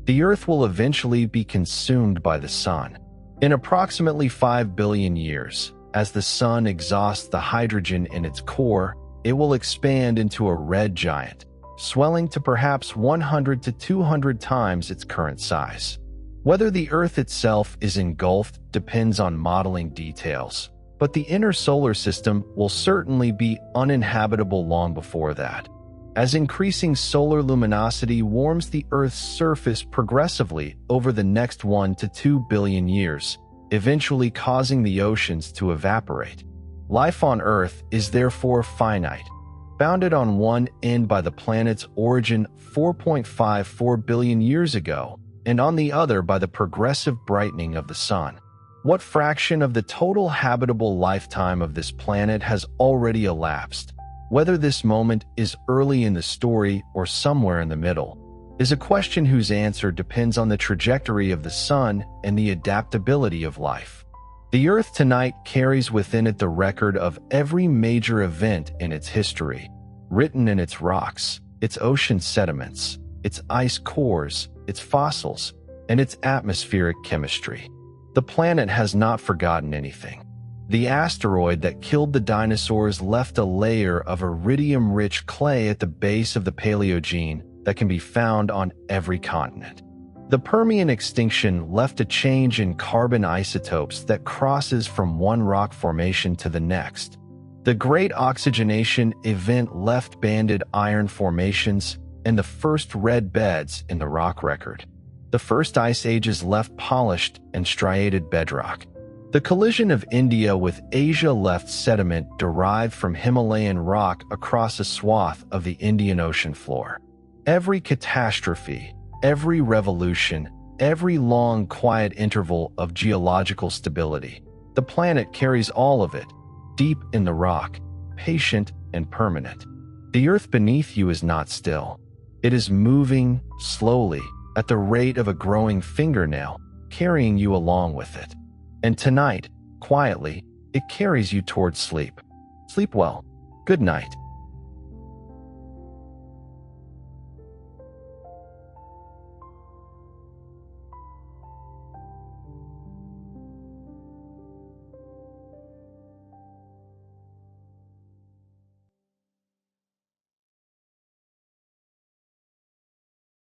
The Earth will eventually be consumed by the Sun. In approximately 5 billion years, as the Sun exhausts the hydrogen in its core, it will expand into a red giant, swelling to perhaps 100 to 200 times its current size. Whether the Earth itself is engulfed depends on modeling details, but the inner solar system will certainly be uninhabitable long before that. As increasing solar luminosity warms the Earth's surface progressively over the next 1 to 2 billion years, eventually causing the oceans to evaporate. Life on Earth is therefore finite, bounded on one end by the planet's origin 4.54 billion years ago, and on the other by the progressive brightening of the Sun. What fraction of the total habitable lifetime of this planet has already elapsed, whether this moment is early in the story or somewhere in the middle, is a question whose answer depends on the trajectory of the Sun and the adaptability of life. The Earth tonight carries within it the record of every major event in its history, written in its rocks, its ocean sediments, its ice cores, its fossils, and its atmospheric chemistry. The planet has not forgotten anything. The asteroid that killed the dinosaurs left a layer of iridium-rich clay at the base of the Paleogene that can be found on every continent. The Permian extinction left a change in carbon isotopes that crosses from one rock formation to the next. The Great Oxygenation Event left banded iron formations and the first red beds in the rock record. The first ice ages left polished and striated bedrock. The collision of India with Asia left sediment derived from Himalayan rock across a swath of the Indian Ocean floor. Every catastrophe, every revolution, every long, quiet interval of geological stability, the planet carries all of it, deep in the rock, patient and permanent. The earth beneath you is not still. It is moving slowly, at the rate of a growing fingernail, carrying you along with it. And tonight, quietly, it carries you towards sleep. Sleep well. Good night.